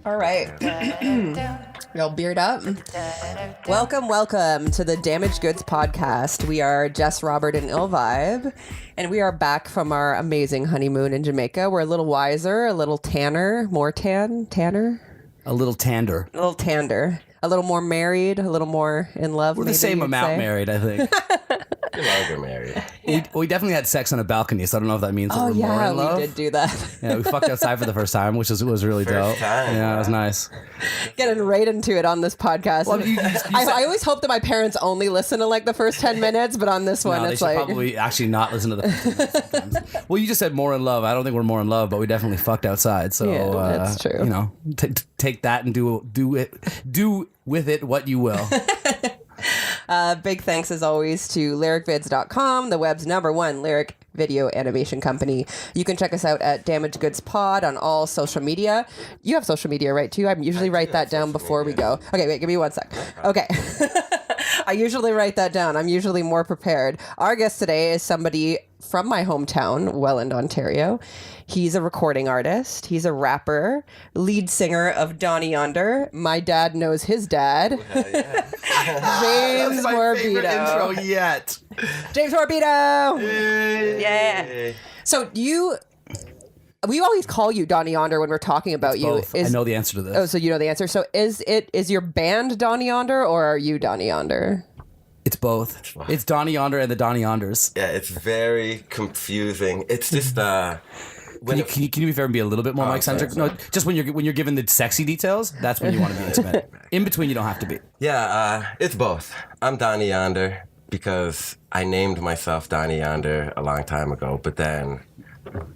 All right. Y'all beard up. Welcome to the Damaged Goods podcast. We are Jess, Robert, and Ilvibe, and we are back from our amazing honeymoon in Jamaica. We're a little wiser, a little tanner, more tanner? A little tander. A little tander. A little more married, a little more in love. We're the same amount married, I think. Longer married. We definitely had sex on a balcony, so I don't know if that means that we're more in love. We did do that. Yeah, we fucked outside for the first time, which was really dope. Yeah, it was nice. Getting right into it on this podcast. Well, I always hope that my parents only listen to like the first 10 minutes, but on this one, no, it's they should like probably actually not listen to the first 10 minutes sometimes. Well, you just said more in love. I don't think we're more in love, but we definitely fucked outside. So yeah, that's true. You know, take that and do with it what you will. Big thanks as always to lyricvids.com, the web's #1 lyric video animation company. You can check us out at Damaged Goods Pod on all social media. You have social media, right, too? I usually write that down before we go. Okay, wait, give me one sec. Okay. I usually write that down. I'm usually more prepared. Our guest today is somebody from my hometown, Welland, Ontario. He's a recording artist. He's a rapper, lead singer of Donny Yonder. My dad knows his dad. Yeah. James That's my Morbido. favorite intro yet. James Morbido. Yay. Yeah. So we always call you Donny Yonder when we're talking about you. Both. I know the answer to this. Oh, so you know the answer. So is your band Donny Yonder or are you Donny Yonder? It's both. It's Donny Yonder and the Donny Yonders. Yeah, it's very confusing. It's just Can you be fair and be a little bit more Mike-centric? sorry. No, just when you're given the sexy details, that's when you want to be intimate. In between, you don't have to be. Yeah, it's both. I'm Donny Yonder because I named myself Donny Yonder a long time ago, but then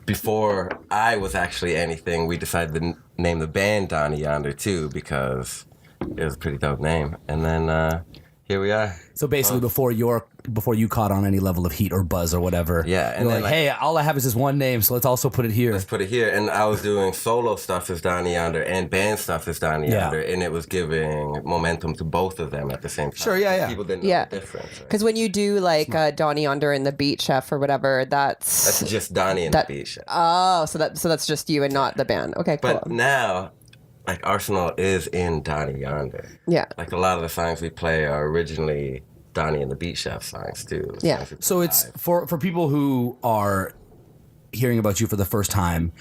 before I was actually anything, we decided to name the band Donny Yonder too because it was a pretty dope name. And then here we are. So basically, before you caught on any level of heat or buzz or whatever, Yeah, and you're then, like, hey, all I have is this one name, so let's also put it here. Let's put it here. And I was doing solo stuff as Donny Yonder and band stuff as Donny Yeah. Yonder, and it was giving momentum to both of them at the same time. Sure, yeah. People didn't know the difference. Right? Because when you do like Donny Yonder and the Beat Chef or whatever, That's just Donny and the Beach. oh, so that's just you and not the band. Okay, cool. But now, like, Arsenal is in Donny Yonder. Yeah. Like, a lot of the songs we play are originally Donny and the Beat Chef songs, too. Yeah. Songs we play So it's live. for people who are hearing about you for the first time.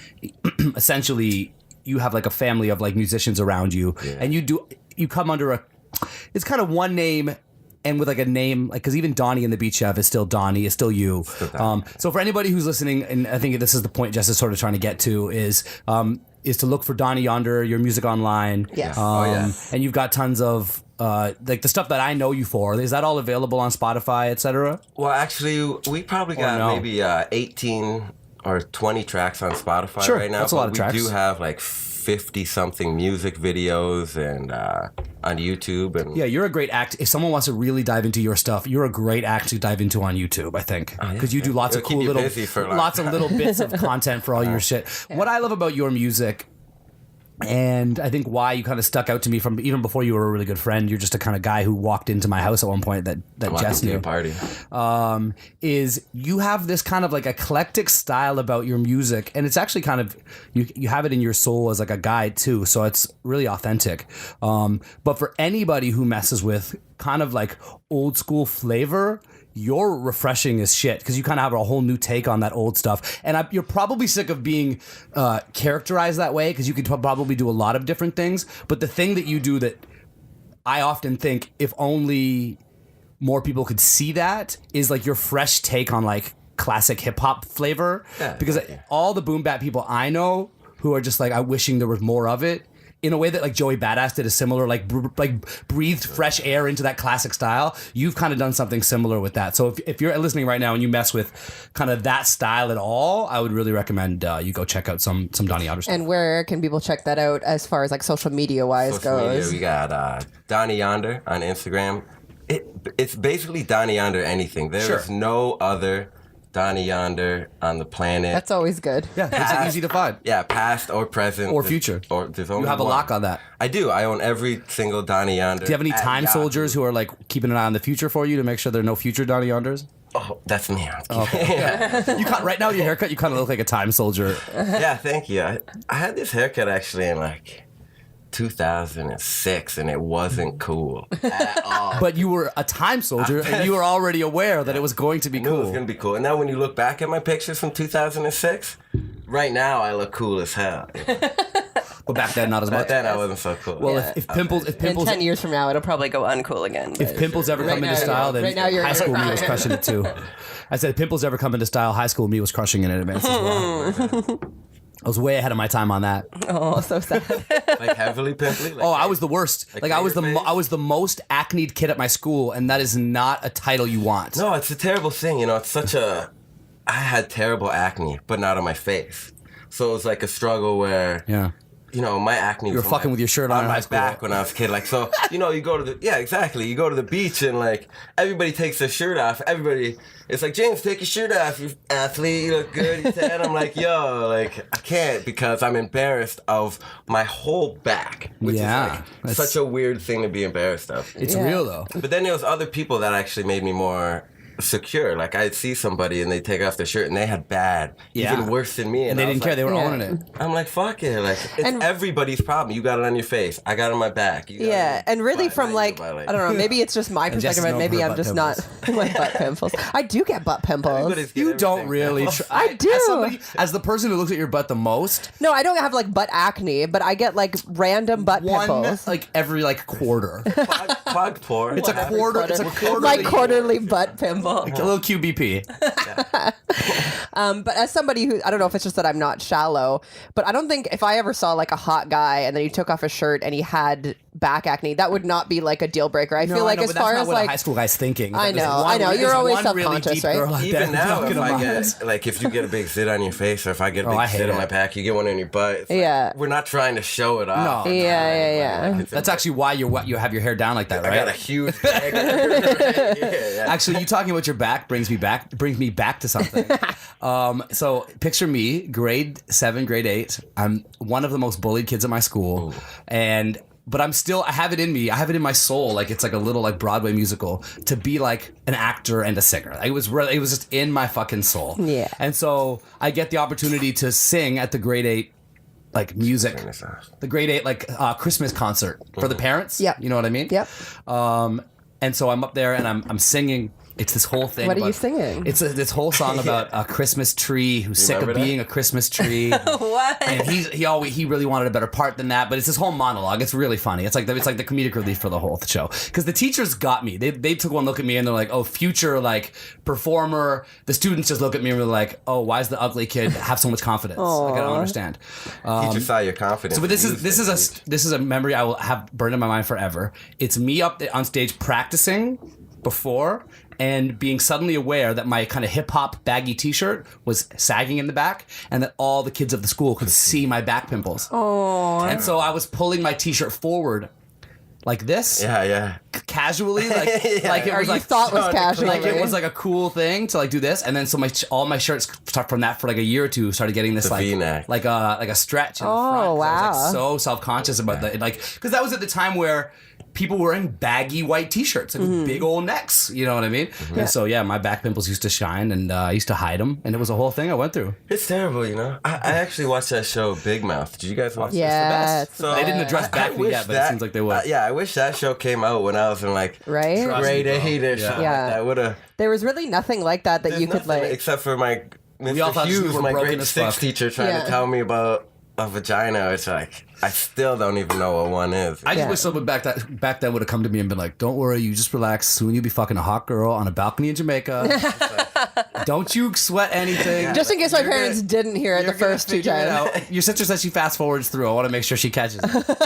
Essentially, you have like a family of like musicians around you, and you come under it's kind of one name. And with like a name, like, because even Donny and the Beat Chef is still Donny, is still you. So for anybody who's listening, and I think this is the point Jess is sort of trying to get to, is to look for Donny Yonder, your music online. Yes. And you've got tons of like the stuff that I know you for. Is that all available on Spotify, etc.? Well, actually, we probably got no? maybe 18 or 20 tracks on Spotify Sure, right now. that's a lot of but tracks. We do have like 50-something music videos and on YouTube. And Yeah, you're a great act. If someone wants to really dive into your stuff, you're a great act to dive into on YouTube, I think. Because you do lots of It'll keep cool you little, busy for a long lots of little bits of content for all your shit. What I love about your music, and I think why you kind of stuck out to me from even before you were a really good friend, you're just a kind of guy who walked into my house at one point that Jess knew. Party. Is you have this kind of like eclectic style about your music, and it's actually kind of you have it in your soul as like a guide too, so it's really authentic. But for anybody who messes with kind of like old school flavor, you're refreshing as shit because you kind of have a whole new take on that old stuff, and you're probably sick of being characterized that way because you could probably do a lot of different things. But the thing that you do that I often think, if only more people could see that, is like your fresh take on like classic hip hop flavor. Yeah, because all the boom bap people I know who are just like, I wishing there was more of it, in a way that like Joey Badass did a similar, like breathed fresh air into that classic style. You've kind of done something similar with that. So if you're listening right now and you mess with kind of that style at all, I would really recommend you go check out some Donny Yonder stuff. And where can people check that out as far as like social media wise Social goes? media, we got Donny Yonder on Instagram. It's basically Donny Yonder anything. There is no other Donny Yonder on the planet. That's always good. Yeah, it's easy to find. Yeah, past or present. Or future. Or there's only You have a one. lock on that. I do. I own every single Donny Yonder. Do you have any at time Yahoo. soldiers who are like keeping an eye on the future for you to make sure there are no future Donny Yonders? Oh, that's me. You right now your haircut, you kind of look like a time soldier. Yeah, thank you. I had this haircut actually in like 2006, and it wasn't cool at all. But you were a time soldier, and you were already aware that it was going to be I knew it was cool. gonna be cool. And now when you look back at my pictures from 2006, right now I look cool as hell. But back then, not as Back much. then I wasn't so cool. Well, Yeah. if pimples, In 10 years from now, it'll probably go uncool again. if pimples ever come Right into now, style, then right now you're high school me was fine. crushing it too. I said, pimples ever come into style, high school me was crushing it in advance as well. I was way ahead of my time on that. Oh, so sad. like heavily pimply. Like, Oh, I was the worst. Like I was your face? I was the most acneed kid at my school, and that is not a title you want. No, it's a terrible thing. You know, it's such a. I had terrible acne, but not on my face. So it was like a struggle where. Yeah. You know, my acne. You were fucking with your shirt on in my high school. back when I was a kid. Like, so, you know, you go to the exactly. You go to the beach and like everybody takes their shirt off. Everybody, it's like James, take your shirt off. You athlete, you look good. You tan. I'm like, yo, like I can't because I'm embarrassed of my whole back, which Yeah, is like that's- such a weird thing to be embarrassed of. It's Yeah. real though. But then there was other people that actually made me more secure. Like I'd see somebody and they take off their shirt and they had bad, Yeah. even worse than me, And they I was didn't care. like, They were Yeah. owning it. I'm like, fuck it. Like, it's And- everybody's problem. You got it on your face. I got it on my back. You got it Yeah, on and really my- from not like, you, my leg. I don't know, maybe it's just my Jess perspective, is and known maybe for her I'm butt just pimples. not my butt pimples. I do get butt pimples. Everybody's get You don't everything. really. I do. As the person who looks at your butt the most, No, I don't have like butt acne, but I get like random butt pimples. like every quarter. Clogged pore. It's a quarter. It's a quarter. My quarterly butt pimple. A little QBP. But as somebody who, I don't know if it's just that I'm not shallow, but I don't think if I ever saw like a hot guy and then he took off his shirt and he had back acne, that would not be like a deal breaker. I feel like as far as what a high like, school guy's thinking. I There's know, one- I know. there's You're always one really self-conscious, deep right? girl out there Even who's now, not if gonna I mind. get like if you get a big zit on your face, or if I get a Oh, I big hate zit on it. my back, you get one on your butt. It's like, Yeah. we're not trying to show it off. No. Yeah. That's actually why you have your hair down like that, I got a right? huge bag. yeah. Actually, you talking about your back brings me back to something. So picture me, grade 7, grade 8. I'm one of the most bullied kids at my school, but I have it in me. I have it in my soul. Like it's like a little like Broadway musical to be like an actor and a singer. It was just in my fucking soul. Yeah. And so I get the opportunity to sing at the grade 8 like music, the grade 8 like Christmas concert for the parents. Yep. You know what I mean? Yep. And so I'm up there and I'm singing. It's this whole thing. What are you about- singing? It's this whole song about a Christmas tree who's sick of remember that? being a Christmas tree. What? And he really wanted a better part than that. But it's this whole monologue. It's really funny. It's like the comedic relief for the whole show. Because the teachers got me. They took one look at me and they're like, oh, future like performer. The students just look at me and they're like, oh, why does the ugly kid have so much confidence? Like, I don't understand. You just saw your confidence. So, but this is a memory I will have burned in my mind forever. It's me up on stage practicing before and being suddenly aware that my kind of hip hop baggy T-shirt was sagging in the back, and that all the kids of the school could see my back pimples. Oh! And so I was pulling my T-shirt forward like this, Yeah. casually, like like it Or was you like thought was casual. like it was like a cool thing to like do this, and then so all my shirts start from that for like a year or two started getting this The like V-neck. like a stretch in the Oh, front. 'Cause I was wow. like so self-conscious about that, like because that was at the time where people were in baggy white T-shirts like with big old necks, you know what I mean? And so my back pimples used to shine, and I used to hide them, and it was a whole thing I went through. It's terrible, you know. I actually watched that show, Big Mouth. Did you guys watch this? Yeah. it's So They didn't address back wish yet, but it seems like they would. yeah, I wish that show came out when I was in like Right? grade 8 or something. Yeah. Like that would have. There was really nothing like that you could like. except for my all Mr. thought we Hughes, were my broken grade as 6 fuck. teacher, trying Yeah. to tell me about a vagina. It's like I still don't even know what one is. I just Yeah. wish someone back then would have come to me and been like, "Don't worry, you just relax. Soon you'll be fucking a hot girl on a balcony in Jamaica. Don't you sweat anything." Just in case my You're parents gonna- didn't hear it the you're gonna first two Figure it times. out. Your sister says she fast forwards through. I want to make sure she catches it.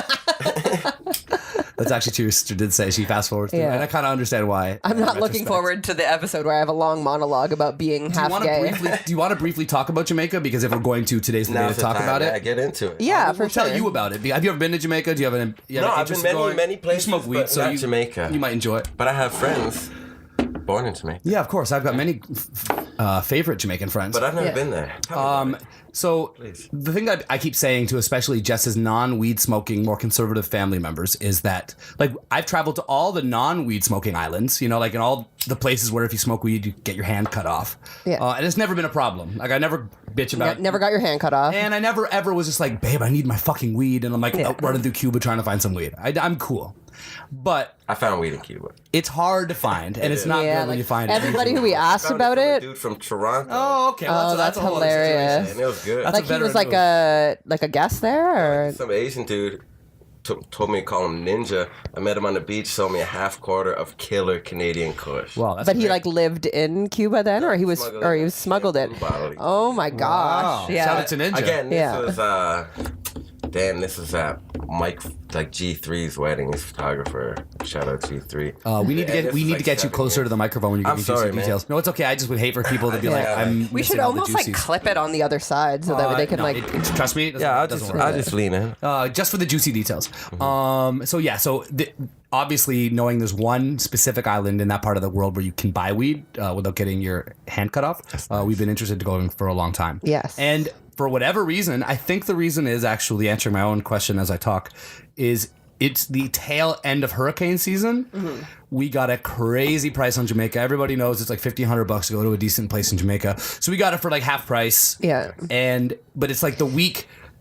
That's actually true. Your sister did say she fast forwards through, Yeah. and I kind of understand why. I'm in not looking retrospect. forward to the episode where I have a long monologue about being Do you half want to gay. briefly talk about Jamaica? Because if we're going to, today's the day Now's to the talk time. about Yeah, it. get into it. Yeah, We'll for tell sure. you about it. Have you ever been to Jamaica? Do you have an No, I've been interest in going? many places, You smoke weed, but so not Jamaica. You might enjoy it. But I have friends born in Jamaica. Yeah, of course. I've got many favorite Jamaican friends. But I've never been there. Tell me about it. So Please. the thing that I keep saying to especially Jess's non-weed smoking, more conservative family members is that, like, I've traveled to all the non-weed smoking islands, you know, like in all the places where if you smoke weed, you get your hand cut off. Yeah. And it's never been a problem. Like, I never bitch about it. Never got your hand cut off. And I never ever was just like, babe, I need my fucking weed. And I'm like out running through Cuba trying to find some weed. I'm cool. But I found weed in Cuba. it's hard to find. And it's not good when you find it. everybody who we asked Found about from a it, dude from Toronto. Oh, okay. Well, that's a whole other hilarious. situation. And it was good. That's like a he was veteran like a guest there, or Some Asian dude told me to call him Ninja. I met him on the beach, sold me a half quarter of killer Canadian Kush. Well, that's but he great. like lived in Cuba then, or he was smuggled it. Blue bottle. Oh my gosh! Wow. Yeah. Shout out to Ninja. Again, this Yeah. was this is at Mike, like G3's wedding. His photographer. Shout out G3. We need to Yeah, get this we is need like to get you 7 closer years. to the microphone when you give I'm me sorry, juicy man. details. No, it's okay. I just would hate for people to be like, Yeah. I'm. We should missing all the almost like juicies. clip it on the other side so that they can No, like. trust me. Yeah, I'll doesn't just work. I'll just lean in. Just for the juicy details. Obviously, knowing there's one specific island in that part of the world where you can buy weed without getting your hand cut off, we've been interested to going for a long time. Yes. And for whatever reason, I think the reason is actually answering my own question as I talk, is it's the tail end of hurricane season. Mm-hmm. We got a crazy price on Jamaica. Everybody knows it's like $1,500 to go to a decent place in Jamaica. So we got it for like half price. Yeah. But it's like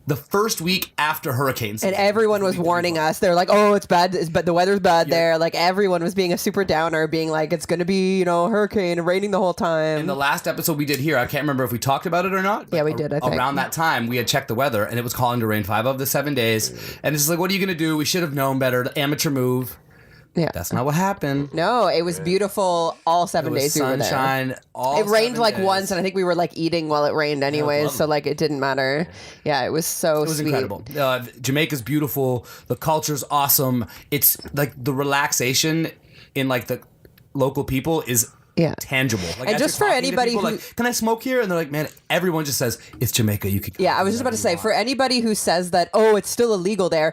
the first week after hurricane season. And everyone was warning us. They're like, "Oh, it's bad. But the weather's bad there." Like everyone was being a super downer, being like, "It's going to be, hurricane and raining the whole time." In the last episode we did here, I can't remember if we talked about it or not. but Yeah, we did, I think. Around that time, we had checked the weather, and it was calling to rain 5 of the 7 days. And it's just like, what are you going to do? We should have known better. The amateur move. Yeah. That's not what happened. No, it was beautiful all 7 It was days we were there. sunshine. All It rained 7 like days. once, and I think we were like eating while it rained anyways, lovely. so like it didn't matter. Yeah, it was so It was sweet. incredible. Jamaica's beautiful. The culture's awesome. It's like the relaxation in like the local people is Yeah. tangible. Like, And as just you're for talking to anybody people, who- like, can I smoke here? And they're like, man, everyone just says it's Jamaica. You could. Yeah, I was just about to say, for anybody who says that, oh, it's still illegal there,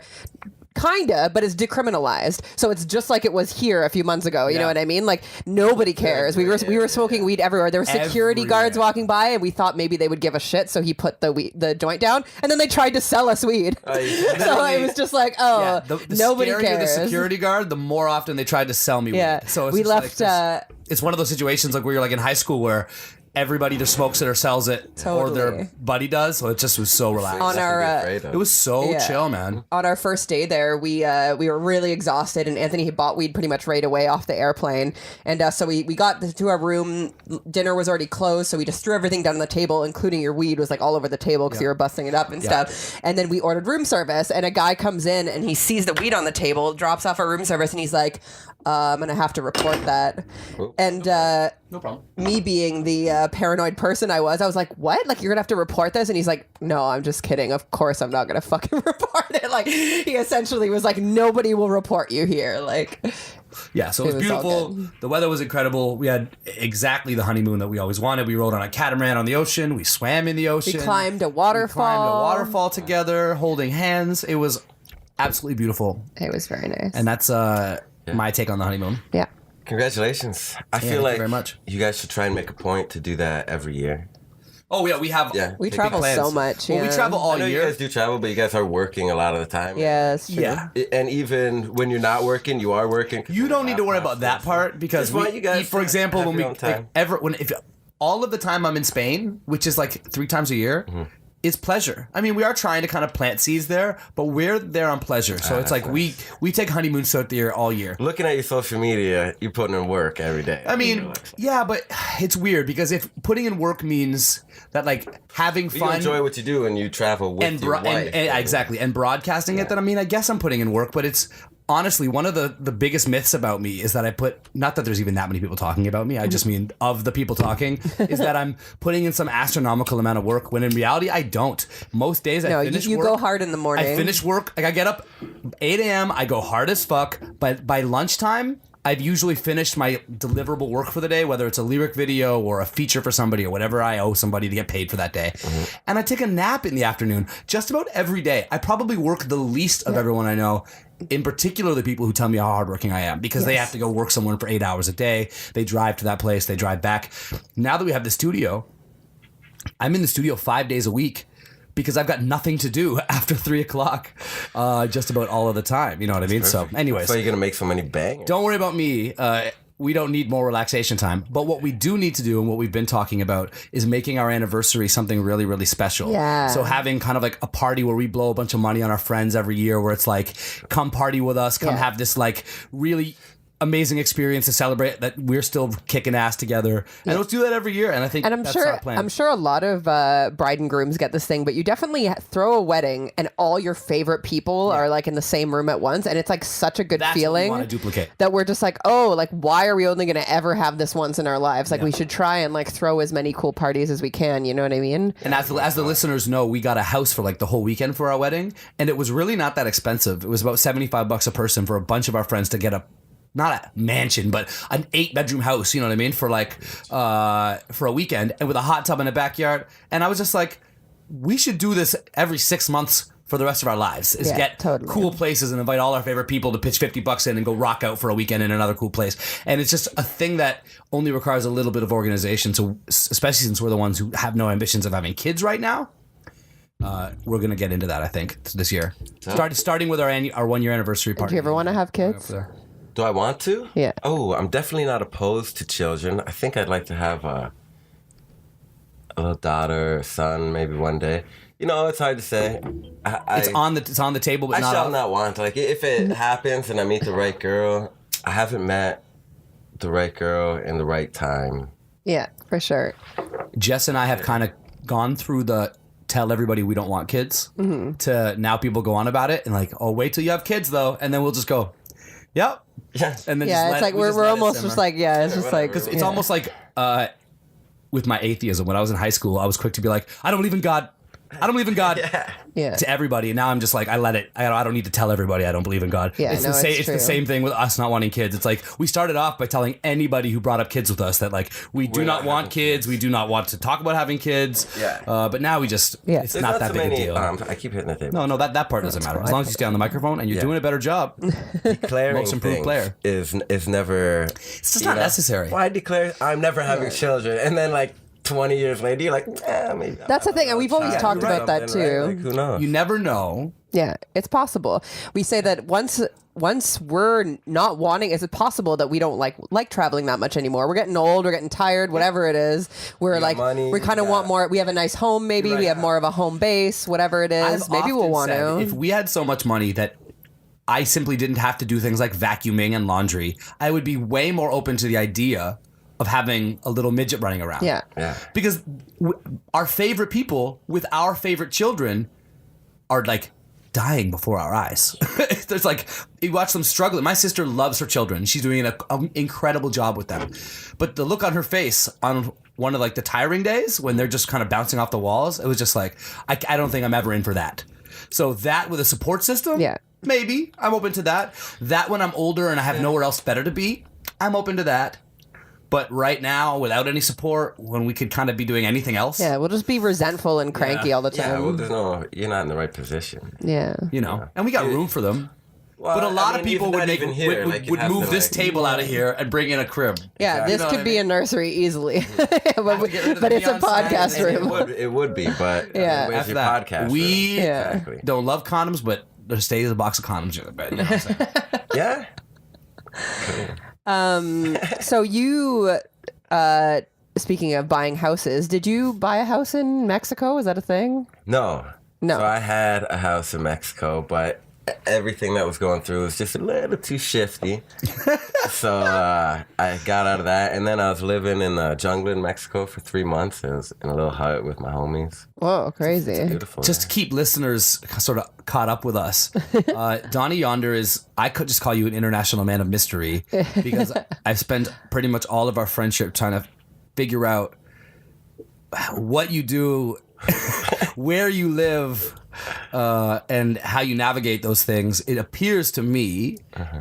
kinda, but it's decriminalized. So it's just like it was here a few months ago. You know what I mean? Like nobody cares. We were smoking weed everywhere. There were security guards Everywhere. walking by, and we thought maybe they would give a shit. So he put the joint down, and then they tried to sell us weed. So it was just like, oh, Yeah, the nobody scarier cares. the security guard, the more often they tried to sell me Yeah. weed. So it's We just left, like this- it's one of those situations like where you're like in high school where everybody either smokes it or sells it, or Totally. their buddy does. So it just was so relaxed. On our, It was so Yeah. chill, man. On our first day there, we were really exhausted, and Anthony had bought weed pretty much right away off the airplane. And so we got to our room. Dinner was already closed, so we just threw everything down on the table, including your weed was like all over the table because you were busting it up and stuff. And then we ordered room service, and a guy comes in and he sees the weed on the table, drops off our room service, and he's like, I'm gonna have to report that. And No problem. me being the paranoid person I was like, what? Like, you're gonna have to report this? And he's like, no, I'm just kidding. Of course I'm not gonna fucking report it. Like, he essentially was like, nobody will report you here. Like, Yeah, so it was It was all beautiful. good. The weather was incredible. We had exactly the honeymoon that we always wanted. We rode on a catamaran on the ocean. We swam in the ocean. we climbed a We waterfall. climbed a waterfall together, holding hands. It was absolutely beautiful. It was very nice. And that's my take on the honeymoon. yeah. Congratulations. I thank feel you like very much. you guys should try and make a point to do that every year. Oh, yeah, we have. Yeah. We Big travel plans. so much. Well, we yeah. travel all I know you year. guys do travel, but you guys are working a lot of the time. Yeah, that's true. Yeah. And even when you're not working, you are working. 'cause You you're don't need to worry half-half about that stuff. part because Just want you guys for to example, have when your we own time. if all of the time I'm in Spain, which is like 3 times a year, is pleasure. I mean, we are trying to kind of plant seeds there, but we're there on pleasure. So it's like we take honeymoon throughout the year all year. Looking at your social media, you're putting in work every day. I mean, yeah, but it's weird because if putting in work means that like having you fun enjoy what you do and you travel with and, your wife. exactly and broadcasting it, then I mean, I guess I'm putting in work, but it's honestly one of the biggest myths about me is that I put, not that there's even that many people talking about me, I just mean of the people talking, is that I'm putting in some astronomical amount of work when in reality I don't. Most days I No, finish you work, go hard in the morning. I finish work, like I get up 8 a.m., I go hard as fuck, but by lunchtime I've usually finished my deliverable work for the day, whether it's a lyric video or a feature for somebody or whatever I owe somebody to get paid for that day. And I take a nap in the afternoon just about every day. I probably work the least of everyone I know, in particular the people who tell me how hardworking I am, because they have to go work somewhere for 8 hours a day. They drive to that place. They drive back. Now that we have the studio, I'm in the studio 5 days a week, because I've got nothing to do after 3 o'clock just about all of the time. You know what I mean? Perfect. So anyways. So you're going to make so many bangers. Don't worry about me. We don't need more relaxation time. But what we do need to do, and what we've been talking about, is making our anniversary something really, really special. Yeah. So having kind of like a party where we blow a bunch of money on our friends every year, where it's like, come party with us, come have this like really amazing experience to celebrate that we're still kicking ass together, and let's do that every year. And I think that's our plan. I'm sure a lot of bride and grooms get this thing, but you definitely throw a wedding and all your favorite people are like in the same room at once, and it's like such a good feeling. What we want to duplicate. That we're just like, oh, like why are we only going to ever have this once in our lives? Like we should try and like throw as many cool parties as we can. You know what I mean? And as the listeners know, we got a house for like the whole weekend for our wedding, and it was really not that expensive. It was about $75 a person for a bunch of our friends to get not a mansion, but an 8-bedroom house, you know what I mean? For like, for a weekend, and with a hot tub in a backyard. And I was just like, we should do this every 6 months for the rest of our lives, is get cool places and invite all our favorite people to pitch $50 in and go rock out for a weekend in another cool place. And it's just a thing that only requires a little bit of organization. So especially since we're the ones who have no ambitions of having kids right now, we're going to get into that, I think, this year. Starting with our 1-year anniversary party. Do you ever want to have kids? Do I want to? Yeah. Oh, I'm definitely not opposed to children. I think I'd like to have a little daughter or son maybe one day. You know, it's hard to say. It's on the table, but I not shall off. not want. Like, if it happens and I meet the right girl, I haven't met the right girl in the right time. Yeah, for sure. Jess and I have kind of gone through the tell everybody we don't want kids to now people go on about it and like, oh, wait till you have kids though, and then we'll just go, yep. Yeah. And then It's like we're almost just like, it's just like, because it's almost like with my atheism. When I was in high school, I was quick to be like, I don't believe in God. I don't believe in God to everybody. And now I'm just like, I let it. I don't need to tell everybody I don't believe in God. Yeah, it's the same thing with us not wanting kids. It's like we started off by telling anybody who brought up kids with us that like we do not want kids. We do not want to talk about having kids. Yeah. But now we just it's not that big a deal. I keep hitting the table. No, that part doesn't matter. As long as you stay on the microphone and you're doing a better job. Declaring most improved player is never. It's just not necessary. Why declare I'm never having children and then like 20 years later, you're like, maybe. That's the thing, and we've always talked about that too. Right? Like, who knows? You never know. Yeah, it's possible. We say that once we're not wanting, is it possible that we don't like traveling that much anymore? We're getting old, we're getting tired, whatever it is. We're like, money, we kind of want more. We have a nice home, maybe we have more of a home base, whatever it is. Maybe we'll want to. If we had so much money that I simply didn't have to do things like vacuuming and laundry, I would be way more open to the idea of having a little midget running around. Yeah. Because our favorite people with our favorite children are like dying before our eyes. There's like, you watch them struggling. My sister loves her children. She's doing an incredible job with them. But the look on her face on one of like the tiring days when they're just kind of bouncing off the walls, it was just like, I don't think I'm ever in for that. So that with a support system, maybe I'm open to that. That when I'm older and I have nowhere else better to be, I'm open to that. But right now, without any support, when we could kind of be doing anything else. Yeah, we'll just be resentful and cranky all the time. Yeah, well, you're not in the right position. Yeah. You know, and we got room for them. Well, but a lot of people would move this like, table out of here and bring in a crib. Yeah, this could be a nursery easily. But it's a podcast room. It would be, but where's your podcast We don't love condoms, but there stays a box of condoms in the bed. You know what I'm saying? Cool. So you, speaking of buying houses, did you buy a house in Mexico? Is that a thing? No. So I had a house in Mexico, but everything that was going through was just a little too shifty. So I got out of that, and then I was living in the jungle in Mexico for 3 months. I was in a little hut with my homies. Whoa, crazy. It's beautiful. Just to keep listeners sort of caught up with us, Donny Yonder is, I could just call you an international man of mystery, because I've spent pretty much all of our friendship trying to figure out what you do where you live and how you navigate those things, it appears to me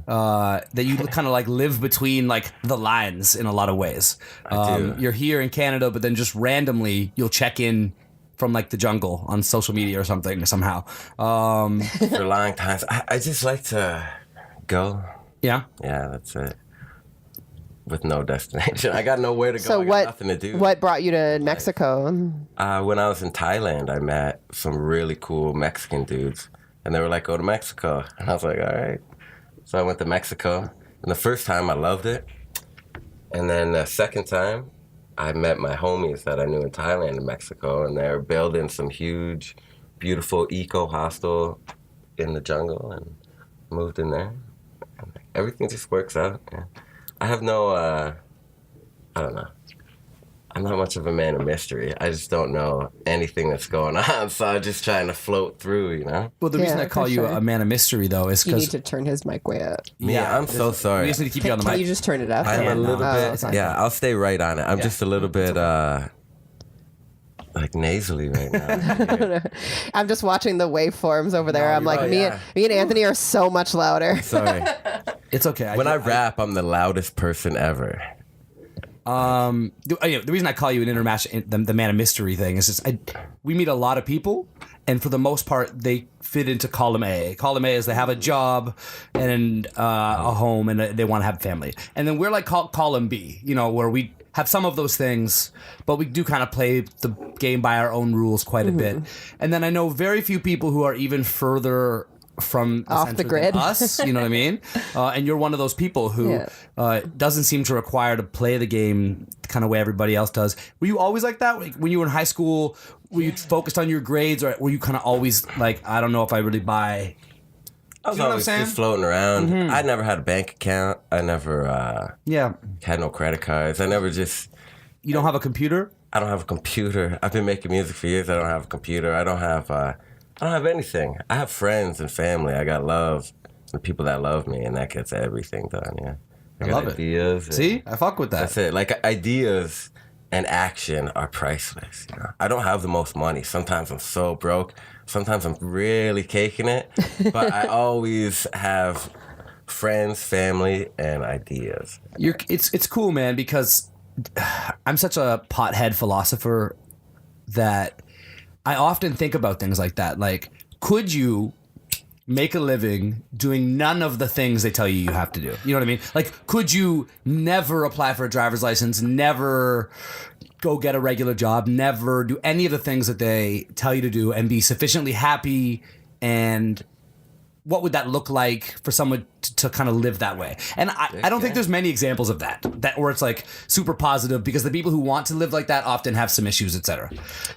that you kind of like live between like the lines in a lot of ways. You're here in Canada, but then just randomly you'll check in from like the jungle on social media or something somehow. For long times, I just like to go. Yeah. Yeah, that's it. With no destination. I got nowhere to go. So I got nothing to do. what brought you to Mexico? When I was in Thailand, I met some really cool Mexican dudes. And they were like, go to Mexico. And I was like, all right. So I went to Mexico. And the first time I loved it. And then the second time, I met my homies that I knew in Thailand and Mexico. And they were building some huge, beautiful eco hostel in the jungle. And moved in there. And everything just works out. Yeah. I have no, I don't know. I'm not much of a man of mystery. I just don't know anything that's going on, so I'm just trying to float through, you know? Well, the reason I call you a man of mystery, though, is You need because... to turn his mic way up. I'm so sorry. We just need to keep you on the Can mic. you just turn it up? I'm a little bit, sorry. I'll stay right on it. I'm just a little bit, like nasally right now. I'm just watching the waveforms over there. I'm like, right, me yeah. and Anthony are so much louder. Sorry. It's okay. When I rap, I'm the loudest person ever. The reason I call you an international, the man of mystery thing is just we meet a lot of people, and for the most part, they fit into column A. Column A is they have a job and a home, and they want to have a family. And then we're like column B, where we have some of those things, but we do kind of play the game by our own rules quite a bit. And then I know very few people who are even further from Off the grid. than us, you know what I mean? And you're one of those people who doesn't seem to require to play the game the kind of way everybody else does. Were you always like that? Like, when you were in high school, were you focused on your grades, or were you kind of always like, I don't know if I really buy... I was You know what I'm always saying? just floating around. I never had a bank account. I never had no credit cards. I never just... You don't have a computer? I don't have a computer. I've been making music for years. I don't have a computer. I don't have anything. I have friends and family. I got love and people that love me, and that gets everything done. Yeah, I got love ideas. it. See, I fuck with that. That's it. Like, ideas and action are priceless. I don't have the most money. Sometimes I'm so broke. Sometimes I'm really caking it. But I always have friends, family, and ideas. It's cool, man, because I'm such a pothead philosopher that I often think about things like that. Like, could you make a living doing none of the things they tell you have to do? You know what I mean? Like, could you never apply for a driver's license, never go get a regular job, never do any of the things that they tell you to do, and be sufficiently happy? And what would that look like for someone to kind of live that way? And I don't think there's many examples of that where it's like super positive, because the people who want to live like that often have some issues, etc.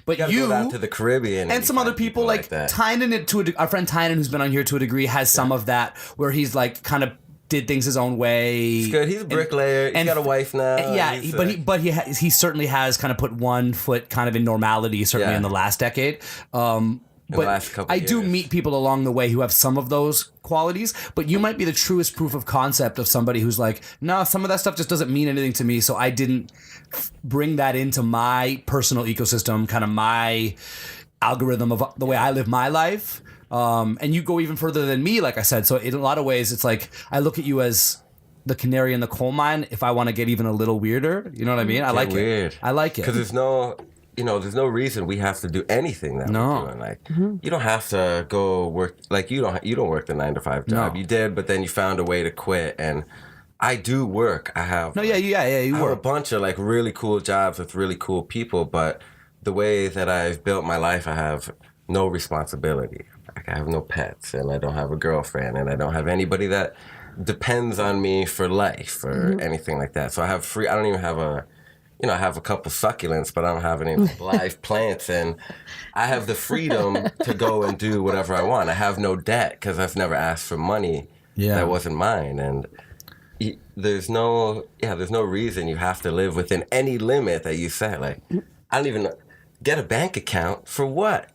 But You go down to the Caribbean and some other people like that. Tynan, our friend Tynan, who's been on here to a degree, has some of that, where he's like kind of did things his own way. He's good. He's a bricklayer. He's got a wife now. Yeah, he certainly has kind of put one foot kind of in normality, certainly in the last decade. But last couple I do years. meet people along the way who have some of those qualities, but you might be the truest proof of concept of somebody who's like, no, some of that stuff just doesn't mean anything to me, so I didn't bring that into my personal ecosystem, kind of my algorithm of the way I live my life. And you go even further than me, like I said. So in a lot of ways, it's like I look at you as the canary in the coal mine if I want to get even a little weirder. You know what I mean? I like weird. it. I like it. Because there's no... there's no reason we have to do anything that we're doing. Like, you don't have to go work. Like, you don't work the 9-to-5 job. No. You did, but then you found a way to quit. And I do work. I have. You I have a work. bunch of like really cool jobs with really cool people. But the way that I've built my life, I have no responsibility. Like, I have no pets, and I don't have a girlfriend, and I don't have anybody that depends on me for life or anything like that. So I have free. I don't even have a. I have a couple succulents, but I don't have any live plants, and I have the freedom to go and do whatever I want. I have no debt because I've never asked for money that wasn't mine, and there's no reason you have to live within any limit that you set. Like, I don't even get a bank account for what?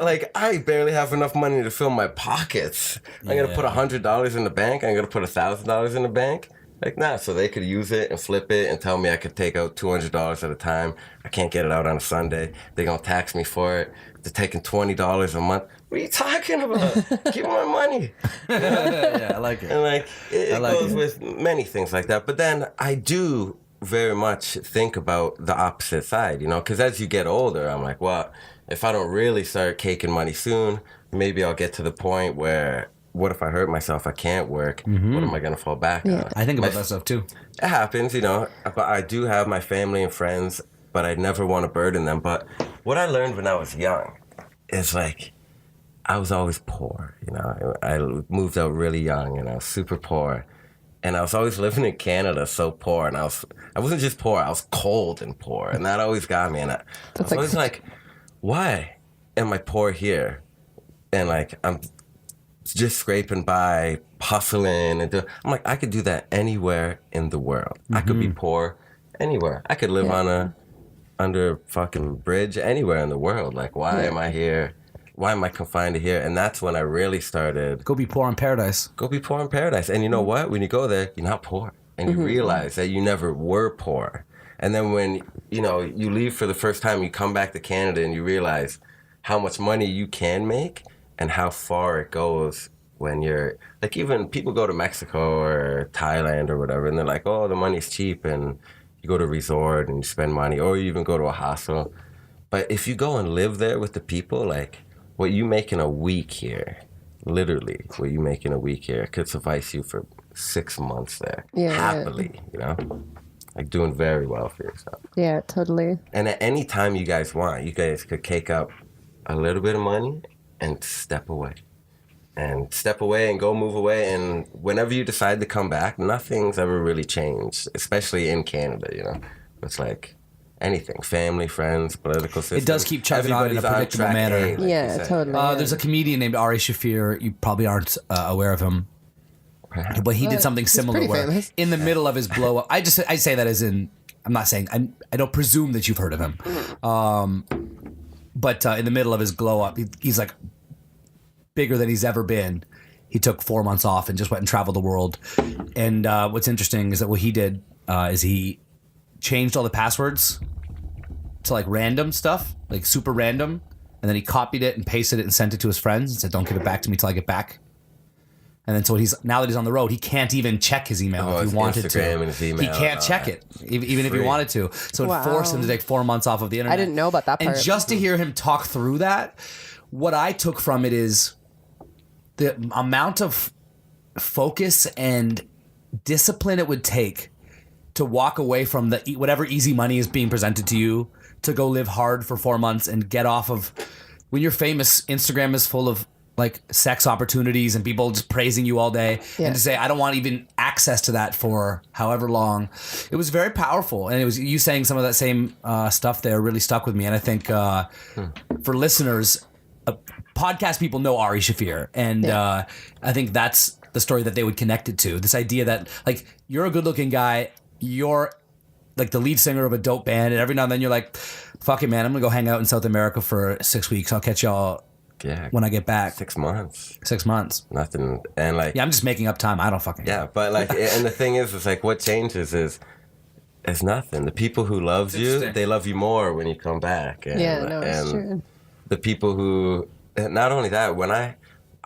Like, I barely have enough money to fill my pockets. I'm gonna put $100 in the bank. I'm gonna put $1,000 in the bank. Like, nah, so they could use it and flip it and tell me I could take out $200 at a time. I can't get it out on a Sunday. They're going to tax me for it. They're taking $20 a month. What are you talking about? Give me my money. Yeah, I like it. And like, it goes with many things like that. But then I do very much think about the opposite side, you know, because as you get older, I'm like, well, if I don't really start caking money soon, maybe I'll get to the point where, what if I hurt myself? I can't work. What am I going to fall back on? I think about that stuff too. It happens, you know, but I do have my family and friends, but I never want to burden them. But what I learned when I was young is like, I was always poor, you know. I moved out really young and I was super poor. And I was always living in Canada so poor. And I wasn't just poor, I was cold and poor. And that always got me. And I was always like, why am I poor here? And like, I'm just scraping by, hustling. I'm like, I could do that anywhere in the world. I could be poor anywhere. I could live on under a fucking bridge anywhere in the world. Like, why am I here? Why am I confined to here? And that's when I really started. Go be poor in paradise. Go be poor in paradise. And you know what? When you go there, you're not poor. And you realize that you never were poor. And then when, you know, you leave for the first time, you come back to Canada and you realize how much money you can make and how far it goes when you're, like, even people go to Mexico or Thailand or whatever, and they're like, oh, the money's cheap, and you go to a resort and you spend money, or you even go to a hostel. But if you go and live there with the people, like, what you make in a week here, literally, what you make in a week here could suffice you for 6 months there, happily, you know? Like, doing very well for yourself. Yeah, totally. And at any time you guys want, you guys could cake up a little bit of money and step away. And step away and go move away. And whenever you decide to come back, nothing's ever really changed, especially in Canada, you know? It's like anything, family, friends, political system. It does keep chugging on in a predictable manner. Yeah, totally. There's a comedian named Ari Shafir. You probably aren't aware of him. But he did something similar where famous. in the middle of his blow up, I say that as in, I'm not saying, I don't presume that you've heard of him. But in the middle of his glow up, he's like bigger than he's ever been. He took 4 months off and just went and traveled the world. And what's interesting is that what he did is he changed all the passwords to like random stuff, like super random. And then he copied it and pasted it and sent it to his friends and said, don't give it back to me till I get back. And then so now that he's on the road, he can't even check his email if he wanted Instagram to. And his email, he can't check it, even if he wanted to. So it forced him to take 4 months off of the internet. I didn't know about that part. And just to hear him talk through that, what I took from it is the amount of focus and discipline it would take to walk away from whatever easy money is being presented to you to go live hard for 4 months and get off of. When you're famous, Instagram is full of like sex opportunities and people just praising you all day, and to say, I don't want even access to that for however long. It was very powerful. And it was you saying some of that same stuff there really stuck with me. And I think for listeners, podcast people know Ari Shafir. And I think that's the story that they would connect it to. This idea that like, you're a good looking guy, you're like the lead singer of a dope band. And every now and then you're like, fuck it, man, I'm gonna go hang out in South America for 6 weeks. I'll catch y'all when I get back. 6 months. 6 months. Nothing. And like, I'm just making up time. I don't fucking know. Yeah, but like, and the thing is, it's like what changes is nothing. The people who loves you, they love you more when you come back. And, it's true. The people who, not only that, when I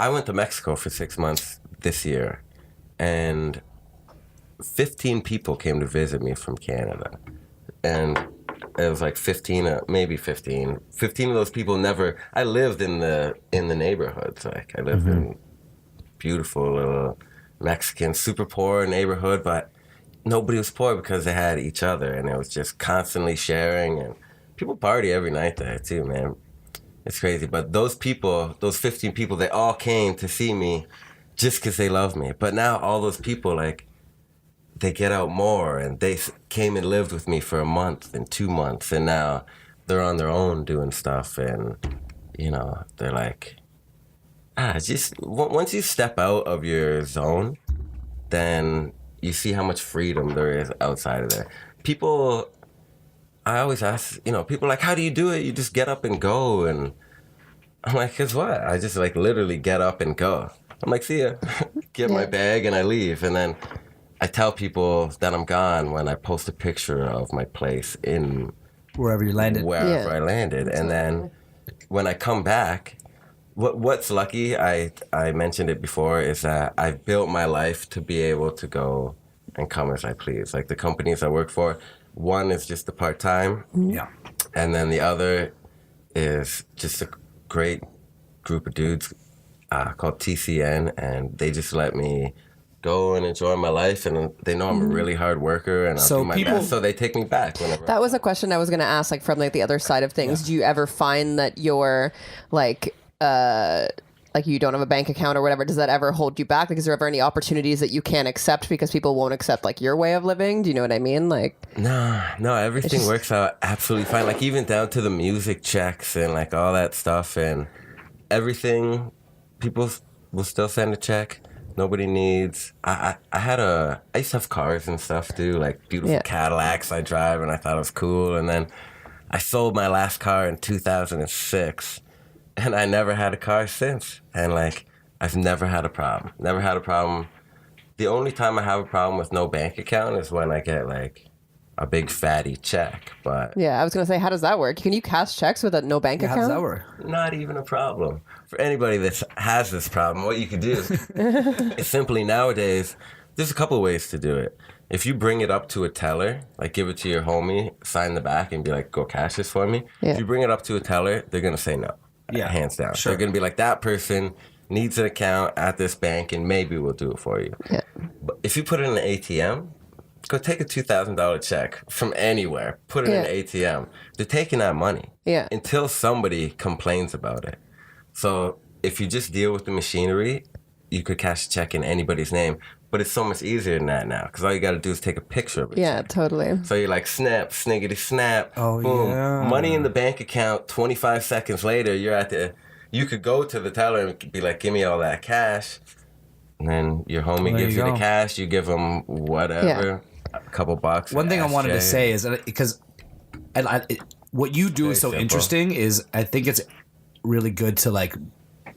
went to Mexico for 6 months this year, and 15 people came to visit me from Canada, and it was like 15, maybe 15. 15 of those people never. I lived in the neighborhoods. Like I lived in beautiful little Mexican, super poor neighborhood, but nobody was poor because they had each other, and it was just constantly sharing. And people party every night there too, man. It's crazy. But those people, those 15 people, they all came to see me just because they love me. But now all those people, like, they get out more, and they came and lived with me for a month and 2 months, and now they're on their own doing stuff, and, you know, they're like, just, once you step out of your zone, then you see how much freedom there is outside of there. People, I always ask, you know, people are like, how do you do it? You just get up and go, and I'm like, guess what? I just, like, literally get up and go. I'm like, see ya. Get my bag, and I leave, and then I tell people that I'm gone when I post a picture of my place in Wherever you landed. wherever I landed. And then when I come back, what's lucky, I mentioned it before, is that I've built my life to be able to go and come as I please. Like the companies I work for, one is just a part-time. Yeah. And then the other is just a great group of dudes called TCN, and they just let me go and enjoy my life, and they know I'm a really hard worker, and I'll So do my people- best, so they take me back whenever. That was a question I was going to ask, like from like the other side of things. Do you ever find that you're like you don't have a bank account or whatever? Does that ever hold you back? Like, is there ever any opportunities that you can't accept because people won't accept like your way of living? Do you know what I mean? Like, No, everything works out absolutely fine. Like even down to the music checks and like all that stuff and everything, people will still send a check. Nobody needs. I used to have cars and stuff too, like beautiful Cadillacs I drive, and I thought it was cool. And then I sold my last car in 2006, and I never had a car since. And like I've never had a problem. Never had a problem. The only time I have a problem with no bank account is when I get like a big fatty check. But yeah, I was going to say, how does that work? Can you cash checks with a no bank How account? does that work? not even a problem. For anybody that has this problem, what you could do is simply nowadays, there's a couple ways to do it. If you bring it up to a teller, like give it to your homie, sign the back and be like, go cash this for me. Yeah. If you bring it up to a teller, they're going to say no. Yeah. Hands down. Sure. They're going to be like, that person needs an account at this bank and maybe we'll do it for you. Yeah. But if you put it in an ATM, go take a $2,000 check from anywhere, put it in an ATM. They're taking that money until somebody complains about it. So if you just deal with the machinery, you could cash a check in anybody's name. But it's so much easier than that now because all you got to do is take a picture of it. Yeah, totally. So you're like, snap, sniggity snap, Oh, boom. yeah. Money in the bank account, 25 seconds later, you could go to the teller and be like, give me all that cash. And then your homie There gives you you the go. cash, you give them whatever, a couple bucks. One thing I wanted to say is that because what you do is so simple. interesting is I think it's really good to like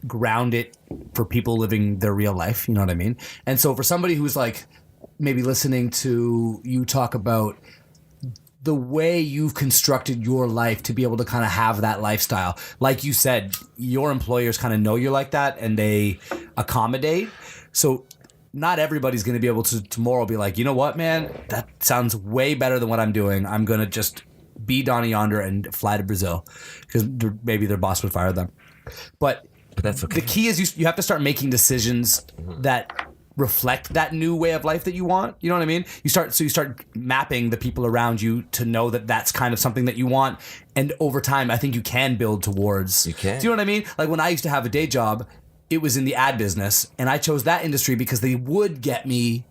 ground it for people living their real life. You know what I mean? And so for somebody who's like maybe listening to you talk about the way you've constructed your life to be able to kind of have that lifestyle, like you said, your employers kind of know you're like that and they accommodate. So not everybody's going to be able to tomorrow be like, you know what, man, that sounds way better than what I'm doing. I'm going to just be Donny Yonder and fly to Brazil because maybe their boss would fire them. But that's okay. the key is you have to start making decisions that reflect that new way of life that you want. You know what I mean? You start mapping the people around you to know that that's kind of something that you want. And over time, I think you can build towards. You can. Do you know what I mean? Like when I used to have a day job, it was in the ad business, and I chose that industry because they would get me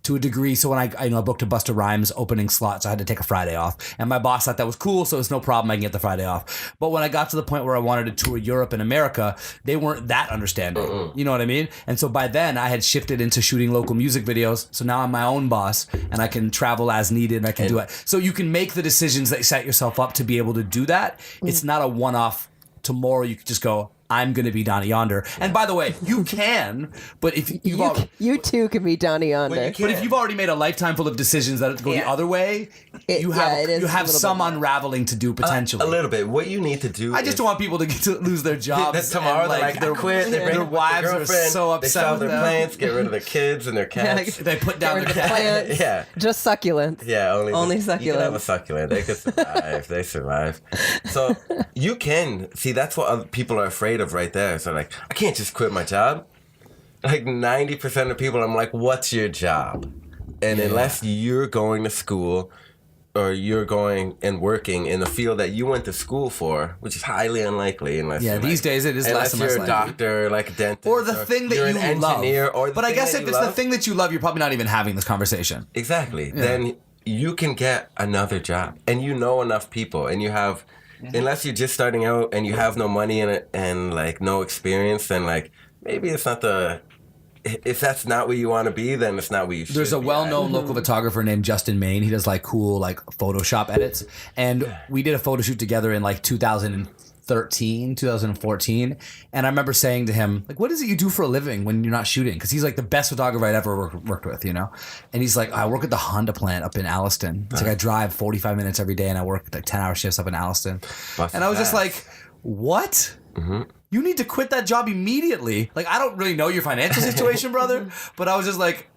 to a degree. So when I booked a Busta Rhymes opening slot, so I had to take a Friday off. And my boss thought that was cool, so it's no problem. I can get the Friday off. But when I got to the point where I wanted to tour Europe and America, they weren't that understanding. You know what I mean? And so by then, I had shifted into shooting local music videos. So now I'm my own boss, and I can travel as needed, and I can do it. So you can make the decisions that set yourself up to be able to do that. It's not a one-off. Tomorrow you could just go, I'm going to be Donny Yonder. And by the way, you can, but if You too can be Donny Yonder. but if you've already made a lifetime full of decisions that go the other way, It you is have a little some bit more. unraveling to do potentially. A little bit. What you need to do I just don't want people to get to lose their jobs. That's tomorrow. and, They're like, I quit. They break their up with wives their are girlfriend. so They upset sell with their them. plants, get rid of their kids and their cats. They put down Get rid their of the cat. plants. Yeah. Just succulents. Yeah, only succulents. You can have a succulent. They could survive. They survive. So you can see that's what other people are afraid of right there. So like, I can't just quit my job. Like 90% of people, I'm like, what's your job? And unless you're going to school or you're going and working in the field that you went to school for, which is highly unlikely unless Yeah, you're these days it is less unless and you're less a likely. doctor, like a dentist, Or the thing that you're you an love. engineer, or the But I thing guess that if you it's the love. thing that you love, you're probably not even having this conversation. Exactly. Then you can get another job, and you know enough people, and you have, unless you're just starting out and you have no money in it and like no experience, then like maybe it's not the. If that's not what you want to be, then it's not what you should. There's a be well-known local photographer named Justin Maine. He does like cool like Photoshop edits, and we did a photo shoot together in like 2014, and I remember saying to him, like, what is it you do for a living when you're not shooting? Because he's like the best photographer I'd ever worked with, you know? And he's like, I work at the Honda plant up in Alliston. It's like I drive 45 minutes every day and I work like 10-hour shifts up in Alliston. And I was just like, what? You need to quit that job immediately. Like, I don't really know your financial situation, brother, but I was just like,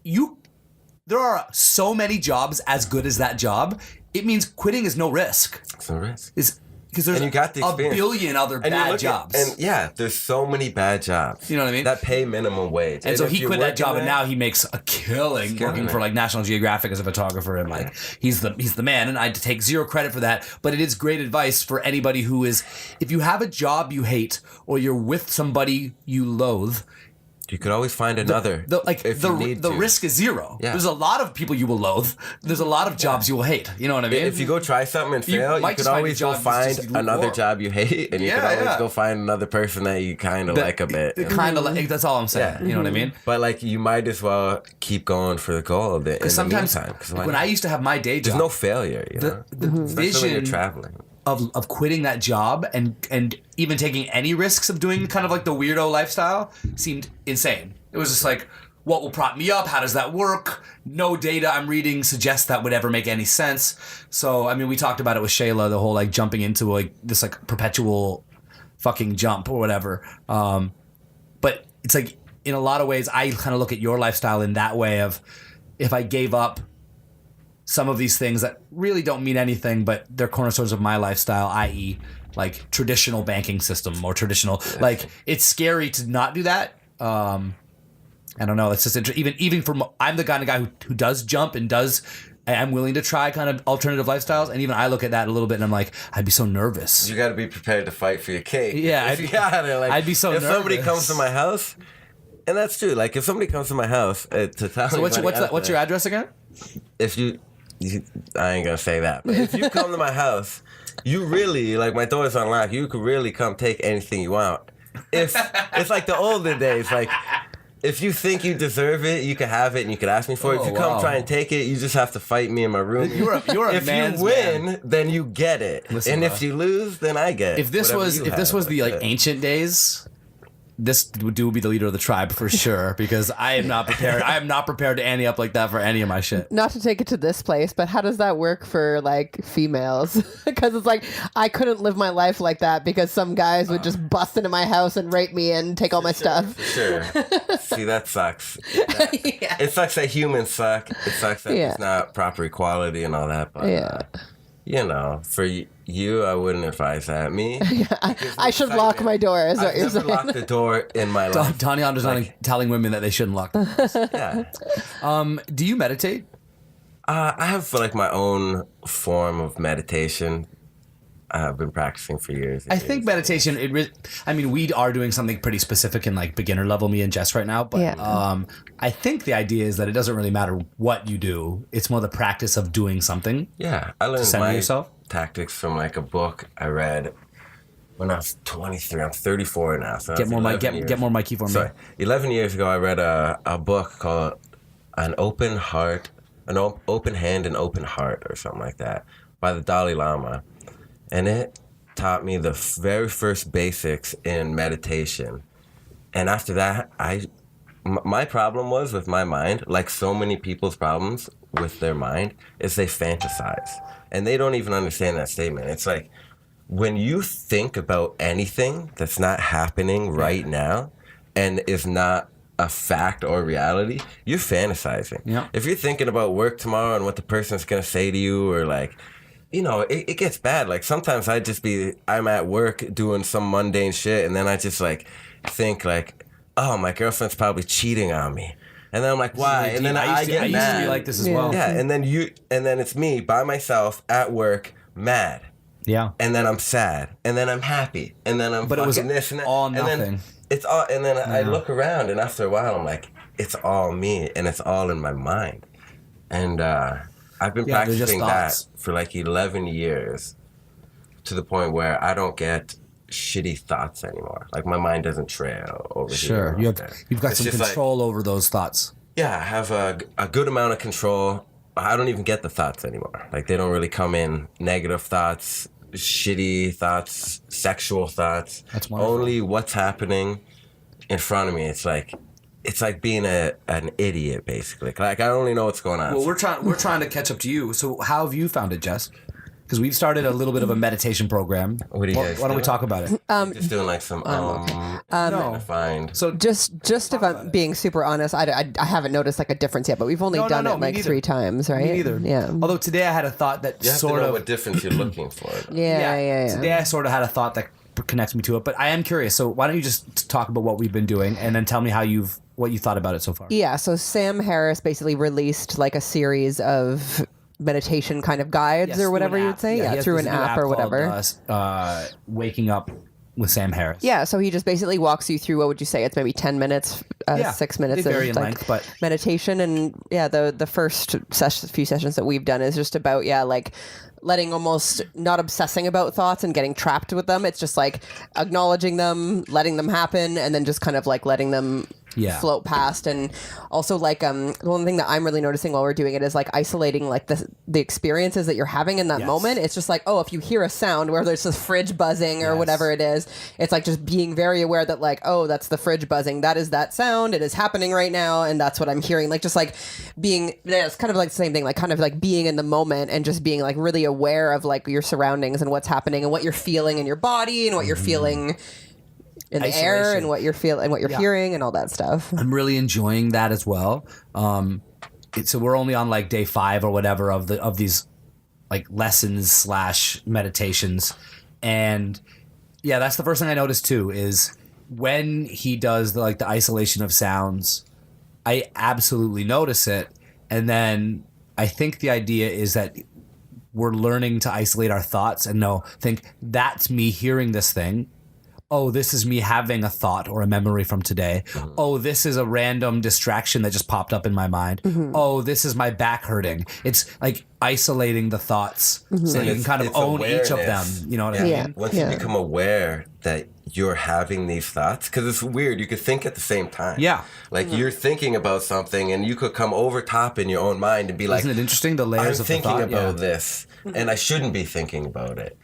there are so many jobs as good as that job. It means quitting is no risk. It's no risk. Because there's you got the a experience. billion other bad jobs. And yeah, there's so many bad jobs. You know what I mean? That pay minimum wage. And so if he you're quit that working job, there, and now he makes a killing working for like National Geographic as a photographer, and like he's the man. And I take zero credit for that, but it is great advice for anybody who is, if you have a job you hate or you're with somebody you loathe. You could always find another. The risk is zero. Yeah. There's a lot of people you will loathe. There's a lot of jobs you will hate. You know what I mean? If you go try something and fail, you could always go find another job you hate, and you could always go find another person that you kind of like a bit. Kind of like, that's all I'm saying. You know what I mean? But like, you might as well keep going for the goal. Because sometimes when I used to have my day job, there's no failure. You know, the vision when you're traveling. Of quitting that job and even taking any risks of doing kind of like the weirdo lifestyle seemed insane. It was just like, what will prop me up? How does that work? No data I'm reading suggests that would ever make any sense. So, I mean, we talked about it with Shayla, the whole like jumping into like this like perpetual fucking jump or whatever. But it's like, in a lot of ways, I kind of look at your lifestyle in that way of, if I gave up some of these things that really don't mean anything, but they're cornerstones of my lifestyle, i.e. like traditional banking system or traditional, like, it's scary to not do that. I don't know. It's just interesting. Even from, I'm the kind of guy who does jump and I'm willing to try kind of alternative lifestyles. And even I look at that a little bit and I'm like, I'd be so nervous. You got to be prepared to fight for your cake. Yeah. I'd be so nervous. If somebody comes to my house, and that's true. Like, if somebody comes to my house to tell me, what's your address again? If I ain't gonna say that. But if you come to my house, you really, like, my door's unlocked. You could really come take anything you want. If it's like the older days, like, if you think you deserve it, you can have it and you can ask me for it. If you come try and take it, you just have to fight me in my room. You're a if man's you win, man. then you get it. Listen, and if you lose, then I get it. If this was the like ancient days, this dude would be the leader of the tribe for sure, because I am not prepared. I am not prepared to ante up like that for any of my shit. Not to take it to this place, but how does that work for like females? Because it's like, I couldn't live my life like that because some guys would just bust into my house and rape me and take all my stuff. Sure. See, that sucks. It sucks that humans suck. It sucks that there's not proper equality and all that. But, you know, for you, I wouldn't advise that. Me? I should lock my door, is what you're saying. I've never locked the door in my life. Donny Yonder's not telling women that they shouldn't lock their doors. Yeah. Do you meditate? I have like my own form of meditation. I've been practicing for years. I think meditation, we are doing something pretty specific in like beginner level, me and Jess right now. But I think the idea is that it doesn't really matter what you do. It's more the practice of doing something. Yeah. I learned my yourself. tactics from like a book I read when I was 23. I'm 34 now. So get more Mikey for me. Sorry. 11 years ago, I read a book called An Open Hand and Open Heart or something like that by the Dalai Lama. And it taught me the very first basics in meditation. And after that, my problem was with my mind, like so many people's problems with their mind, is they fantasize. And they don't even understand that statement. It's like, when you think about anything that's not happening right now and is not a fact or reality, you're fantasizing. Yeah. If you're thinking about work tomorrow and what the person's going to say to you, or like, you know, it gets bad. Like, sometimes I'm at work doing some mundane shit, and then I just like think like, oh, my girlfriend's probably cheating on me. And then I'm like, why? And then I get mad. I used to be like this as well. Yeah, and then it's me by myself at work, mad. Yeah. And then I'm sad. And then I'm happy. And then I'm fucking this and that. All and nothing. then it's all. And then I look around, and after a while, I'm like, it's all me, and it's all in my mind. And I've been practicing that for like 11 years, to the point where I don't get shitty thoughts anymore. Like, my mind doesn't trail over here. Sure, you've got some control over those thoughts. Yeah, I have a good amount of control. I don't even get the thoughts anymore. Like, they don't really come in. Negative thoughts, shitty thoughts, sexual thoughts. That's wonderful. Only what's happening in front of me. It's like being an idiot, basically. Like I only know what's going on. Well, we're trying to catch up to you. So how have you found it, Jess? Because we've started a little bit of a meditation program. What do you guys Why don't we talk about it? just doing like some No. trying to find. So Just if I'm being super honest, I haven't noticed like a difference yet, but we've only done it me like neither. 3 times, right? Me neither. Yeah. Although today I had a thought that You have sort to know of what difference you're looking for. Yeah. Today I sort of had a thought that connects me to it, but I am curious. So why don't you just talk about what we've been doing and then tell me what you thought about it so far? Yeah, so Sam Harris basically released like a series of meditation kind of guides Yes, or through whatever an you app. would say. Yeah, Yeah, he has through this an new app or called, whatever. Waking Up with Sam Harris. Yeah, so he just basically walks you through, what would you say? It's maybe 10 minutes, 6 minutes they vary of in like length, but meditation. And yeah, the first few sessions that we've done is just about, like letting almost not obsessing about thoughts and getting trapped with them. It's just like acknowledging them, letting them happen, and then just kind of like letting them float past. And also like the one thing that I'm really noticing while we're doing it is like isolating like the experiences that you're having in that moment. It's just like, oh, if you hear a sound, whether it's the fridge buzzing or whatever it is, it's like just being very aware that like, oh, that's the fridge buzzing, that is that sound, it is happening right now, and that's what I'm hearing. Like just like being, it's kind of like the same thing, like kind of like being in the moment and just being like really aware of like your surroundings and what's happening and what you're feeling in your body and what you're feeling in the air and what you're feeling and what you're hearing and all that stuff. I'm really enjoying that as well. So we're only on like day 5 or whatever of these like lessons / meditations, and yeah, that's the first thing I noticed too is when he does the isolation of sounds, I absolutely notice it, and then I think the idea is that we're learning to isolate our thoughts and think that's me hearing this thing. Oh, this is me having a thought or a memory from today. Mm-hmm. Oh, this is a random distraction that just popped up in my mind. Mm-hmm. Oh, this is my back hurting. It's like isolating the thoughts so you can kind of own each of them. You know what I mean? Once you become aware that you're having these thoughts, because it's weird, you could think at the same time. Yeah. Like you're thinking about something and you could come over top in your own mind and be like, isn't it interesting, the layers of the thought? I'm thinking about this and I shouldn't be thinking about it.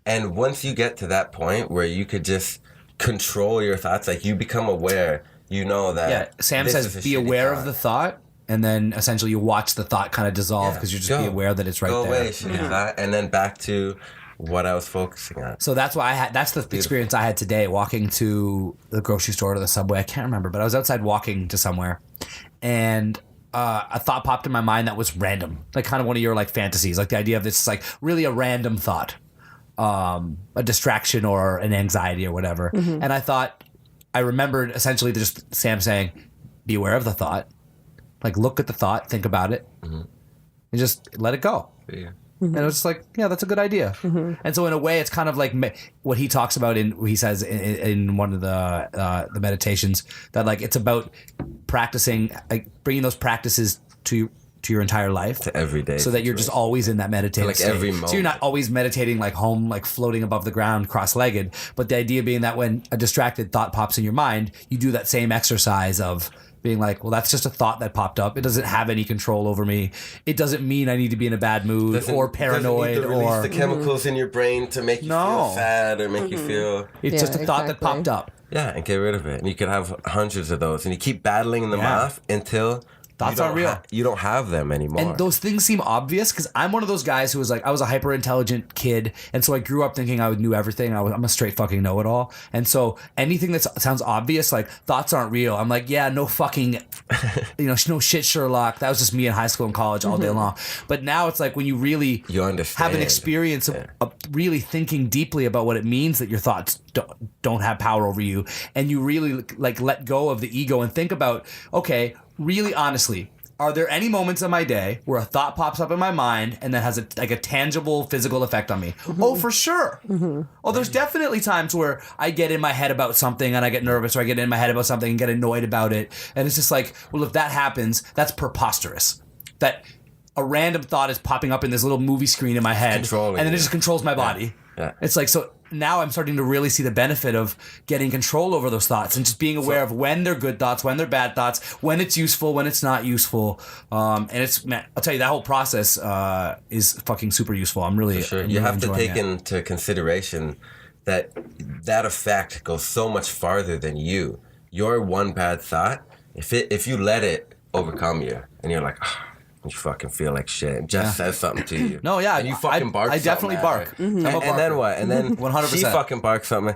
And once you get to that point where you could just control your thoughts, like you become aware, you know that. Yeah, Sam says be aware of the thought, and then essentially you watch the thought kind of dissolve because you just be aware that it's right there. Go away, shitty thought, and then back to what I was focusing on. So that's why that's the experience I had today, walking to the grocery store or the subway. I can't remember, but I was outside walking to somewhere, and a thought popped in my mind that was random, like kind of one of your like fantasies, like the idea of this like really a random thought, a distraction or an anxiety or whatever. Mm-hmm. And I remembered essentially just Sam saying, be aware of the thought, like look at the thought, think about it, and just let it go. Yeah. And it was just like, yeah, that's a good idea. Mm-hmm. And so in a way, it's kind of like what he talks about he says in one of the meditations, that like it's about practicing, like bringing those practices to your entire life, to every day, so that you're just always in that meditative state. Every moment. So you're not always meditating like home, like floating above the ground, cross-legged. But the idea being that when a distracted thought pops in your mind, you do that same exercise of being like, well, that's just a thought that popped up. It doesn't have any control over me. It doesn't mean I need to be in a bad mood or paranoid doesn't need to release the chemicals in your brain to make you feel sad or make you feel. It's just a thought that popped up. Yeah, and get rid of it. And you could have hundreds of those, and you keep battling them off until thoughts aren't real. You don't have them anymore. And those things seem obvious because I'm one of those guys who was like, I was a hyper intelligent kid, and so I grew up thinking I knew everything. I'm a straight fucking know-it-all, and so anything that sounds obvious, like thoughts aren't real, I'm like, yeah, no fucking, no shit, Sherlock. That was just me in high school and college all day long. But now it's like when you really understand, have an experience of really thinking deeply about what it means that your thoughts don't have power over you, and you really like let go of the ego and think about, okay, really honestly, are there any moments in my day where a thought pops up in my mind and that has a tangible physical effect on me? Mm-hmm. Oh, for sure. Mm-hmm. Oh, there's definitely times where I get in my head about something and I get nervous, or I get in my head about something and get annoyed about it. And it's just like, well, if that happens, that's preposterous. That a random thought is popping up in this little movie screen in my head, and then it just controls my body. Yeah. It's like, so now I'm starting to really see the benefit of getting control over those thoughts and just being aware of when they're good thoughts, when they're bad thoughts, when it's useful, when it's not useful. And it's, man, I'll tell you, that whole process is fucking super useful. I'm really, For sure. I'm You really have to enjoying take it. into consideration that effect goes so much farther than you. Your one bad thought, if you let it overcome you, and you're like, you fucking feel like shit, and Jess says something to you. No, yeah, and you fucking bark. I definitely something at bark. her. I'm a And then barker. what? And then 100%. she fucking barks something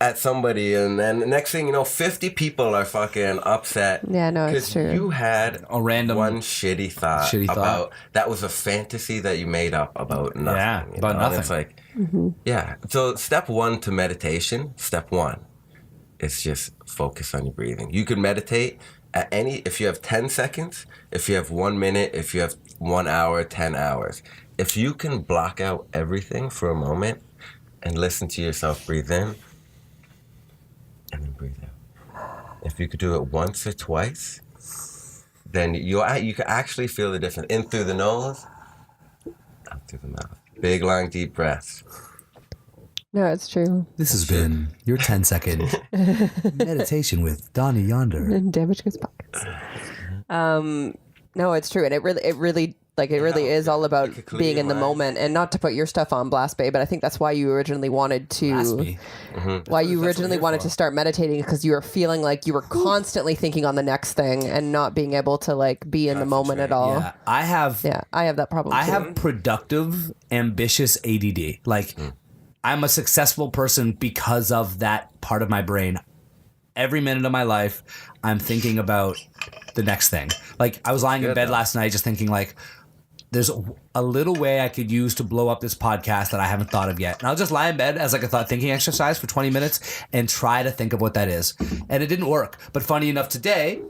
at somebody, and then the next thing you know, 50 people are fucking upset. Yeah, no, it's 'cause true. You had A random one shitty thought about that was a fantasy that you made up about nothing. Yeah, you about know? And nothing. it's like, yeah. So step one to meditation, step one is just focus on your breathing. You can meditate at if you have 10 seconds, if you have 1 minute, if you have 1 hour, 10 hours. If you can block out everything for a moment and listen to yourself breathe in and then breathe out. If you could do it once or twice, then you can actually feel the difference. In through the nose, out through the mouth. Big, long, deep breaths. No, it's true. This has been your 10-second meditation with Donny Yonder. And Damaged Goods Pockets. No, it's true, and it really is all about could clear being your in the mind. moment, and not to put your stuff on blast, babe. But I think that's why you originally wanted to. Blasphemy. Why you what originally you're wanted for. to start meditating, because you were feeling like you were constantly thinking on the next thing and not being able to like be in the moment at all. Yeah, I have I have that problem. I too. have productive, ambitious ADD. Like, I'm a successful person because of that part of my brain. Every minute of my life, I'm thinking about the next thing. Like, I was lying in bed last night just thinking, like, there's a little way I could use to blow up this podcast that I haven't thought of yet. And I'll just lie in bed as like a thought thinking exercise for 20 minutes and try to think of what that is. And it didn't work. But funny enough, today,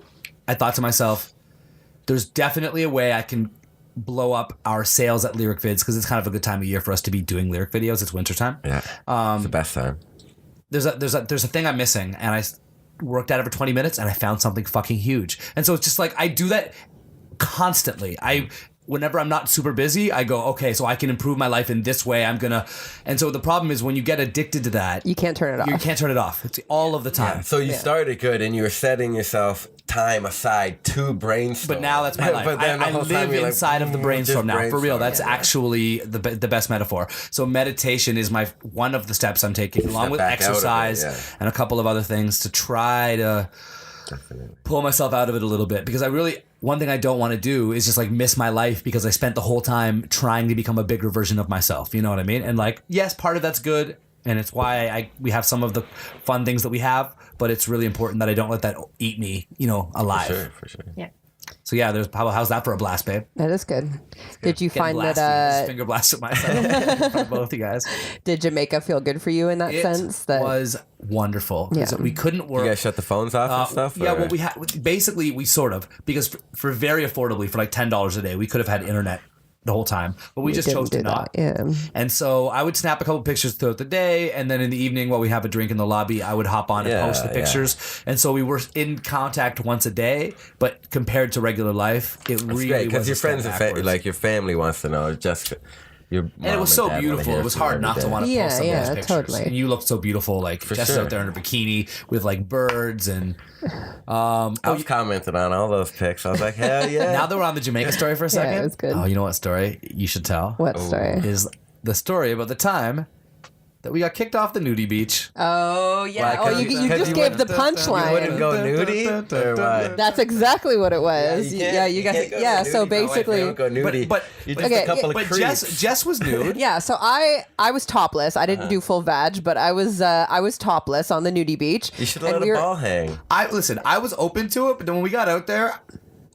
I thought to myself, there's definitely a way I can blow up our sales at Lyric Vids, because it's kind of a good time of year for us to be doing lyric videos. It's wintertime. Yeah, it's the best time. There's a thing I'm missing, and I worked at it for 20 minutes, and I found something fucking huge. And so it's just like I do that constantly. Whenever I'm not super busy, I go, okay, so I can improve my life in this way. And so the problem is when you get addicted to that, You can't turn it off. you can't turn it off. It's all of the time. So you started good, and you were setting yourself time aside to brainstorm. But now that's my life. But then the I whole time live you're like, inside of the brainstorm just now. For real, brainstorm. that's actually the best metaphor. So meditation is one of the steps I'm taking, along with back out of it, exercise yeah. and a couple of other things to try to Definitely. pull myself out of it a little bit. Because one thing I don't want to do is just like miss my life because I spent the whole time trying to become a bigger version of myself. You know what I mean? And like, yes, part of that's good. And it's why we have some of the fun things that we have, but it's really important that I don't let that eat me, alive. For sure. Yeah, So yeah, how's that for a blast, babe? that is good. Did you Getting find blasted. I that? just finger blasted myself in front of both you guys. Did Jamaica feel good for you in that It sense? That was wonderful. 'Cause Yeah. we couldn't work. You guys shut the phones off and stuff? Yeah, or- well, we sort of, because for very affordably, for like $10 a day, we could have had internet the whole time, but we just didn't chose to do not. that. Yeah. And so I would snap a couple pictures throughout the day, and then in the evening while we have a drink in the lobby, I would hop on and Yeah, post the pictures. And so we were in contact once a day, but compared to regular life, it really great, was because your a step friends and backwards. like your family wants to know. Just your mom And it was so dad wanna beautiful. hear It was from you hard not every to day. want to Yeah, post some of yeah, those pictures. totally. And you looked so beautiful. Like Jess is sure. out there in a bikini with like birds and. I was commenting on all those pics. I was like, hell yeah. Now that we're on the Jamaica story for a second, it was good. Oh, you know what story you should tell? What story? Is the story about the time that we got kicked off the nudie beach. Oh yeah. Why, Oh, 'cause you you just gave the you punchline. wouldn't go nudie? Or what? That's exactly what it was. you can't- Yeah, you you guys. can't go Yeah, nudie. so No, wait, basically, you don't go nudie. But- you just okay, a couple But of creeps. Jess was nude. yeah. So I was topless. I didn't do full vag, but I was topless on the nudie beach. You should And let we a were- ball hang. I was open to it, but then when we got out there,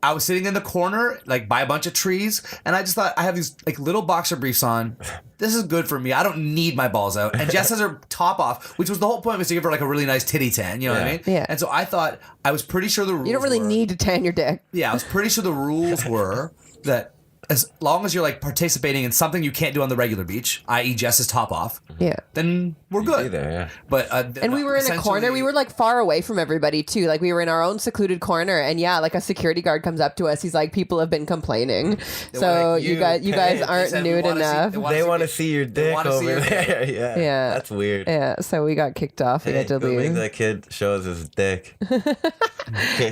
I was sitting in the corner, like by a bunch of trees, and I just thought, I have these like little boxer briefs on. This is good for me. I don't need my balls out. And Jess has her top off, which was the whole point, was to give her like a really nice titty tan. You know what I Yeah. mean? Yeah. And so I thought, I was pretty sure the rules You don't really were, need to tan your dick. Yeah, I was pretty sure the rules were that as long as you're like participating in something you can't do on the regular beach, i.e. Jess's top off, Yeah. then we're Be good. there, yeah. But And we were in a corner. We were like far away from everybody too. Like we were in our own secluded corner. And yeah, like a security guard comes up to us. He's like, people have been complaining. So like, you guys aren't said, "We nude wanna see- enough. They want to see your dick wanna see over your there. Yeah. Yeah. That's weird. Yeah. So we got kicked off. We Hey, had to go make leave. that kid show us his dick.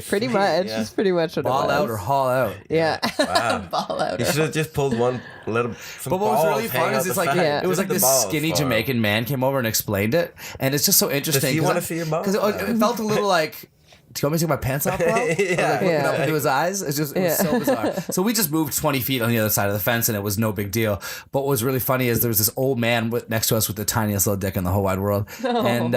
Pretty much. Yeah. That's pretty much what ball it was. out or haul out. Yeah. Wow. Ball out. You should have just pulled one little. But what was really fun is it's like side. it was Just like the this balls skinny fall out. Jamaican man came over and explained it, and it's just so interesting. Does he want to see your balls? Because it felt a little like. Do you want me to take my pants off, bro? Yeah. Or, like looking Yeah. up into his eyes. It was so bizarre. So we just moved 20 feet on the other side of the fence, and it was no big deal. But what was really funny is there was this old man next to us with the tiniest little dick in the whole wide world, and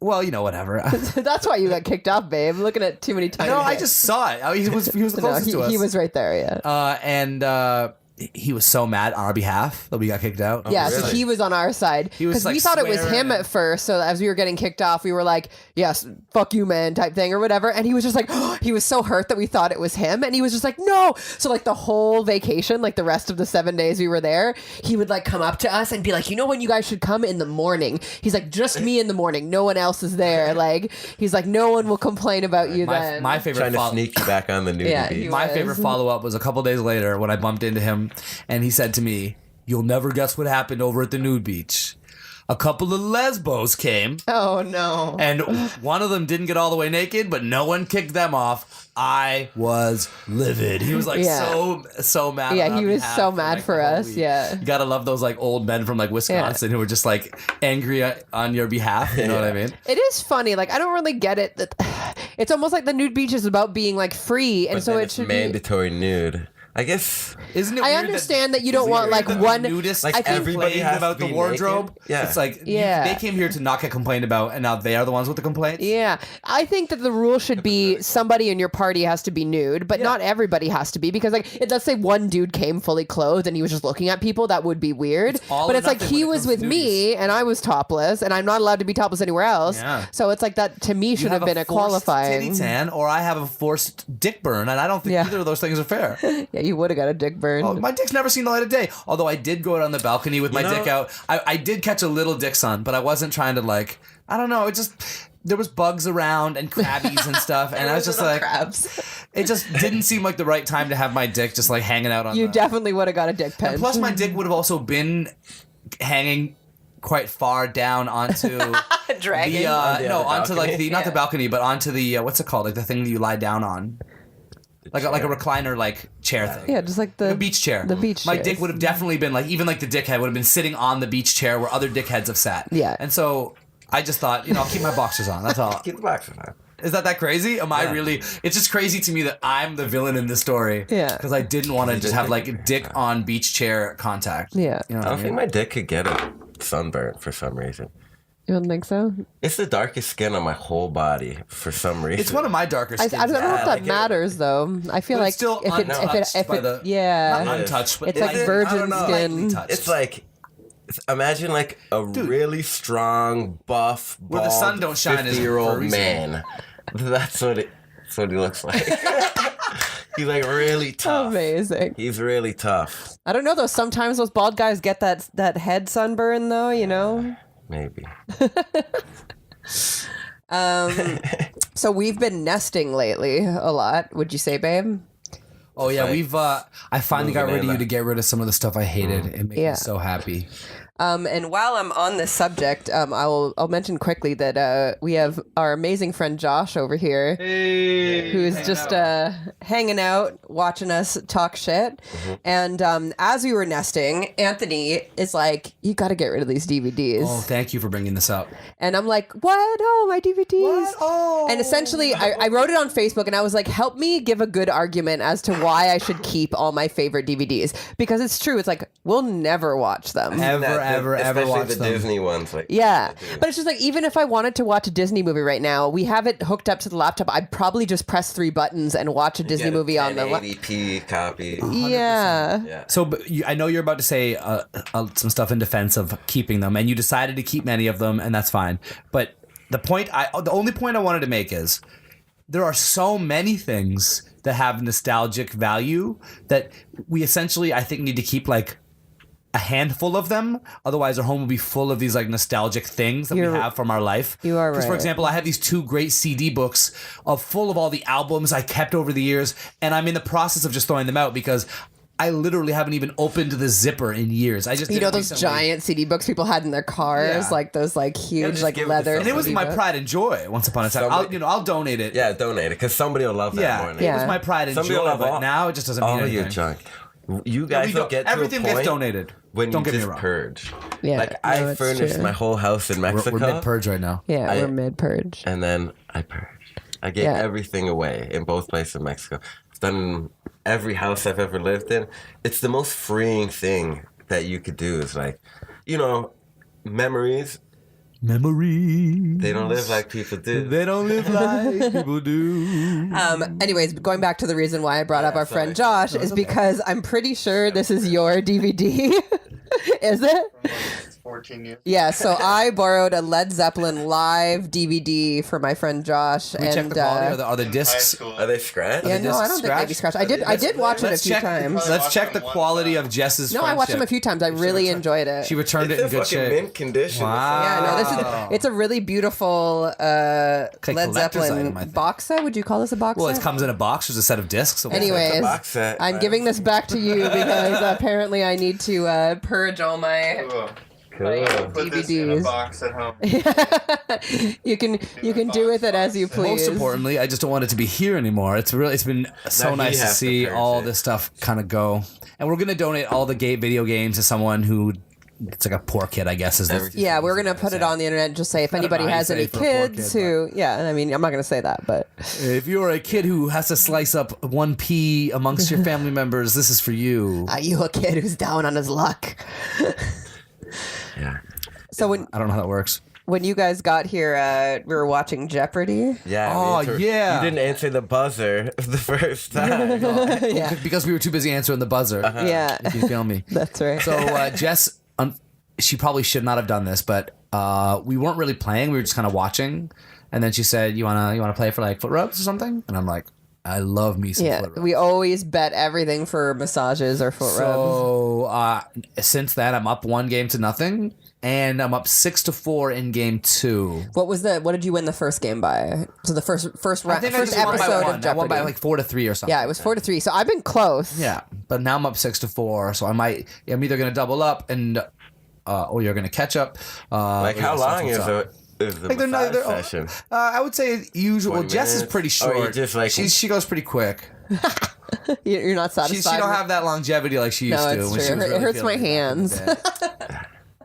well, you know, whatever. That's why you got kicked off, babe. Looking at too many times. No, I just saw it. He was the No, closest to us. he was right there. Yeah. And he was so mad on our behalf that we got kicked out. Yeah, so really? he was on our side He was, because we like, thought it was swearing him and- at first. So as we were getting kicked off, we were like, "Yes, fuck you, man," type thing or whatever. And he was just like, he was so hurt that we thought it was him, and he was just like, "No." So like the whole vacation, like the rest of the 7 days we were there, he would like come up to us and be like, "You know when you guys should come in the morning?" He's like, "Just me in the morning. No one else is there." Like he's like, "No one will complain about you then." My favorite Trying to follow- sneak you back on the nudie Yeah, beach. he My was. favorite follow-up was a couple days later when I bumped into him and he said to me, "You'll never guess what happened over at the nude beach. A couple of lesbos came Oh no. and one of them didn't get all the way naked, but no one kicked them off. I was livid." He was like Yeah. so mad. Yeah, on our he was behalf so mad like, for the whole us, week. yeah. You gotta love those like old men from like Wisconsin who are just like angry on your behalf. You know what I mean? It is funny. Like I don't really get it. That it's almost like the nude beach is about being like free, and But so then it it's should be. mandatory nude. I guess Isn't it? I weird understand that you don't isn't it want, weird like, that one- the nudists Like, I think- everybody complain has to about the be wardrobe. naked? Yeah. It's like Yeah. they came here to not get complained about, and now they are the ones with the complaints. Yeah, I think that the rule should be somebody in your party has to be nude, but not everybody has to be, because like let's say one dude came fully clothed and he was just looking at people, that would be weird. all But or it's like nothing he when it was comes with to me and I was topless, and I'm not allowed to be topless anywhere else. Yeah. So it's like that to me should have been a forced qualifying. titty tan, or I have a forced dick burn, and I don't think Yeah. either of those things are fair. Yeah, you would have got a dick burn. Oh, my dick's never seen the light of day. Although I did go out on the balcony with my know- dick out. I did catch a little dick sun, but I wasn't trying to like. I don't know. It just there was bugs around and crabbies and stuff, and I was just like, crabs. it just didn't seem like the right time to have my dick just like hanging out on. You the, definitely would have got a dick pen. Plus, my dick would have also been hanging quite far down onto dragging. the On the no other onto like balcony. the not the balcony, but onto the what's it called, like the thing that you lie down on, like a recliner like chair thing. Yeah, just like the A beach chair. The beach My chairs. dick would have definitely been like, even like the dickhead would have been sitting on the beach chair where other dickheads have sat. Yeah. And so I just thought, I'll keep my boxers on. That's all. keep the boxers on. Is that crazy? Am I really? It's just crazy to me that I'm the villain in this story. Yeah. Because I didn't want to just have like dick on beach chair contact. Yeah. You know what I I don't mean? think my dick could get a sunburn for some reason. You don't think so? It's the darkest skin on my whole body for some reason. It's one of my darker I skins. don't know if that like it. matters though. I feel But like it's still if it untouched by the- yeah, Not untouched, but it's like Is it? I virgin don't know. skin. lightly touched. It's like, imagine like a really strong, buff, Where the bald, sun don't shine is 50-year-old frozen. man. That's what he looks like. He's like really tough. Amazing. He's really tough. I don't know though. Sometimes those bald guys get that head sunburn though. You know. Maybe. So we've been nesting lately a lot. Would you say, babe? Oh yeah, like we've. I finally got moving rid of in you to that. get rid of some of the stuff I hated. It made Yeah. me so happy. And while I'm on this subject, I'll mention quickly that we have our amazing friend Josh over here, who's just hanging out, watching us talk shit. And as we were nesting, Anthony is like, "You got to get rid of these DVDs." Oh, thank you for bringing this up. And I'm like, "What? Oh, my DVDs!" What? Oh. And essentially, I wrote it on Facebook, and I was like, "Help me give a good argument as to why I should keep all my favorite DVDs," because it's true. It's like we'll never watch them. Ever Especially watch the them. Disney ones. Like Yeah, but it's just like even if I wanted to watch a Disney movie right now, we have it hooked up to the laptop. I'd probably just press 3 buttons and watch a Disney get a movie on the. 1080p copy. Yeah. Yeah. So but I know you're about to say some stuff in defense of keeping them, and you decided to keep many of them, and that's fine. But the only point I wanted to make is there are so many things that have nostalgic value that we essentially, I think, need to keep like a handful of them. Otherwise, our home will be full of these like nostalgic things that we have from our life. You are right. Because, for example, I have these 2 great CD books full of all the albums I kept over the years, and I'm in the process of just throwing them out because I literally haven't even opened the zipper in years. I just You did know it those recently. giant CD books people had in their cars, Yeah. like those like huge just like give it to leather. someone. And it was CD my books. pride and joy once upon a time. I'll donate it. Yeah, donate it because somebody will love that Yeah, more than it you. was my pride and Somebody joy, will love but now it just doesn't mean all of anything. your junk. You guys will get to everything a point gets donated. when Don't you get me just wrong. purge. Yeah, like no, I it's furnished true. my whole house in Mexico. We're mid-purge right now. Yeah, I- we're mid purge. And then I purged. I gave Yeah. everything away in both places in Mexico. I've done in every house I've ever lived in. It's the most freeing thing that you could do is like, memories, Memories. they don't live like people do. They don't live like people do. Anyways, going back to the reason why I brought up our sorry. friend Josh is because I'm pretty sure this is your DVD. Is it? It's 14 years. Yeah, so I borrowed a Led Zeppelin live DVD for my friend Josh, We and check the quality. Are the High discs? school. Are they scratched? yeah, no, I don't think they'd be scratched. I did watch it a Let's few check. times. Let's check the Watch them quality one of Jess's. No, I watched them a few times. I really enjoyed it. She returned It's it in in good fucking shape. mint condition. Wow. Yeah, no, this is it's a really beautiful Led collector's Zeppelin item, I think. box set. Would you call this a box Well, set? it comes in a box. There's a set of discs. So Anyways, It's a box set, I'm man. giving this back to you because apparently I need to purge all my. Cool. Cool. Put this in a DVDs. box at home. You can do with it as you please. most importantly, I just don't want it to be here anymore. It's been so Now he nice to has to see purge all it. this stuff kind of go. And we're gonna donate all the video games to someone who it's like a poor kid, I guess. Is Everything. Yeah, we're gonna put it on the internet and just say if anybody know how you has say any for a poor kids kid, who, yeah, I mean, I'm not gonna say that, but if you're a kid who has to slice up one pea amongst your family members, this is for you. are you a kid who's down on his luck? Yeah. So when I don't know how that works. you guys got here, we were watching Jeopardy. Yeah. Oh, we yeah. You didn't answer the buzzer the first time. Yeah, Because we were too busy answering the buzzer. yeah, If you feel me. that's right. So Jess, she probably should not have done this, but we weren't really playing. We were just kind of watching, and then she said, "You wanna play for like foot rubs or something?" And I'm like, "I love me some Yeah, foot rubs." we always bet everything for massages or foot rubs. So since then, I'm up 1-0 and I'm up 6-4 in game 2. What did you win the first game by? So the first round, I first just won by episode one. of I won Jeopardy. by like 4-3 or something. Yeah, it was 4-3. So I've been close. Yeah, but now I'm up 6-4, so I'm either gonna double up and or you're gonna catch up. Like, how long is the Like, they're not- massage they're- session? I would say usual. 20 Jess is minutes? pretty Or you short. just, like- she goes pretty quick. You're not She satisfied. don't with- have that longevity like she used No, to. it's when she true. was It really hurts my feeling it back in the hands. day.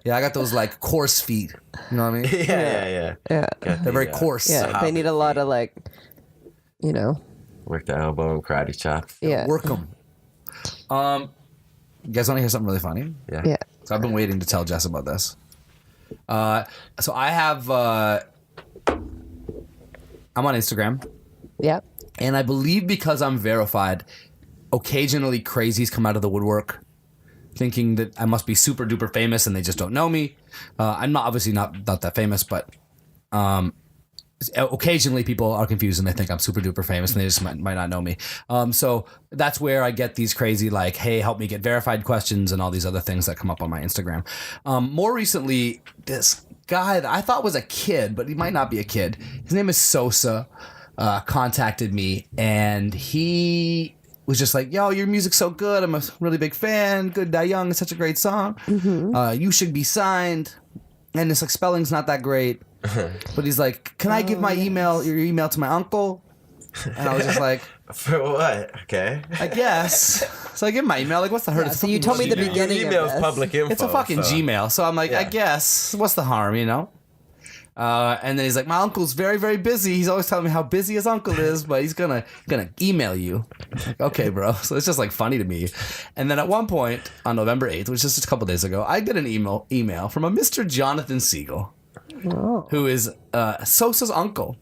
Yeah, I got those like coarse feet. You know what I mean? Yeah. Yeah, They're very coarse. yeah. They need a lot of like, Work the elbow and karate chops. yeah, Work them. You guys want to hear something really funny? yeah. So I've been waiting to tell Jess about this. So I have. I'm on Instagram, Yeah. and I believe because I'm verified, occasionally crazies come out of the woodwork, thinking that I must be super duper famous, and they just don't know me. I'm not obviously not that famous, but occasionally people are confused and they think I'm super duper famous, and they just might not know me. So that's where I get these crazy like, "Hey, help me get verified" questions and all these other things that come up on my Instagram. More recently, this guy that I thought was a kid, but he might not be a kid. His name is Sosa. Contacted me, and he was just like, "Yo, your music's so good. I'm a really big fan. Good Die Young is such a great song. You should be signed." And it's like spelling's not that great, but he's like, "Can I give my your email to my uncle?" And I was just like, For what? Okay. "I guess." So I give him my email. Like, what's the hurt? Yeah, It's so you fucking told me the Gmail. beginning Your of email's this. public info. It's a fucking so- Gmail. So I'm like, I Yeah. guess. What's the harm, you know? And then he's like, "My uncle's very, very busy. He's always telling me how busy his uncle is, but he's gonna email you." I'm like, okay, bro. So it's just like funny to me. And then at one point on November 8th, which is just a couple days ago, I get an email from a Mr. Jonathan Siegel, who is Sosa's uncle.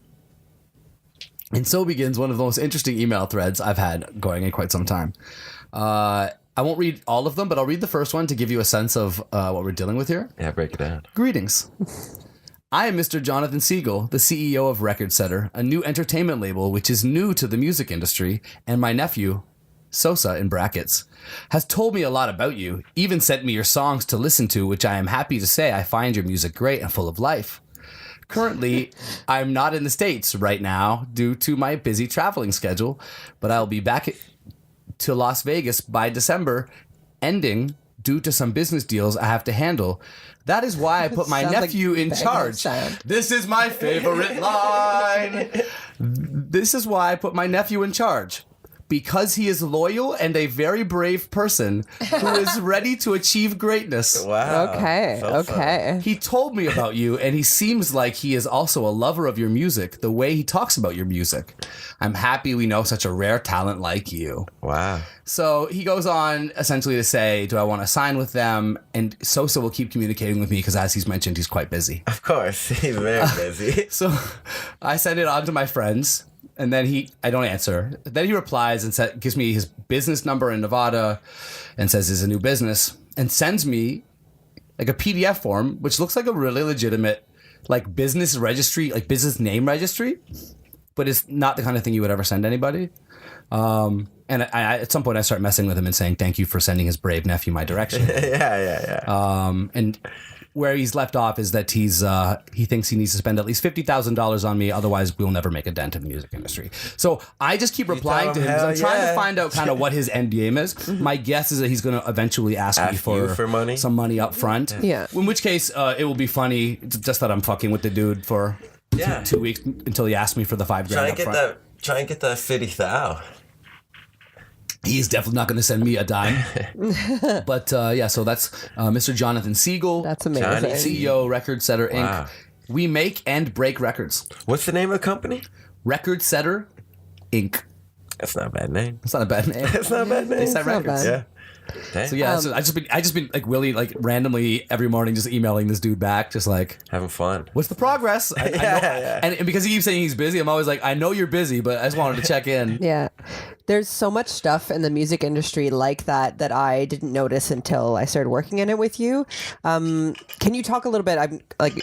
And so begins one of the most interesting email threads I've had going in quite some time. I won't read all of them, but I'll read the first one to give you a sense of what we're dealing with here. Yeah, break it down. Greetings. I am Mr. Jonathan Siegel, the CEO of Record Setter, a new entertainment label which is new to the music industry, and my nephew, Sosa in brackets, has told me a lot about you, even sent me your songs to listen to, which I am happy to say I find your music great and full of life. Currently, I'm not in the States right now due to my busy traveling schedule, but I'll be back to Las Vegas by December, ending due to some business deals I have to handle. That is why I put my Sounds like nephew in Vegas charge. sound. This is my favorite line. This is why I put my nephew in charge. Because he is loyal and a very brave person who is ready to achieve greatness. Wow. Okay. So Okay. He told me about you, and he seems like he is also a lover of your music, the way he talks about your music. I'm happy we know such a rare talent like you. Wow. So he goes on essentially to say, do I want to sign with them? And Sosa will keep communicating with me because, as he's mentioned, he's quite busy. Of course, he's very busy. So I send it on to my friends, and then I don't answer. Then he replies and gives me his business number in Nevada and says it's a new business and sends me like a PDF form, which looks like a really legitimate like business registry, like business name registry, but it's not the kind of thing you would ever send anybody. And I at some point I start messing with him and saying, thank you for sending his brave nephew my direction. Yeah. And where he's left off is that he thinks he needs to spend at least $50,000 on me, otherwise we'll never make a dent in the music industry. So I just keep replying to him because I'm trying to find out kind of what his end game is. My guess is that he's going to eventually ask me for money? some money up front. Yeah. In which case, it will be funny just that I'm fucking with the dude for two weeks until he asks me for the $5,000 up front. Try and get that 50,000. He's definitely not going to send me a dime. But so that's Mr. Jonathan Siegel. That's amazing. Johnny. CEO, Record Setter Inc. Wow. We make and break records. What's the name of the company? Record Setter Inc. That's not a bad name. That's not a bad name. That's not a bad name. They set not records. bad. Yeah. Dang. So yeah, so I just been like really like randomly every morning just emailing this dude back, just like, Having fun. what's the progress? I know, Yeah. And because he keeps saying he's busy, I'm always like, I know you're busy, but I just wanted to check in. Yeah. There's so much stuff in the music industry like that I didn't notice until I started working in it with you. Can you talk a little bit, I'm like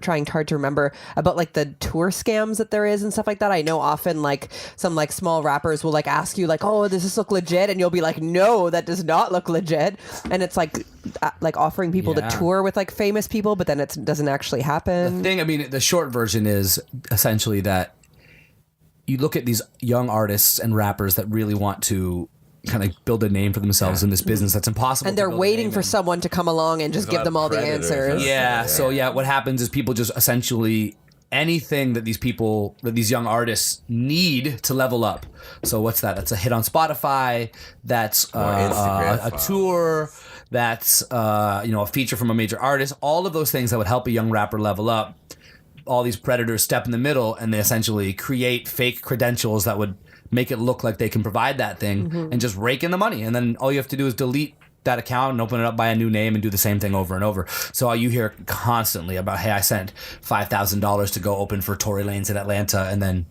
trying hard to remember, about like the tour scams that there is and stuff like that? I know often like some like small rappers will like ask you like, oh, does this look legit? And you'll be like, no, that does not look legit. And it's like offering people Yeah. to tour with like famous people, but then it doesn't actually happen. The short version is essentially that you look at these young artists and rappers that really want to kind of build a name for themselves in this business that's impossible. And to they're build a waiting name for in. someone to come along and just There's a give lot them of all the predators, answers. huh? Yeah. So what happens is people just essentially anything that these young artists need to level up. So what's that? That's a hit on Spotify. That's Instagram a tour. That's a feature from a major artist. All of those things that would help a young rapper level up. All these predators step in the middle and they essentially create fake credentials that would make it look like they can provide that thing and just rake in the money. And then all you have to do is delete that account and open it up by a new name and do the same thing over and over. So you hear constantly about, hey, I sent $5,000 to go open for Tory Lanez in Atlanta, and then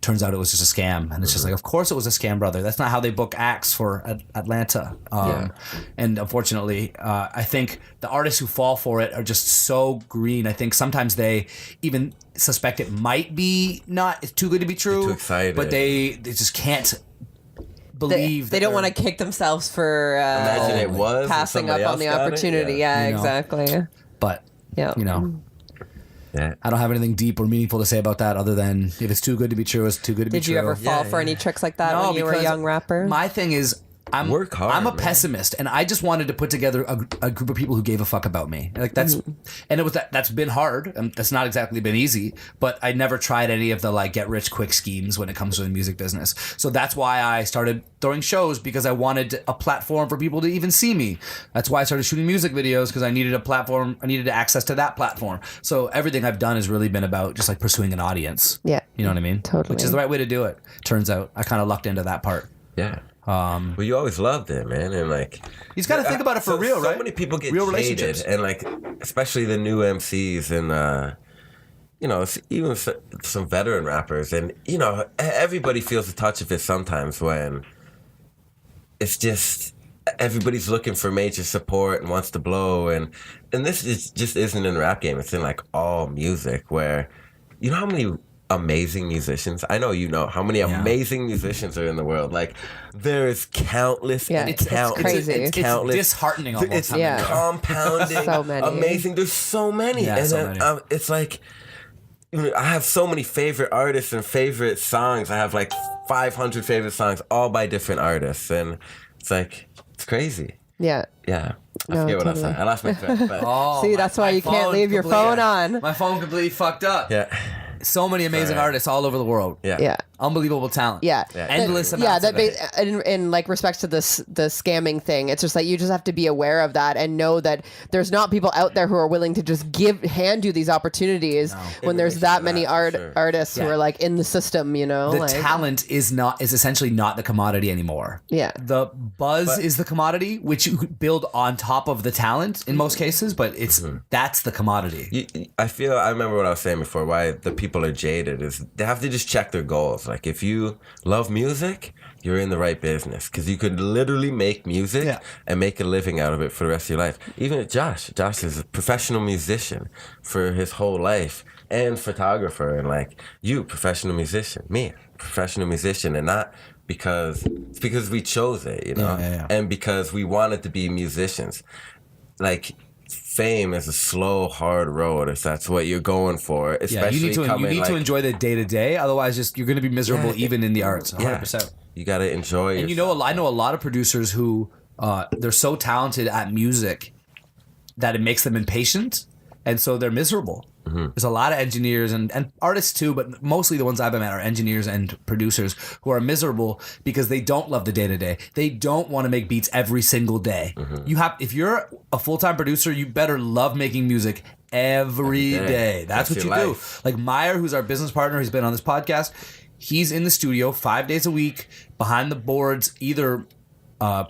turns out it was just a scam. And it's just like, of course it was a scam, brother. That's not how they book acts for Atlanta. And unfortunately, I think the artists who fall for it are just so green. I think sometimes they even suspect it might be it's too good to be true. Too excited. But they just can't believe They don't want to kick themselves for Imagine it was and passing up somebody on else the got it. opportunity. Yeah. Yeah, You know. exactly. But, Yeah. Yeah. I don't have anything deep or meaningful to say about that other than if it's too good to be true, it's too good to be Did true. you ever fall for any tricks like that when you were a because young rapper? My thing is, Work hard, I'm a man. pessimist, and I just wanted to put together a group of people who gave a fuck about me. Like that's, and it was that's been hard. And that's not exactly been easy. But I never tried any of the like get rich quick schemes when it comes to the music business. So that's why I started throwing shows, because I wanted a platform for people to even see me. That's why I started shooting music videos, because I needed a platform. I needed access to that platform. So everything I've done has really been about just like pursuing an audience. Yeah. You know what I mean? Totally. Which is the right way to do it. Turns out I kind of lucked into that part. Yeah. Well, you always loved it, man, and like You just got to think about it for real, right? So many people get real jaded, relationships. and like especially the new MCs and even some veteran rappers, and everybody feels the touch of it sometimes when it's just everybody's looking for major support and wants to blow, and this just isn't in the rap game. It's in like all music, where you know how many amazing musicians, I know you know how many amazing musicians are in the world. Like there's countless, it's crazy. It's disheartening almost. It's compounding, so many. amazing. There's so many, and so then many. It's like I have so many favorite artists and favorite songs. I have like 500 favorite songs, all by different artists, and it's like it's crazy. Yeah. Yeah. I No, forget what I was totally. saying. I lost my thread. But See, that's why you can't leave your phone on. My phone completely fucked up. yeah. So many amazing artists all over the world. Yeah. Yeah. Unbelievable talent. Yeah. Endless That- amounts Yeah, of that it. in like respect to this the scamming thing, it's just like you just have to be aware of that and know that there's not people out there who are willing to just hand you these opportunities when there's that many artists who are like in the system, you know. The like, talent is essentially not the commodity anymore. Yeah. The buzz is the commodity, which you could build on top of the talent in most cases, but that's the commodity. I remember what I was saying before, why the people are jaded is they have to just check their goals. Like if you love music, you're in the right business because you could literally make music and make a living out of it for the rest of your life. Even Josh is a professional musician for his whole life and photographer, and like you, professional musician, me, professional musician, and not because it's because we chose it, you know, and because we wanted to be musicians. Like fame is a slow, hard road if that's what you're going for. Especially you need to enjoy the day to day. Otherwise, you're going to be miserable even in the arts. 100%. You got to enjoy. And I know a lot of producers who they're so talented at music that it makes them impatient, and so they're miserable. There's a lot of engineers and artists too, but mostly the ones I've met are engineers and producers who are miserable because they don't love the day to day. They don't want to make beats every single day. If you're a full-time producer, you better love making music every day. That's what you do. Like Meyer, who's our business partner, he's been on this podcast. He's in the studio 5 days a week behind the boards, either like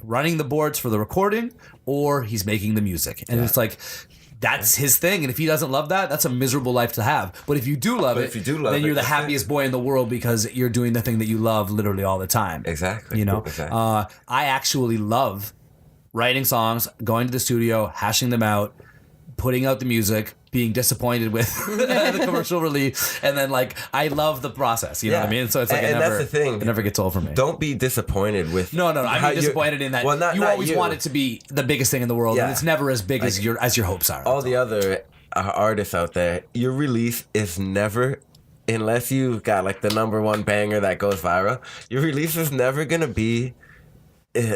running the boards for the recording or he's making the music. And it's like that's his thing, and if he doesn't love that, that's a miserable life to have. But if you do love it, then you're the happiest boy in the world because you're doing the thing that you love literally all the time. Exactly. You know, Exactly. I actually love writing songs, going to the studio, hashing them out, putting out the music, being disappointed with the commercial release, and then like I love the process. You know what I mean? So it's like that's the thing. It never gets old for me. Don't be disappointed with. No. I mean disappointed in that you always want it to be the biggest thing in the world, and it's never as big as your hopes are. All the other artists out there, your release is never, unless you got like the #1 banger that goes viral, your release is never gonna be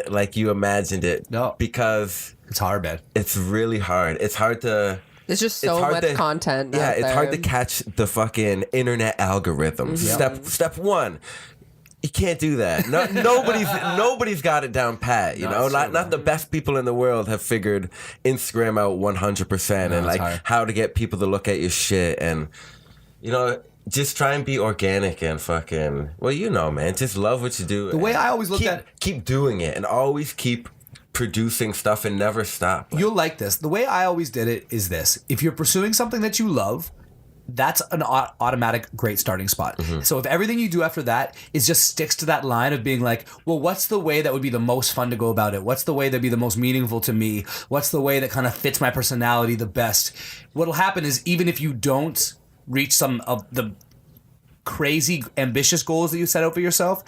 like you imagined it. No, because it's hard, man. It's really hard. It's hard to. There's just so much content. Yeah, out it's there. hard to catch the fucking internet algorithms. Step one. You can't do that. No, nobody's got it down pat. You know, not the best people in the world have figured Instagram out 100% and like how to get people to look at your shit, and you know, just try and be organic and fucking. Well, you know, man, just love what you do. The way I always look keep doing it, and always keep producing stuff and never stop. You'll like this. The way I always did it is this: if you're pursuing something that you love, that's an automatic great starting spot. So if everything you do after that is just sticks to that line of being like, well, what's the way that would be the most fun to go about it? What's the way that'd be the most meaningful to me? What's the way that kind of fits my personality the best? What'll happen is even if you don't reach some of the crazy ambitious goals that you set out for yourself,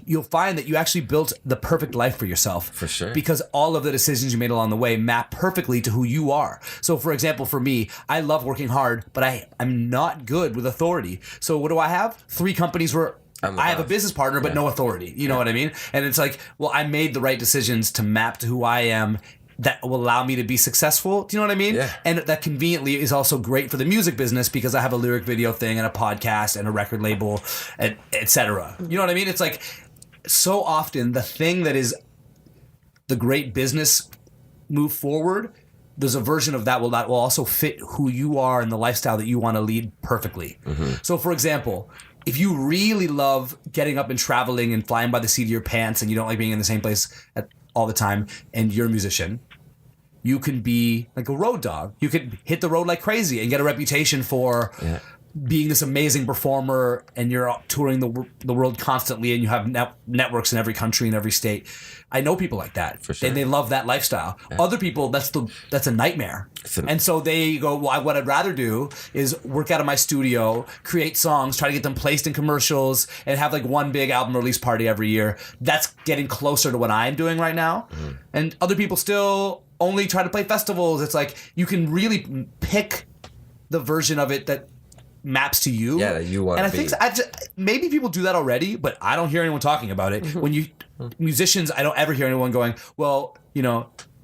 you'll find that you actually built the perfect life for yourself. For sure. Because all of the decisions you made along the way map perfectly to who you are. So, for example, for me, I love working hard, but I'm not good with authority. So what do I have? 3 companies where I have a business partner, but no authority. You know what I mean? And it's like, well, I made the right decisions to map to who I am that will allow me to be successful. Do you know what I mean? Yeah. And that conveniently is also great for the music business because I have a lyric video thing and a podcast and a record label, and et cetera. You know what I mean? It's like, so often the thing that is the great business move forward, there's a version of that will also fit who you are and the lifestyle that you want to lead perfectly. So for example, if you really love getting up and traveling and flying by the seat of your pants and you don't like being in the same place all the time and you're a musician, you can be like a road dog. You could hit the road like crazy and get a reputation for being this amazing performer and you're touring the world constantly and you have networks in every country and every state. I know people like that. For sure. And they love that lifestyle. Yeah. Other people, that's a nightmare. And so they go, well, what I'd rather do is work out of my studio, create songs, try to get them placed in commercials, and have like one big album release party every year. That's getting closer to what I'm doing right now. Mm-hmm. And other people still only try to play festivals. It's like you can really pick the version of it that maps to you. Yeah, that you want to be. And I think maybe people do that already, but I don't hear anyone talking about it. When musicians, I don't ever hear anyone going, well,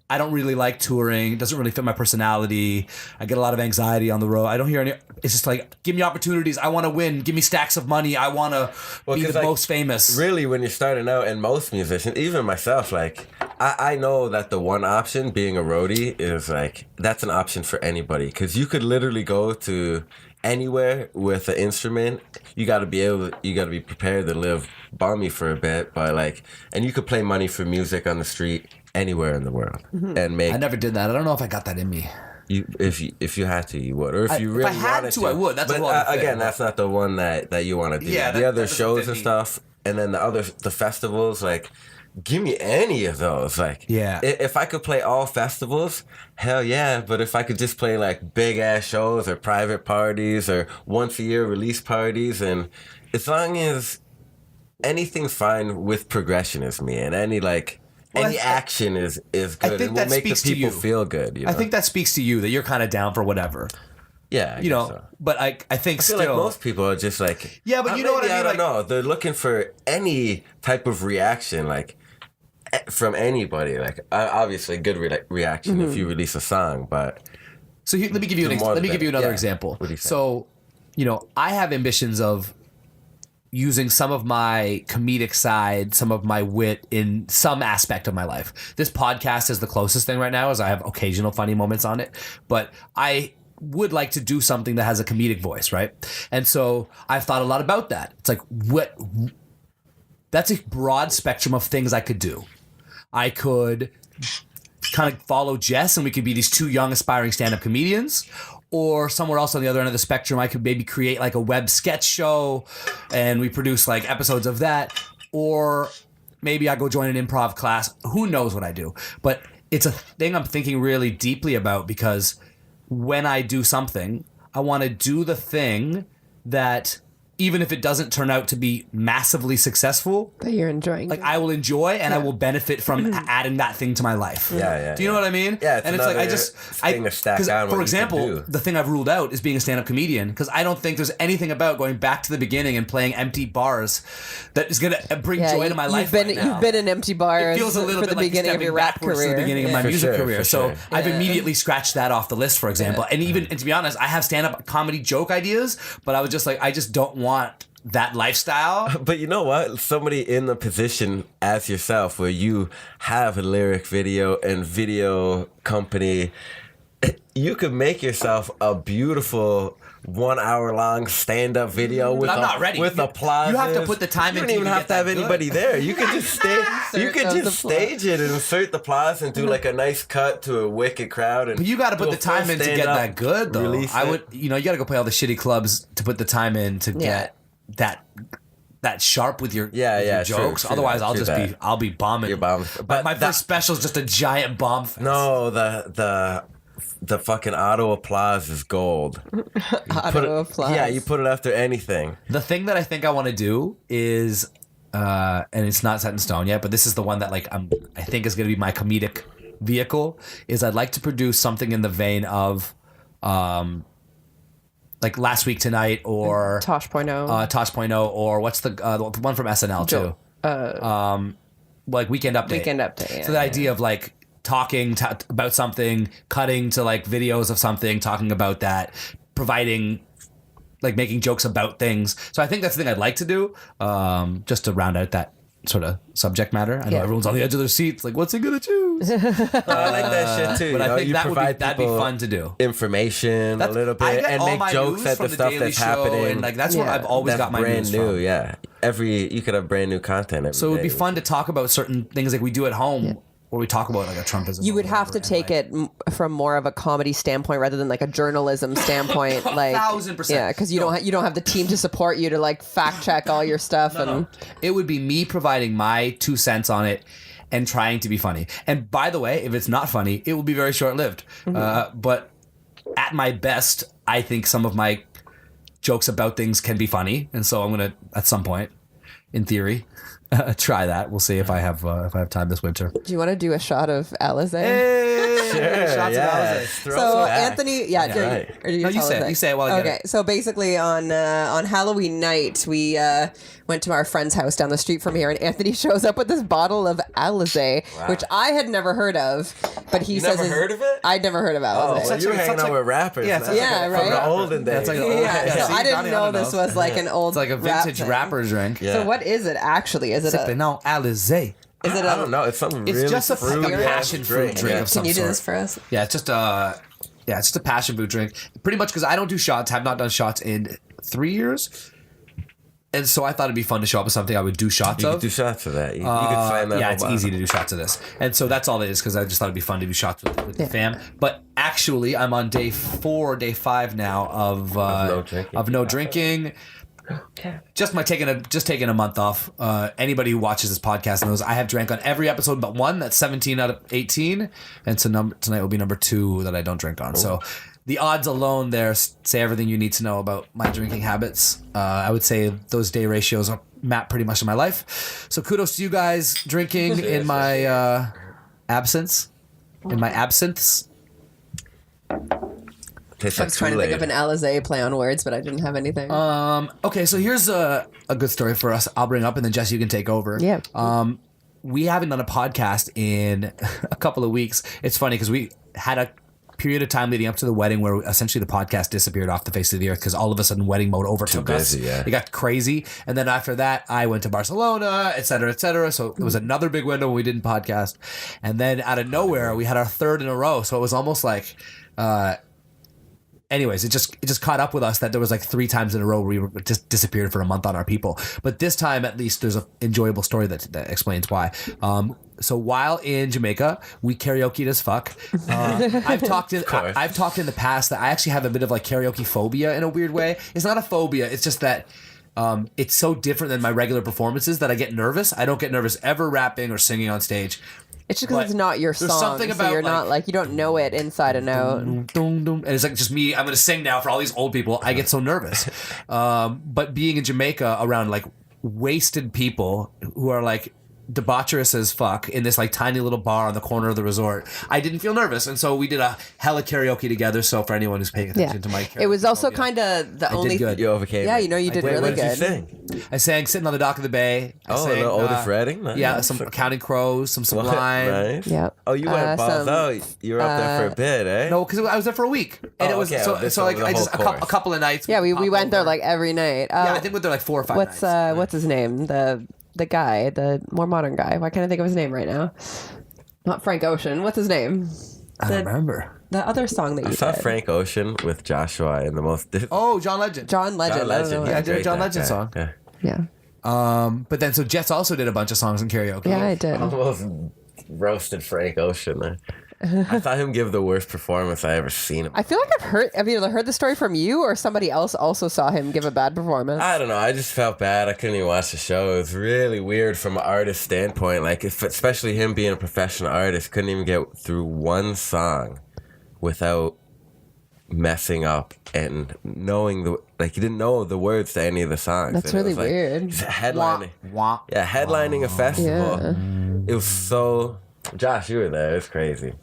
I don't really like touring. It doesn't really fit my personality. I get a lot of anxiety on the road. I don't hear any. It's just like, give me opportunities. I want to win. Give me stacks of money. I want to be the most famous. Really, when you're starting out, and most musicians, even myself, like, I know that the one option, being a roadie, is like, that's an option for anybody. Because you could literally go to anywhere with an instrument. You got to be prepared to live bummy for a bit, but like, and you could play money for music on the street anywhere in the world and make. I never did that. I don't know if I got that in me. If you had to, you would, or if you really if I had wanted to, I would. That's but, a lot. Again, that's not the one that you want to do. Yeah, the other shows and stuff, and then the festivals, like. Give me any of those. Like, yeah. If I could play all festivals, hell yeah. But if I could just play like big ass shows or private parties or once a year release parties, and as long as anything's fine with progression is me, and any action is good, I think and will that make the speaks to people you. feel good. I think that speaks to you that you're kind of down for whatever. Yeah, so. But I think I feel like most people are just like, yeah, but you know what I mean. I don't know. They're looking for any type of reaction, like. From anybody, like obviously good reaction if you release a song, but so let me give you another example. What do you say? So, I have ambitions of using some of my comedic side, some of my wit in some aspect of my life. This podcast is the closest thing right now, as I have occasional funny moments on it, but I would like to do something that has a comedic voice, right? And so I've thought a lot about that. It's like that's a broad spectrum of things I could do. I could kind of follow Jess and we could be these two young aspiring stand-up comedians, or somewhere else on the other end of the spectrum I could maybe create like a web sketch show and we produce like episodes of that, or maybe I go join an improv class. Who knows what I do? But it's a thing I'm thinking really deeply about, because when I do something, I want to do the thing that, even if it doesn't turn out to be massively successful, that you're enjoying, like I will enjoy and I will benefit from adding that thing to my life. Yeah. Do you know what I mean? Yeah. And it's like for example, the thing I've ruled out is being a stand-up comedian, because I don't think there's anything about going back to the beginning and playing empty bars that is going to bring joy to my life. You've been in empty bars. It feels a little for bit the like beginning of your rap career, to the beginning of my music career. So sure. I've immediately scratched that off the list, for example. And to be honest, I have stand-up comedy joke ideas, but I was just like, I just don't want that lifestyle. But you know what? Somebody in the position as yourself where you have a lyric video and video company, you could make yourself a beautiful 1 hour long stand-up video with I'm not ready. With applause. You have to put the time in. You don't even have to have anybody there. You could just stage it and insert the applause and do like a nice cut to a wicked crowd. And but you got to put the time in to get that good, though. You got to go play all the shitty clubs to put the time in to get that sharp with your jokes. True, Otherwise, I'll be bombing. You're bombing. But my first special is just a giant bomb fest. No, the fucking auto applause is gold. Applause. Yeah, you put it after anything. The thing that I think I want to do is, and it's not set in stone yet, but this is the one that I think is going to be my comedic vehicle. Is I'd like to produce something in the vein of, like Last Week Tonight or Tosh.0, or what's the one from SNL too? Like Weekend Update. Weekend Update. So the idea of like talking about something, cutting to like videos of something, talking about that, providing, like making jokes about things. So I think that's the thing I'd like to do, just to round out that sort of subject matter. I know everyone's on the edge of their seats, like, what's he gonna choose? I like that shit too. But I think that'd be fun to do. Information a little bit and make jokes at the stuff that's happening. And like that's what I've always got my brand news new. from. Yeah, you could have brand new content every So it would be day. fun to talk about certain things like we do at home. where we talk about like a Trumpism. You or would have to whatever, take and, it from more of a comedy standpoint rather than like a journalism standpoint. Like 1,000%. Yeah, because you don't have the team to support you to like fact check all your stuff. It would be me providing my 2 cents on it and trying to be funny. And by the way, if it's not funny, it will be very short-lived. But at my best, I think some of my jokes about things can be funny, and so I'm gonna at some point, in theory, try that. We'll see if I have time this winter. Do you want to do a shot of Alize? Hey, shots of Alize. So Anthony, or do No, you say it. You say it while I get Okay, so basically on Halloween night, we went to our friend's house down the street from here, and Anthony shows up with this bottle of Alize, which I had never heard of, but he says never heard of it? I'd never heard of Alize. well, you were hanging out with rappers. Yeah, now. Yeah, right. From the olden days. It's like So see, I didn't Donny know Yonder this knows. was like an old. It's like a rap vintage thing. rapper drink. Yeah. So what is it actually? Is it Sipping a? on Alize. Is it I a? don't know. It's something It's really just a fruity passion fruit drink Yeah. of some Can you do sort. this for us? Yeah, it's just a passion fruit drink. Pretty much because I don't do shots. Have not done shots in 3 years, and so I thought it'd be fun to show up with something I would do shots You of. could do shots of that. You could slam that. Yeah, whole it's bottle. easy to do shots of this, and so that's all it is because I just thought it'd be fun to do shots with the fam. But actually, I'm on day 5 now of no drinking. Just taking a month off. Anybody who watches this podcast knows I have drank on every episode but one. That's 17 out of 18, and so tonight will be number 2 that I don't drink on. So the odds alone there say everything you need to know about my drinking habits. I would say those day ratios are mapped pretty much in my life. So kudos to you guys drinking in my absence. In my absence. Tastes I like was trying to think of Kool-Aid. an Alize play on words, but I didn't have anything. Okay, so here's a good story for us. I'll bring up, and then Jess, you can take over. Yeah. We haven't done a podcast in a couple of weeks. It's funny because we had a period of time leading up to the wedding where essentially the podcast disappeared off the face of the earth because all of a sudden wedding mode overtook us. busy, yeah. It got crazy. And then after that, I went to Barcelona, et cetera, et cetera. So it was another big window when we didn't podcast. And then out of nowhere, we had our 3rd in a row. So it was almost like... anyways, it just caught up with us that there was like 3 times in a row where we were just disappeared for a month on our people. But this time, at least, there's an enjoyable story that explains why. So while in Jamaica, we karaoke'd as fuck. I've talked in the past that I actually have a bit of like karaoke phobia in a weird way. It's not a phobia. It's just that it's so different than my regular performances that I get nervous. I don't get nervous ever rapping or singing on stage. It's just because but it's not your there's song, something so about, you're not like you don't know it inside and out. And it's like just me. I'm going to sing now for all these old people. I get so nervous. But being in Jamaica around like wasted people who are like debaucherous as fuck in this like tiny little bar on the corner of the resort, I didn't feel nervous, and so we did a hella karaoke together. So for anyone who's paying attention to my karaoke, It was also phobia, kind of the only. did good. You overcame Yeah, it. you know you did Wait, really what did good. you sing? I sang "Sitting on the Dock of the Bay." I Oh, sang, a little Otis Redding? Nice. Yeah, some Counting Crows, some Sublime. Nice. Yeah. Oh, you went balls some, out. You were up there for a bit, eh? No, because I was there for a week, and Oh, it was okay. so So like the I just whole a course. couple of nights. Yeah, we popped went there over. like every night. Yeah, I think we went there like 4 or 5 what's nights. what's his name? The guy, the more modern guy. Why can't I think of his name right now? Not Frank Ocean. What's his name? I don't remember. The other song that you I saw did. Frank Ocean with Joshua in the most. Oh, John Legend. John Legend. John I don't Legend. know. Yeah, I he's did a great, John that Legend guy. song. Yeah. Yeah. But then so Jets also did a bunch of songs in karaoke. Yeah, I did. Almost roasted Frank Ocean there. I saw him give the worst performance I ever seen him. I feel like I've either heard the story from you or somebody else also saw him give a bad performance. I don't know. I just felt bad. I couldn't even watch the show. It was really weird from an artist standpoint. Like, especially him being a professional artist, couldn't even get through one song without messing up and knowing he didn't know the words to any of the songs. That's And it really was like, weird. just headlining. Wah. Yeah, headlining a festival. Yeah. It was so. Josh, you were there. It was crazy.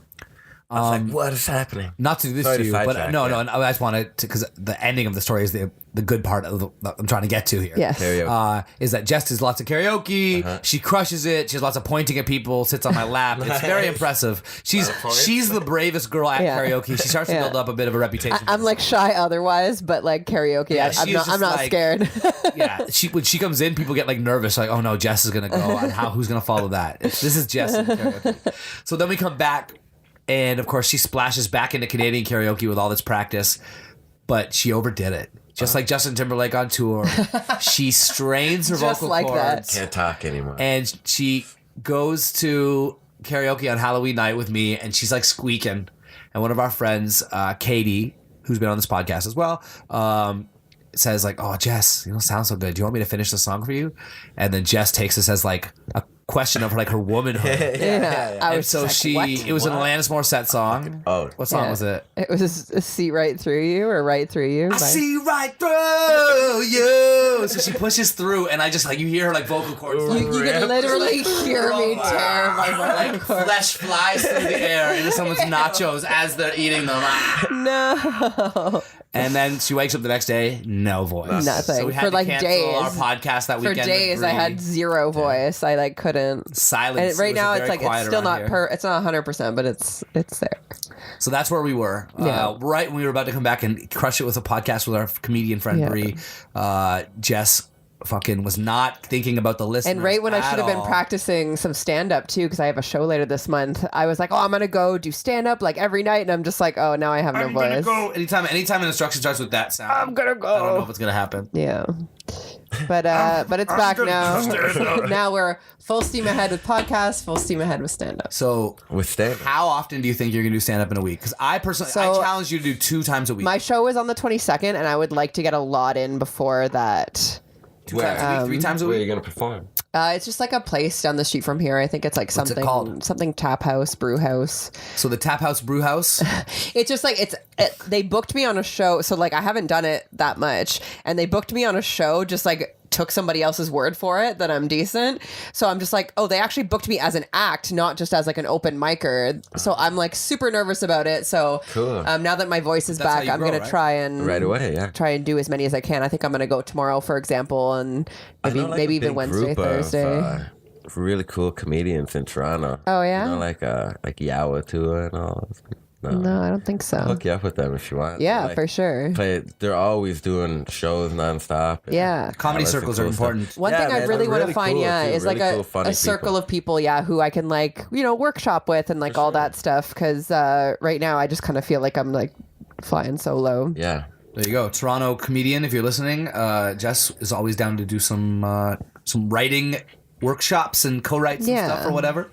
I was like, what is happening? Not to do this Sorry to to you, but sidetrack, no, yeah. no. I just wanted to because the ending of the story is the good part of that I'm trying to get to here. Yes. Karaoke. Is that Jess does lots of karaoke. She crushes it. She has lots of pointing at people. Sits on my lap. It's very impressive. She's the bravest girl at Yeah. karaoke. She starts to Yeah. build up a bit of a reputation. I'm like shy otherwise, but like karaoke, Yeah, I'm she not. is I'm just not like- scared. yeah, when she comes in, people get like nervous, like, oh no, Jess is gonna go, and who's gonna follow that? This is Jess. In karaoke. So then we come back, and of course she splashes back into Canadian karaoke with all this practice, but she overdid it. Just like Justin Timberlake on tour, she strains her Just vocal like that. cords, Can't talk anymore. and she goes to karaoke on Halloween night with me, and she's like squeaking, and one of our friends, Katie, who's been on this podcast as well, says like, "Oh, Jess, you don't sound so good. Do you want me to finish the song for you?" And then Jess takes this as like a question of like her womanhood. Yeah. I And was so like, she, what? it was an Alanis Morissette song. Oh. What song Yeah. was it? It was a see right through you or right through you. I see right through you. So she pushes through, and I just like, you hear her like vocal cords. You can literally hear me tear my Like vocal cord. flesh flies through the air into someone's nachos as they're eating them. No. And then she wakes up the next day, no voice. Nothing. So we had For to like cancel days. our podcast that For weekend. days, I had zero voice. I like couldn't. silence. And right was now, very it's like quiet it's still around not here. It's not 100%, but it's there. So that's where we were. Yeah. Right when we were about to come back and crush it with a podcast with our comedian friend Yeah. Bree, Jess fucking was not thinking about the listeners. And right when I should have been all. practicing some stand up too, because I have a show later this month, I was like, oh, I'm gonna go do stand up like every night, and I'm just like, oh, now I have no I'm gonna voice. go. Anytime an instruction starts with that sound, I'm gonna go. I don't know if it's gonna happen. Yeah. But it's back now. Now we're full steam ahead with podcasts, full steam ahead with stand up. So With stand. how often do you think you're gonna do stand up in a week? Because I personally, I So- challenge you to do 2 times a week. My show is on the 22nd, and I would like to get a lot in before that. 2 times a week, 3 times a Where are week. you gonna perform? It's just like a place down the street from here. I think it's like it something called? something tap house, brew house. So the Tap House Brew House. It's just like they booked me on a show, so like I haven't done it that much, and they booked me on a show just like took somebody else's word for it that I'm decent. So I'm just like, oh, they actually booked me as an act, not just as like an open micer. So I'm like super nervous about it. So Cool. now that my voice is That's how back, you I'm grow, gonna right? try and Right away, yeah. try and do as many as I can. I think I'm gonna go tomorrow, for example, and I know, like, maybe a even big Wednesday, group of, Thursday. really cool comedians in Toronto. Oh, yeah? You know, like Yawa Tua and all. No, I don't think so. I'll hook you up with them if you want. Yeah, Like, for sure. They're always doing shows nonstop. and Yeah. Comedy all that circles cool are stuff. important. One Yeah, thing I man, really they're want to find, cool, yeah, too. is Really like cool, funny a circle people. of people, yeah, who I can like, workshop with and like all that stuff. Because right now I just kind of feel like I'm like flying solo. Yeah. There you go, Toronto comedian. If you're listening, Jess is always down to do some writing workshops and co-write some Yeah. stuff or whatever.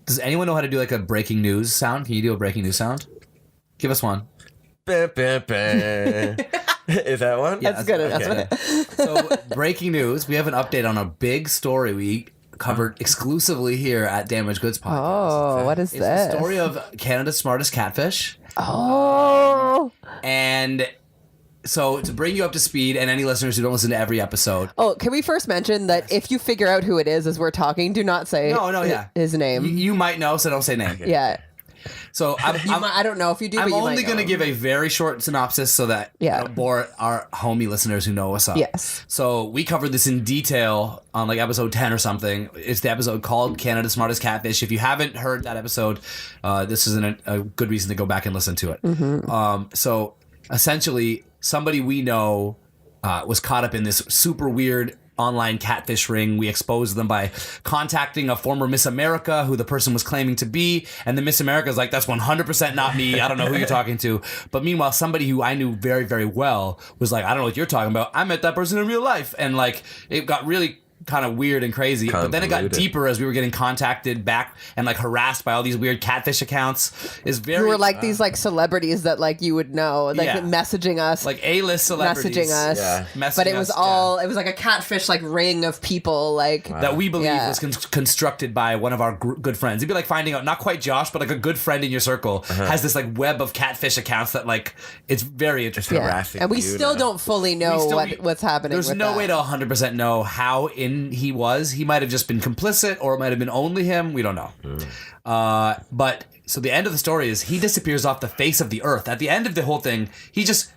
Does anyone know how to do like a breaking news sound? Can you do a breaking news sound? Give us one. Bah, bah, bah. Is that one? Yeah, That's good enough. Okay. So breaking news. We have an update on a big story we covered exclusively here at Damaged Goods Podcast. Oh, what is It's this? the story of Canada's smartest catfish. Oh. And so to bring you up to speed, and any listeners who don't listen to every episode, Oh, can we first mention that if you figure out who it is as we're talking, do not say his name. you might know, so don't say name. Yeah. So I don't know if you do, I'm but you only might going to know. give a very short synopsis so that Yeah. you don't bore our homie listeners who know us up. Yes. So we covered this in detail on like episode 10 or something. It's the episode called Canada's Smartest Catfish. If you haven't heard that episode, this is a good reason to go back and listen to it. Mm-hmm. So essentially, somebody we know was caught up in this super weird online catfish ring. We exposed them by contacting a former Miss America who the person was claiming to be, and the Miss America is like, that's 100% not me. I don't know who you're talking to. But meanwhile, somebody who I knew very, very well was like, I don't know what you're talking about. I met that person in real life. And like, it got really kind of weird and crazy, but then it got Convoluted. deeper as we were getting contacted back and like harassed by all these weird catfish accounts. Is very Who were like these like celebrities that like you would know, like Yeah. messaging us, like A-list celebrities messaging us. Yeah. messaging But it was us, all, it was like a catfish like ring of people like that we believe Yeah. was constructed by one of our good friends. It'd be like finding out, not quite Josh, but like a good friend in your circle has this like web of catfish accounts that like, it's very interesting. yeah. harassing And we you still now. don't fully know We still- what's happening. There's with no that. way to 100% know how in he was. He might have just been complicit, or it might have been only him. We don't know. But so the end of the story is he disappears off the face of the earth. At the end of the whole thing, he just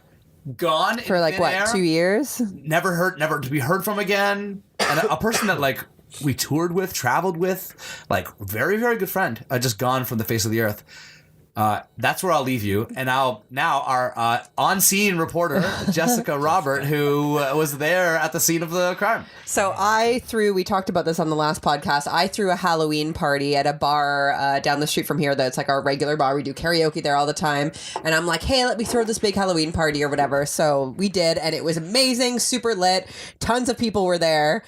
gone for in like thin what, air, 2 years? never to be heard from again. And a person that like we toured with, traveled with, like very, very good friend, just gone from the face of the earth. That's where I'll leave you. And now our on-scene reporter, Jessica Robert, who was there at the scene of the crime. So we talked about this on the last podcast. I threw a Halloween party at a bar down the street from here that's like our regular bar. We do karaoke there all the time. And I'm like, hey, let me throw this big Halloween party or whatever. So we did, and it was amazing, super lit. Tons of people were there.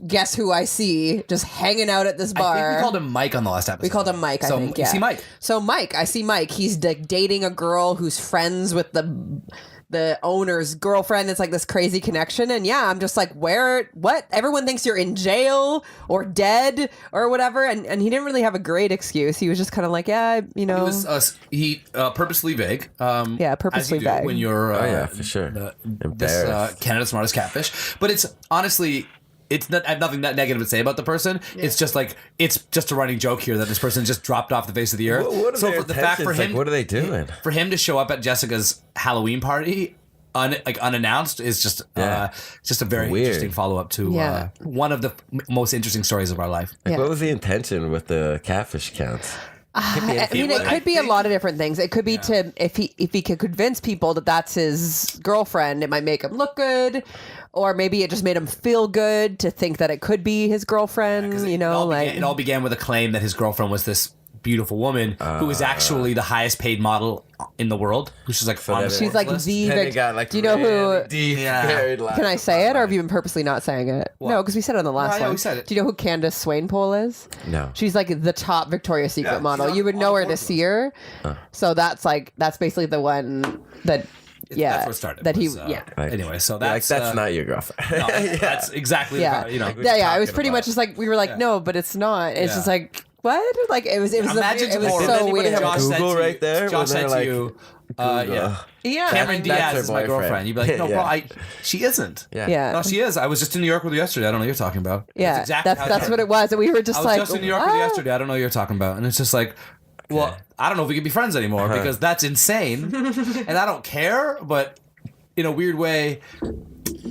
guess who I see just hanging out at this bar. I think we called him Mike on the last episode. We called him Mike, I so think. you Yeah. see Mike. So Mike, I see Mike. He's like dating a girl who's friends with the owner's girlfriend. It's like this crazy connection. And yeah, I'm just like, what? Everyone thinks you're in jail or dead or whatever. And he didn't really have a great excuse. He was just kind of like, yeah, you know. He was purposely vague. Yeah, purposely as you do vague. when you're yeah, for sure. Embarrassed. Canada's smartest catfish. But it's honestly, I have nothing that negative to say about the person. Yeah. It's just like it's just a running joke here that this person just dropped off the face of the earth. What are so their for the fact for him, like, what are they doing? For him to show up at Jessica's Halloween party unannounced is just a very Weird. interesting follow up to one of the most interesting stories of our life. Like, Yeah. what was the intention with the catfish accounts? I mean, it could be a lot of different things. It could be to if he could convince people that that's his girlfriend, it might make him look good, or maybe it just made him feel good to think that it could be his girlfriend. You know, it all began with a claim that his girlfriend was this beautiful woman who is actually the highest paid model in the world. Who's just like she's like list. the. Then it got like do you know really who? deep, Yeah. buried laugh. Can I say it, or have you been purposely not saying it? No, because we said it on the last yeah, one. we said it. Do you know who Candace Swainpole is? No. She's like the top Victoria's Secret Yeah, model. she's You would on know the her to board. see her. So that's basically the one that. Yeah, that's where it started. That he. was, Yeah. Like, Anyway, so like, that's not your girlfriend. no, that's exactly Yeah. the, you know. Like, Yeah. It was talking pretty about much just like we were like, no, but it's not. It's Yeah. just like what? Like it was. It was. Imagine it was tomorrow. so Did anybody weird. have a Josh said Google to you- right there Josh when said they're to like, you, Google. Yeah. Cameron That's Diaz her is my boyfriend. girlfriend. You'd be like, no, Yeah. bro, she isn't. Yeah. No, she is. I was just in New York with her yesterday. I don't know what you're talking about. Yeah. That's exactly how That's it what it was. And we were just I was like, just in New York with you what? yesterday. I don't know what you're talking about. And it's just like, well, I don't know if we can be friends anymore because that's insane. And I don't care, but in a weird way,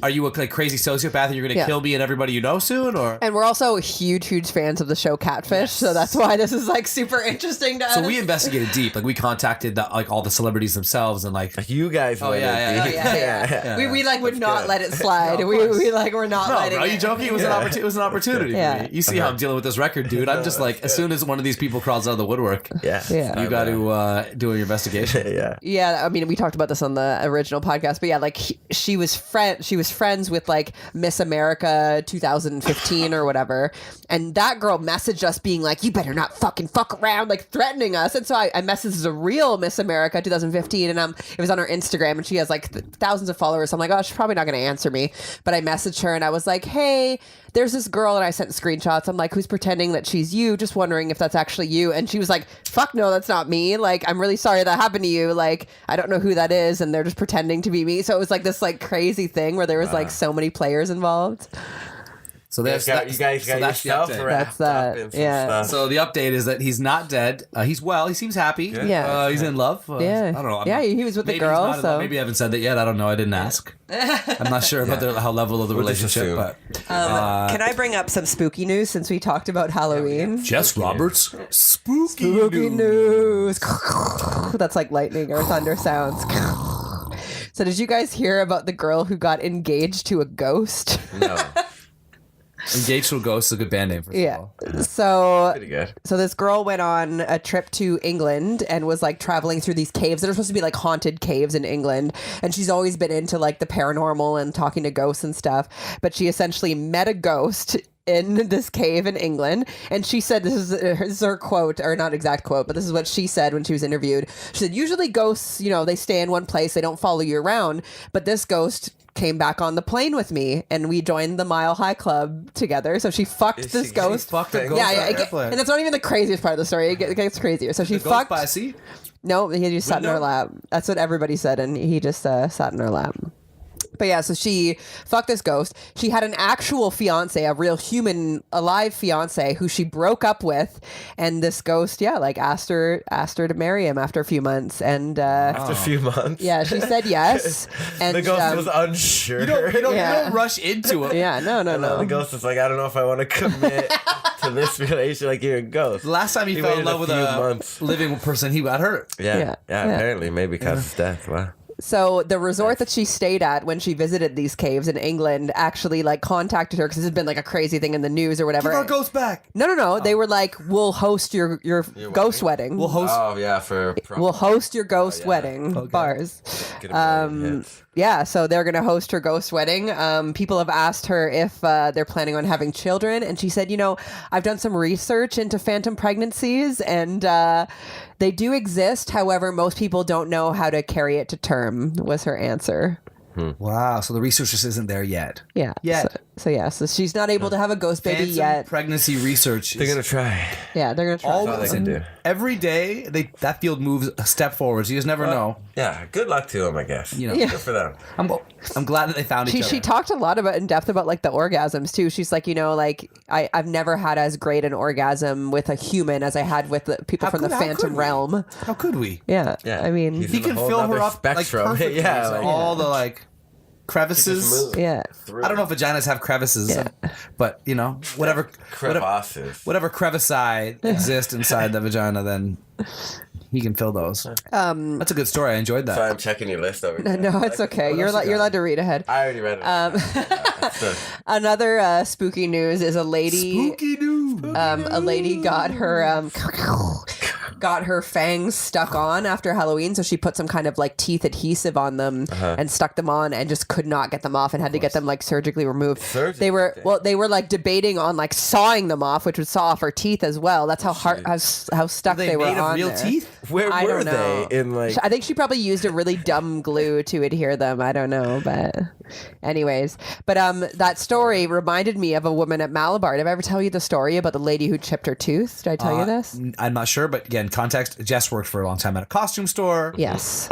are you a like crazy sociopath and you're going to Yeah. kill me and everybody you know soon? Or And we're also huge fans of the show Catfish, so that's why this is like super interesting to us. so we investigated deep. Like we contacted like all the celebrities themselves and like You guys. Oh, let yeah, it be. yeah. We like would not good. let it slide. No, of we course. like we're not no, letting bro, it. you joking? It was it was an opportunity. Yeah. For me. You see how I'm dealing with this record, dude. I'm just like, as soon as one of these people crawls out of the woodwork, Yeah. Yeah. you got to do your investigation. Yeah. Yeah, I mean, we talked about this on the original podcast, but yeah, like she was friends with like Miss America 2015 or whatever, and that girl messaged us being like, "You better not fuck around," like threatening us. And so I messaged the real Miss America 2015, and it was on her Instagram, and she has like thousands of followers. So I'm like, oh, she's probably not going to answer me, but I messaged her and I was like, hey, there's this girl, and I sent screenshots. I'm like, who's pretending that she's you? Just wondering if that's actually you. And she was like, fuck no, that's not me. Like, I'm really sorry that happened to you. Like, I don't know who that is, and they're just pretending to be me. So it was like this like crazy thing where there was like so many players involved. So You that's guys got that's the yourself update. wrapped That's that, up in some yeah. stuff. So the update is that he's not dead. He's well. He seems happy. Yeah. He's in love. Yeah. I don't know. Yeah, he was with the maybe he's girl, not in so- love. Maybe I haven't said that yet. I don't know. I didn't ask. I'm not sure about how level of the We'll just relationship. assume. But Can I bring up some spooky news since we talked about Halloween? Jess Roberts, spooky Spooky news. news. That's like lightning or thunder sounds. So did you guys hear about the girl who got engaged to a ghost? No. Engaged to a Ghost is a good band name for Yeah. So Pretty good. this girl went on a trip to England and was like traveling through these caves that are supposed to be like haunted caves in England. And she's always been into like the paranormal and talking to ghosts and stuff. But she essentially met a ghost in this cave in England. And she said, this is her quote, or not exact quote, but this is what she said when she was interviewed. She said, usually ghosts, you know, they stay in one place. They don't follow you around. But this ghost came back on the plane with me and we joined the Mile High Club together. So she fucked this ghost. fucked a ghost Yeah, on yeah. an airplane. And that's not even the craziest part of the story. It gets crazier. So she The Ghost fucked. by a sea? No, he just sat in her Window? lap. That's what everybody said, and he just sat in her lap. But yeah, so she fucked this ghost. She had an actual fiance, a real human, alive fiance, who she broke up with, and this ghost, yeah, like asked her to marry him after a few months, and After a few months. yeah, she said yes. And The ghost was unsure. You don't Yeah. rush into it. yeah, no. The ghost is like, I don't know if I want to commit to this relationship. Like, you're a ghost. The last time he fell in waited love with few a months. living person, he got hurt. Yeah. Yeah. Apparently, maybe because of death. Wow. So the resort that she stayed at when she visited these caves in England actually like contacted her because this has been like a crazy thing in the news or whatever. Give our ghost back. No. They were like, we'll host your ghost wedding. We'll host. Oh, yeah, for We'll host your ghost yeah. wedding Okay. bars. Get a million hits. Yeah, so they're going to host her ghost wedding. People have asked her if they're planning on having children, and she said, I've done some research into phantom pregnancies, and they do exist. However, most people don't know how to carry it to term, was her answer. Wow. So the research just isn't there yet. Yeah. Yet. So she's not able to have a ghost baby Phantom yet. pregnancy research. They're gonna try. Yeah, they're going to try. All they can do. Every day, that field moves a step forward. You just never know. Yeah. Good luck to them, I guess. You know. Yeah. Good for them. I'm glad that they found each other. She talked a lot in depth about like the orgasms too. She's like, I've never had as great an orgasm with a human as I had with the people from the phantom realm. How could we? Yeah. Yeah. I mean, He's He in a can whole fill her nother up spectrum. like perfectly. Yeah, So like- all the like crevices. yeah. I don't know if vaginas have crevices, but whatever Crevasses. whatever crevici exist inside the vagina, then he can fill those. That's a good story. I enjoyed that. Sorry, I'm checking your list over. No, it's okay. You're allowed to read ahead. I already read it. That's the- Another spooky news is a lady. Spooky news. A lady got her fangs stuck on after Halloween, so she put some kind of like teeth adhesive on them and stuck them on, and just could not get them off, and had to get them like surgically removed. They were like debating on like sawing them off, which would saw off her teeth as well. That's how hard how stuck They they were made of on real there. teeth. Where I were don't know. they in like? I think she probably used a really dumb glue to adhere them. I don't know, but anyways. But that story reminded me of a woman at Malabar. Did I ever tell you the story about the lady who chipped her tooth? Did I tell you this? I'm not sure, but again, context. Jess worked for a long time at a costume store. Yes.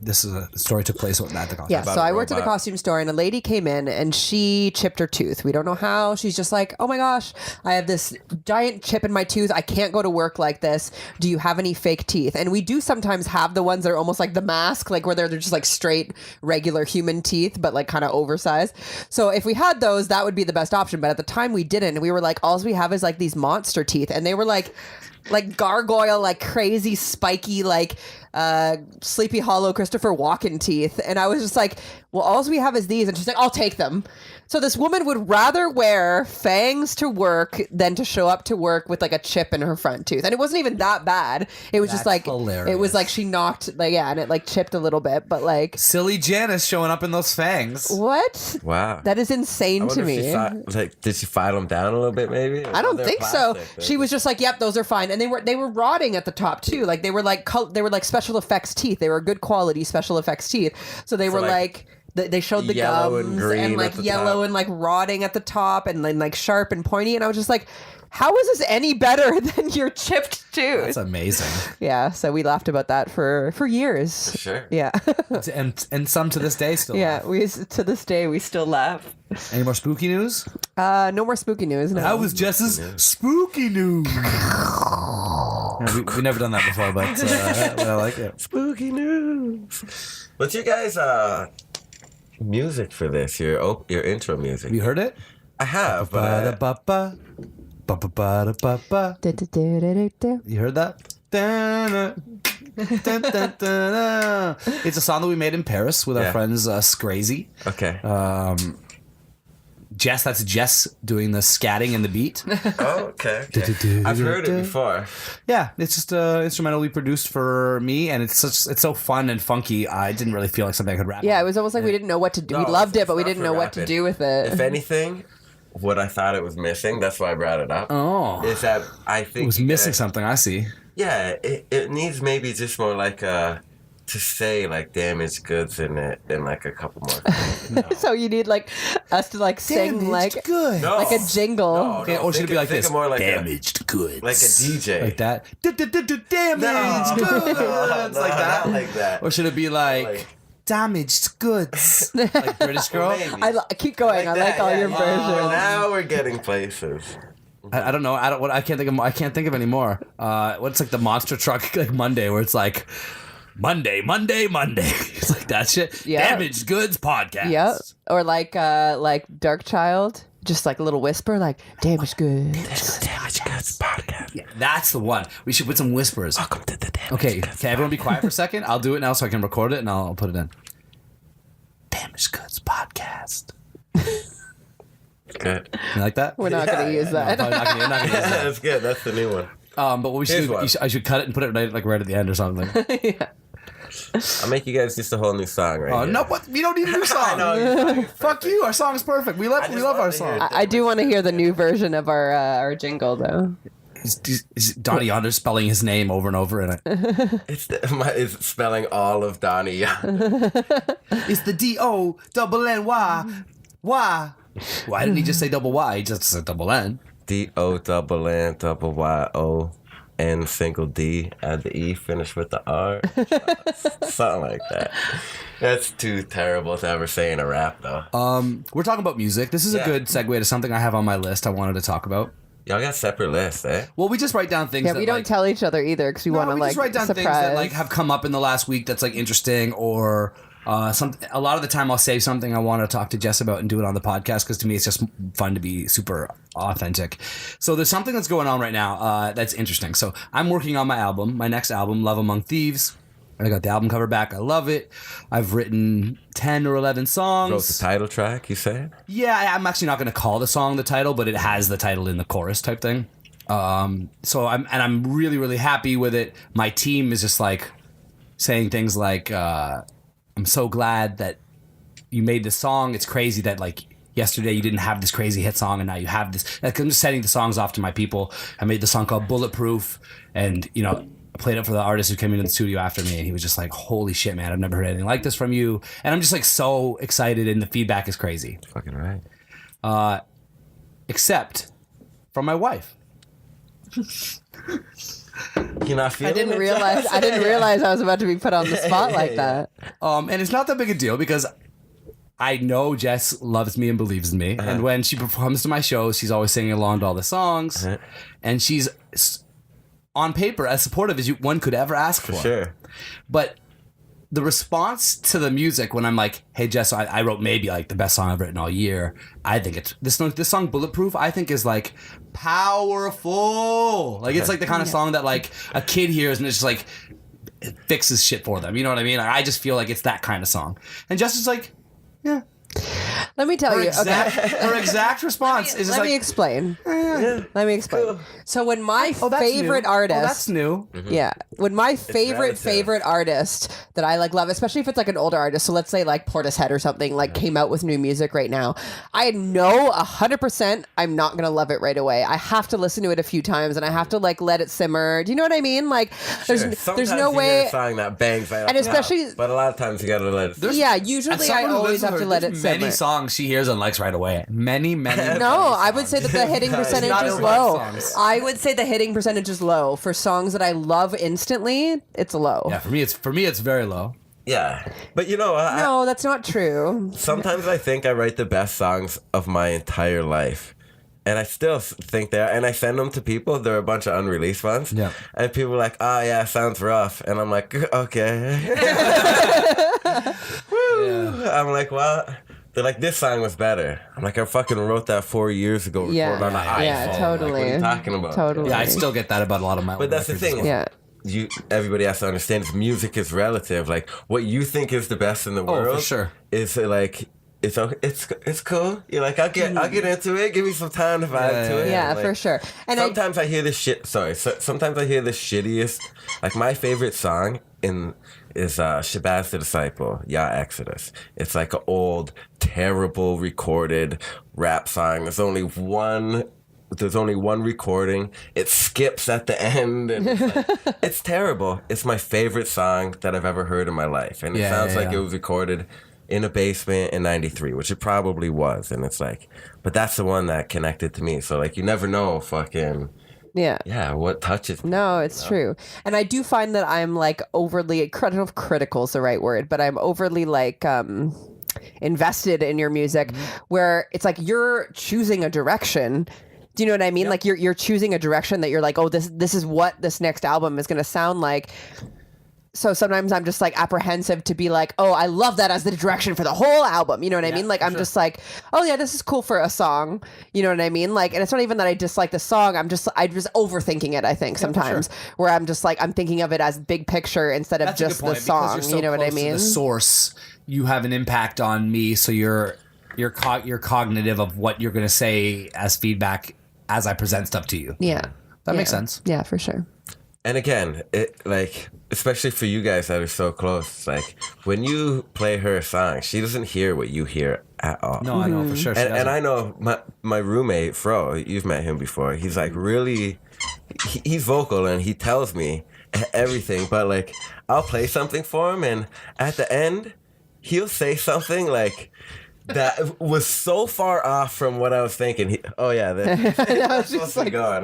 This is a story took place at the costume. Yeah, about so a I worked at a robot. costume store, and a lady came in and she chipped her tooth. We don't know how. She's just like, oh my gosh, I have this giant chip in my tooth. I can't go to work like this. Do you have any fake teeth? And we do sometimes have the ones that are almost like the mask, like where they're just like straight, regular human teeth, but like kind of oversized. So if we had those, that would be the best option. But at the time we didn't. And we were like, all we have is like these monster teeth. And they were like gargoyle, like crazy spiky, like Sleepy Hollow Christopher Walken teeth. And I was just like, well, all we have is these. And she's like, I'll take them. So this woman would rather wear fangs to work than to show up to work with like a chip in her front tooth. And it wasn't even that bad. It was just That's like, hilarious. it was like she knocked, like, yeah, and it like chipped a little bit, but like, Silly Janice showing up in those fangs. what? Wow. That is insane I to wonder if me. she did she file them down a little bit? Maybe. I don't They're think so. plastic, She was just like, "Yep, those are fine," and they were rotting at the top too. Like they were like special effects teeth. They were good quality special effects teeth. So they were like, they showed the yellow gums and green like at the yellow top. and like rotting at the top and then like sharp and pointy. And I was just like, how is this any better than your chipped tooth? That's amazing. Yeah. So we laughed about that for years. Sure. Yeah. and some to this day still. Yeah. We to this day we still laugh. Any more spooky news? No more spooky news. No. That was Jess's spooky news. Yeah, we've never done that before, but I like it. Spooky news. What's your guys' music for this? Your intro music. Have you heard it? I have, but Ba-da-ba-ba. Ba-ba-ba-da-ba-ba. Du-du-du-du-du-du. You heard that? Da-na. Dun-dun-dun-dun. It's a song that we made in Paris with our Yeah. friends Scrazy. okay. Jess, that's Jess doing the scatting and the beat. Okay. I've heard it before. Yeah, it's just instrumental we produced for me, and it's so fun and funky. I didn't really feel like something I could rap. Yeah, on. it was almost like we didn't know what to do. No, we loved it, it's but we not didn't for know what to rapping. do with it. If anything, what I thought it was missing, that's why I brought it up. Oh. Is that I think It was you missing guys- something. I see. Yeah, it needs maybe just more like to say like damaged goods in it and like a couple more things. So you need like us to like sing like good. No. like a jingle. No, Okay, or should it be like think this? of more like Damaged goods. like a DJ. Like that. Damaged No, goods. no, Like that. not like that. Or should it be like Like- damaged goods? Like British girl? Maybe. Keep going. I like that, all yeah, your yeah. versions. Now we're getting places. I don't know. I can't think of. I can't think of any more. What's like the monster truck like Monday where it's like Monday. It's like that shit. Yeah. Damaged goods podcast. Yep. Or like Dark Child, just like a little whisper, like damaged goods. Damaged Goods podcast. Yeah, that's the one. We should put some whispers. Welcome to the Damaged Okay, Goods. can everyone be quiet for a second? I'll do it now so I can record it and I'll put it in. Damaged goods podcast. Good. You like that? We're not gonna use that. Probably not gonna use that. That's good. That's the new one. But what we should Here's do, one. I should cut it and put it right at the end or something. Yeah. I'll make you guys just a whole new song right Oh here. no! What? We don't need a new song. I know. Fuck you. Our song is perfect. We love our song. I do want to hear the new version of our jingle, though. Is Donny Yonder spelling his name over and over in it? It's spelling all of Donny Yonder. It's the DONNY. Why? Why didn't he just say double Y? He just said double N. DONNYON single D, add the E, finish with the R. Something like that. That's too terrible to ever say in a rap, though. We're talking about music. This is a good segue to something I have on my list I wanted to talk about. Y'all got separate lists, eh? Well, we just write down things. Yeah, that, we don't tell each other either because we want to we like just write down surprise. things that like have come up in the last week that's like interesting, or a lot of the time I'll save something I want to talk to Jess about and do it on the podcast because to me it's just fun to be super authentic. So there's something that's going on right now that's interesting. So I'm working on my album, my next album, Love Among Thieves. I got the album cover back. I love it. I've written 10 or 11 songs. Wrote the title track, you said? Yeah, I'm actually not going to call the song the title, but it has the title in the chorus type thing. So I'm really, really happy with it. My team is just like saying things like, I'm so glad that you made this song. It's crazy that like yesterday you didn't have this crazy hit song and now you have this. Like, I'm just sending the songs off to my people. I made the song called Bulletproof, and you know, I played it for the artist who came into the studio after me, and he was just like, holy shit, man, I've never heard anything like this from you. And I'm just like so excited, and the feedback is crazy. Fucking right. Except from my wife. You not feeling I didn't it, realize. Josh? I didn't realize I was about to be put on the spot like that. And it's not that big a deal because I know Jess loves me and believes in me. And when she performs to my shows, she's always singing along to all the songs. And she's on paper as supportive as one could ever ask for. Sure. But the response to the music when I'm like, hey, Jess, I wrote maybe like the best song I've written all year. I think it's this song Bulletproof, I think is like powerful. Like it's like the kind of song that like a kid hears and it's just like it fixes shit for them. You know what I mean? Like, I just feel like it's that kind of song. And Jess is like, yeah. Let me tell you. Okay. Her exact response is just Let like, me explain. Let me explain. Cool. So when my that's favorite new. artist, Oh, that's new. yeah, when my favorite relative. artist that I like love, especially if it's like an older artist, so let's say like Portishead or something, like came out with new music right now, I know 100% I'm not gonna love it right away. I have to listen to it a few times and I have to like let it simmer. Do you know what I mean? Like there's Sometimes no you way. get a song that bangs right And off the top, especially- but a lot of times you gotta let it. Yeah, As usually I someone who always lives with have to her, let there's it simmer. many songs she hears and likes right away. Many. No, I would say that the hitting percentage not is her love low. songs. I would say the hitting percentage is low for songs that I love instantly. It's low. Yeah, for me, it's very low. Yeah, but you know, No, that's not true. sometimes I think I write the best songs of my entire life. And I still think they are. And I send them to people. They're a bunch of unreleased ones. Yeah. And people are like, oh, yeah, sounds rough. And I'm like, okay. Woo. I'm like, well, they're like, this song was better. I'm like, I fucking wrote that 4 years ago. Yeah, recorded on an iPhone. yeah, Like, totally. what are you talking about? Totally. Yeah, I still get that about a lot of my. But that's the records as thing. well. Yeah. Everybody has to understand is music is relative. Like, what you think is the best in the world for sure. is like, it's cool. You're like, I'll get into it. Give me some time to vibe to it. Yeah, Like, for sure. And sometimes I hear this shit. Sorry. Sometimes I hear the shittiest. Like my favorite song is Shabazz the Disciple, Ya Exodus. It's like an old, terrible recorded rap song. There's only one recording. It skips at the end, and it's, like, it's terrible. It's my favorite song that I've ever heard in my life, and it sounds like it was recorded in a basement in '93, which it probably was. And it's like, but that's the one that connected to me. So like, you never know, fucking. Yeah, what touches me. No, it's true. And I do find that I'm like overly, I don't know if critical is the right word, but I'm overly like invested in your music where it's like you're choosing a direction. Do you know what I mean? Like you're choosing a direction that you're like, oh, this is what this next album is going to sound like. So sometimes I'm just like apprehensive to be like, oh, I love that as the direction for the whole album. You know what I mean? Like I'm just like, oh yeah, this is cool for a song. You know what I mean? Like, and it's not even that I dislike the song. I'm just overthinking it. I think sometimes where I'm just like I'm thinking of it as big picture instead of That's a just good point, the because song. you're so You know what I close to mean? The source, you have an impact on me, so you're cognitive of what you're going to say as feedback as I present stuff to you. Yeah, That makes sense. Yeah, for sure. And again, it like especially for you guys that are so close, like when you play her song, she doesn't hear what you hear at all. No, I know for sure. She And doesn't. I know my roommate Fro, you've met him before. He's like really, he's vocal and he tells me everything. But like I'll play something for him, and at the end, he'll say something like that was so far off from what I was thinking. Oh yeah, that's supposed to be gone.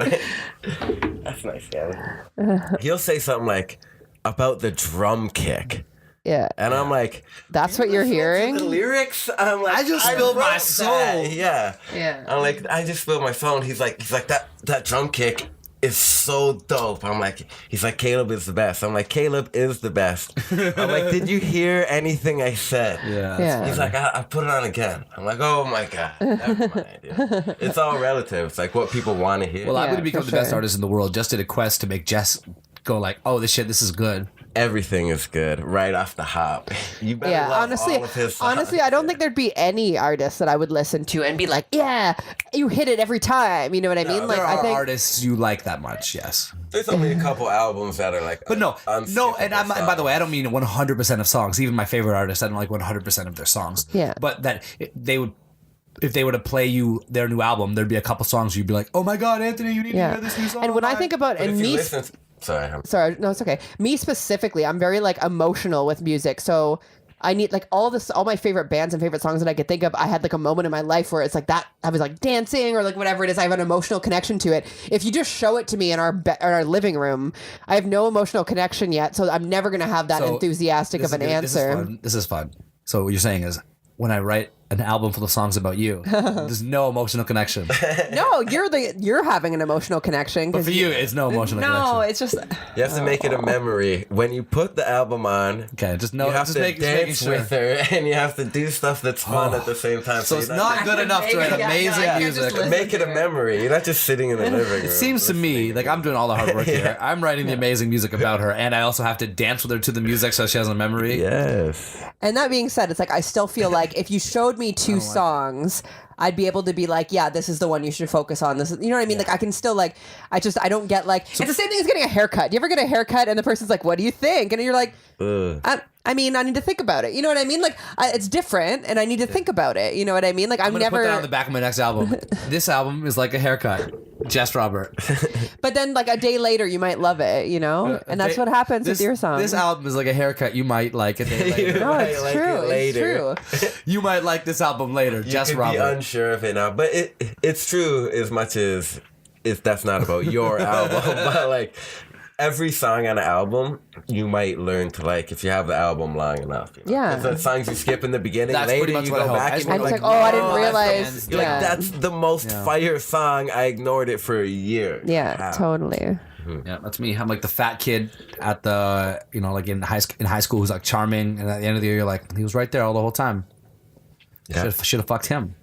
That's nice, Gavin. He'll say something like about the drum kick. Yeah. And I'm like, That's what you're hearing? the lyrics. I'm like, I just spilled my wrote soul. that. Yeah. Yeah. I'm like, I just spilled my soul. And he's like that drum kick is so dope. I'm like, he's like, Caleb is the best. I'm like, Caleb is the best. I'm like, did you hear anything I said? Yeah. Yeah. He's like, I put it on again. I'm like, oh my God. Never mind. Yeah. It's all relative. It's like what people want to hear. Well, I'm Yeah, going to become for the best sure. artist in the world just did a quest to make Jess go like, oh, this is good. Everything is good right off the hop. You better Yeah, love honestly, all of his songs. honestly, I don't think there'd be any artist that I would listen to and be like, "Yeah, you hit it every time." You know what I mean? Like, There I are think artists you like that much, yes. There's only a couple albums that are like, But no, and by the way, I don't mean 100% of songs. Even my favorite artists, I don't like 100% of their songs. Yeah. But that they would, if they were to play you their new album, there'd be a couple songs you'd be like, oh my God, Anthony, you need to yeah. hear this new song. And when I think about But and if you me, listen, sorry, sorry, no, it's okay. Me specifically, I'm very like emotional with music, so I need like all my favorite bands and favorite songs that I could think of. I had like a moment in my life where it's like that I was like dancing or like whatever it is. I have an emotional connection to it. If you just show it to me in our living room, I have no emotional connection yet, so I'm never gonna have that So, enthusiastic of an answer. This is fun. So what you're saying is, when I write an album full of songs about you, there's no emotional connection. No, you're having an emotional connection. But 'cause for you, it's no emotional no, connection. it's just you have to make it a memory. When you put the album on, Okay, just you know, have just to making dance sure. with her, and you have to do stuff that's fun at the same time. So it's you're not good enough to write Yeah, amazing I can't just music. listen. Make it a memory. You're not just sitting in the living room. It seems to me like I'm doing all the hard work here. I'm writing the amazing music about her, and I also have to dance with her to the music so she has a memory. Yes. And that being said, it's like I still feel like if you showed me two songs, I'd be able to be like, yeah, this is the one you should focus on. This is, you know what I mean? Like I can still like, I don't get like, it's the same thing as getting a haircut. You ever get a haircut and the person's like, what do you think? And you're like, I mean, I need to think about it. You know what I mean? Like it's different and I need to think about it. You know what I mean? Like I'm I'm gonna never, put that on the back of my next album. This album is like a haircut. Jess Robert. but then like a day later you might love it, you know? And that's what happens with your song. This album is like a haircut. You might like it later. No, might it's like true. it later. It's true. You might like this album later. You Jess could Robert. be unsure of it now, but it's true as much as if that's not about your album. But like every song on an album, you might learn to like if you have the album long enough. You know? Yeah. 'Cause the songs you skip in the beginning, That's later pretty much you what I go hope. back I and just you're And like, it's like, oh, I didn't "No, realize. You're Yeah. like, that's the most fire song. I ignored it for a year. Yeah, How? totally. Yeah, that's me. I'm like the fat kid at the, like in high school who's like charming, and at the end of the year, you're like, he was right there all the whole time. Yeah. Should have fucked him.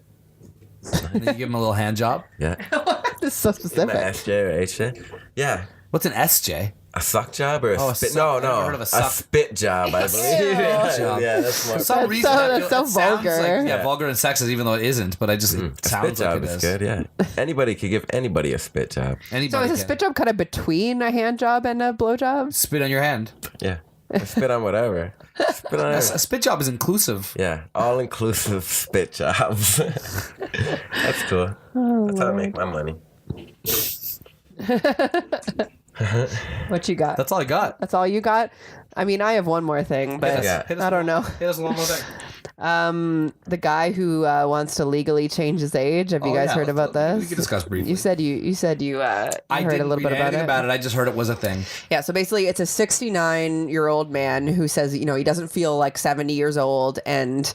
And then you give him a little hand job. Yeah. This is so My specific. SJ or HJ. Yeah. What's an SJ? A suck job or a Oh, a spit? suck- No, I've never no. heard of a A suck. spit job, I believe. job. Yeah, that's more. For some That's reason, so- I that's feel- so it sounds vulgar. Like, Yeah. vulgar and sexist, even though it isn't. But I just it A spit sounds like job it is is. good, yeah. Anybody could give anybody a spit job. Anybody So is a can. spit job kind of between a hand job and a blow job? Spit on your hand. Yeah. Spit on whatever. Spit on A everything. spit job is inclusive. Yeah, all inclusive spit jobs. That's cool. That's how I make my money. What you got? That's all I got. That's all you got? I mean, I have one more thing, but Yeah. Hit us I don't one- know. Hit us one more thing. The guy who wants to legally change his age. Have you Oh, guys yeah, heard about we this? can discuss briefly. You said you I heard a didn't little read bit about anything it. about it. I just heard it was a thing. Yeah, so basically it's a 69-year-old man who says, he doesn't feel like 70 years old and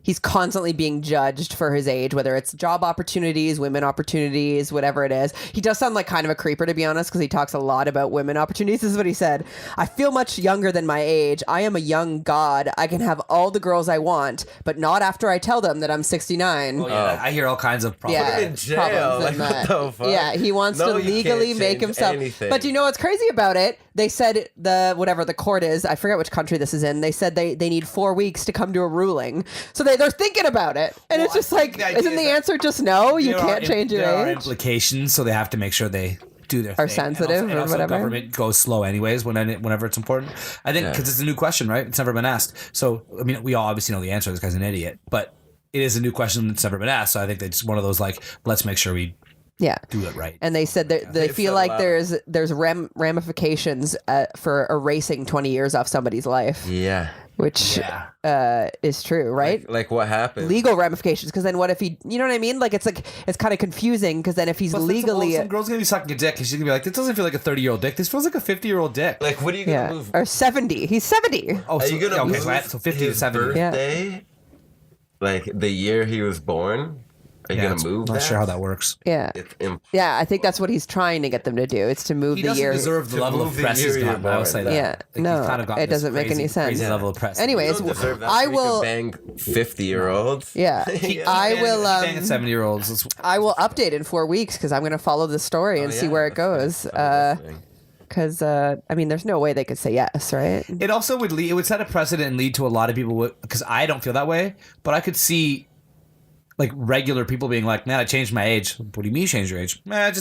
he's constantly being judged for his age, whether it's job opportunities, women opportunities, whatever it is. He does sound like kind of a creeper, to be honest, because he talks a lot about women opportunities. This is what he said. I feel much younger than my age. I am a young god. I can have all the girls I want, but not after I tell them that I'm 69. Oh yeah, I hear all kinds of problems. Yeah, in jail. problems Like, in what that. the fuck? Yeah, he wants No, to you legally can't make change himself. anything. But do you know what's crazy about it? They said whatever the court is, I forget which country this is in. They said they need 4 weeks to come to a ruling. So they're thinking about it, and Well, it's just I think like, the idea isn't is the that answer just no? You There can't are change your There are age. implications, so they have to make sure they do their are thing. sensitive and or also whatever. Government goes slow anyways whenever it's important. I think because it's a new question, right? It's never been asked. So I mean, we all obviously know the answer. This guy's an idiot, but it is a new question that's never been asked. So I think that's one of those like, let's make sure we Yeah. do it right. And they said that they feel like there's ramifications for erasing 20 years off somebody's life, Yeah. which is true, right? Like what happened? Legal ramifications, because then what if he, you know what I mean? Like it's kind of confusing, because then if he's legally, some girl's gonna be sucking a dick, and she's gonna be like, "This doesn't feel like a 30-year-old dick. This feels like a 50-year-old dick." Like, what are you gonna move? or 70, he's 70. Oh, Are you gonna okay, move so 50 to his 70. birthday? Like the year he was born? Are you Yeah, gonna move not that? sure how that works. Yeah. It's imp- Yeah, I think that's what he's trying to get them to do. It's to move He the doesn't year. deserve the To level of move the press he's year gotten. you're I will born. say that. Yeah, Like, he's no, kind of gotten it this doesn't make any crazy- sense. Crazy Yeah. level of press. You Anyways, don't deserve that. I so we will. could bang 50-year-olds. Yeah, I will. Bang at 70-year-olds. I will update in 4 weeks, because I'm going to follow the story and see where it goes. Because I mean, there's no way they could say yes, right? It also would lead. It would set a precedent and lead to a lot of people. Because I don't feel that way, but I could see like regular people being like, "Man, I changed my age." What do you mean you changed your age? Man,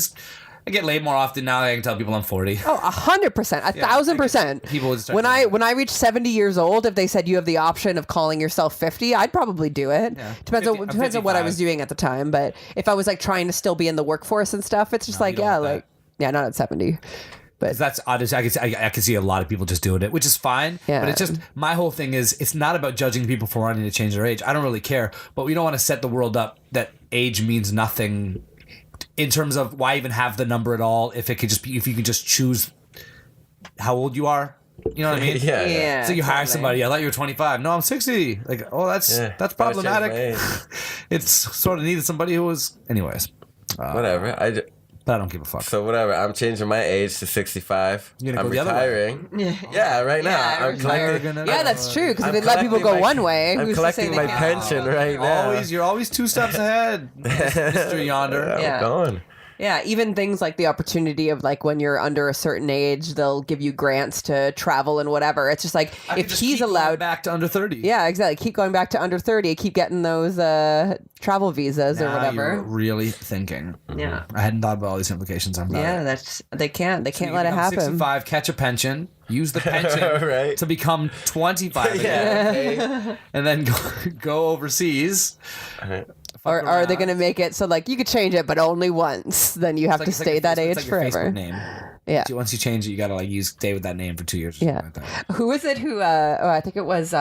I get laid more often now. I can tell people I'm 40. Oh, 100%, 1,000%. People would start when doing I reach 70 years old, if they said you have the option of calling yourself 50, I'd probably do it. Yeah. Depends 50 on depends on what I 55. was doing at the time. But if I was like trying to still be in the workforce and stuff, it's just No, like, you don't yeah, want like not at 70. But That's honest. I can see a lot of people just doing it, which is fine. Yeah. But it's just my whole thing is it's not about judging people for wanting to change their age. I don't really care, but we don't want to set the world up that age means nothing in terms of why even have the number at all if you could just choose how old you are. You know what I mean? Yeah. So you hire totally. somebody. I thought you were 25. No, I'm 60. Like, oh, that's problematic. It's sort of needed somebody who was, anyways. Whatever. But I don't give a fuck. So whatever. I'm changing my age to 65. You're gonna I'm go the other way. retiring. Yeah, right now. I'm collecting. yeah, that's true. Because if I'm they let people go collecting my- one way, I'm who's to say collecting they my can't? pension right now. You're always 2 steps ahead, Mr. Yonder. Yeah. I'm going. Yeah, even things like the opportunity of like when you're under a certain age, they'll give you grants to travel and whatever. It's just like I if could just he's keep going allowed. back to under 30. Yeah, exactly. Keep going back to under 30. Keep getting those travel visas or Now whatever. you're really thinking. Yeah. I hadn't thought about all these implications. I'm glad. Yeah, that's they can't So you let it become happen. 65, catch a pension, use the pension Right. to become 25 again, Yeah. and then go overseas. Okay. Or are they going to make it so like you could change it, but only once? Then you have to stay that age it's like your forever. Facebook name. Yeah. Once you change it, you got to like stay with that name for 2 years. Or Yeah. something like that. Who was it who, I think it was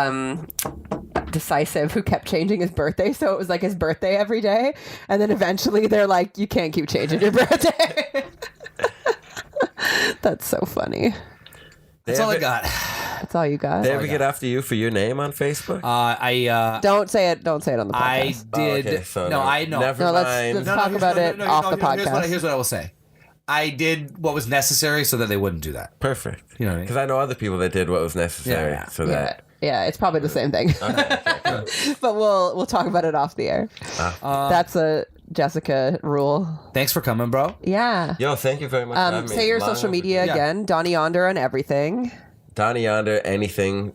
Decisive, who kept changing his birthday. So it was like his birthday every day. And then eventually they're like, you can't keep changing your birthday. That's so funny. That's all I got. That's all you got. They ever get after you for your name on Facebook? Don't say it on the I podcast. did. Okay, so no, I know. Never No, mind. let's talk about it off the podcast. Here's what I will say. I did what was necessary so that they wouldn't do that. Perfect. You know what I mean? Because I know other people that did what was necessary. Yeah. So Yeah, that. yeah, it's probably the same thing. But we'll talk about it off the air. That's a Jessica rule. Thanks for coming, bro. Yeah. Yo, thank you very much. for having me. Say your Long social media Yeah. again. Donny Yonder on everything. Donny Yonder, anything.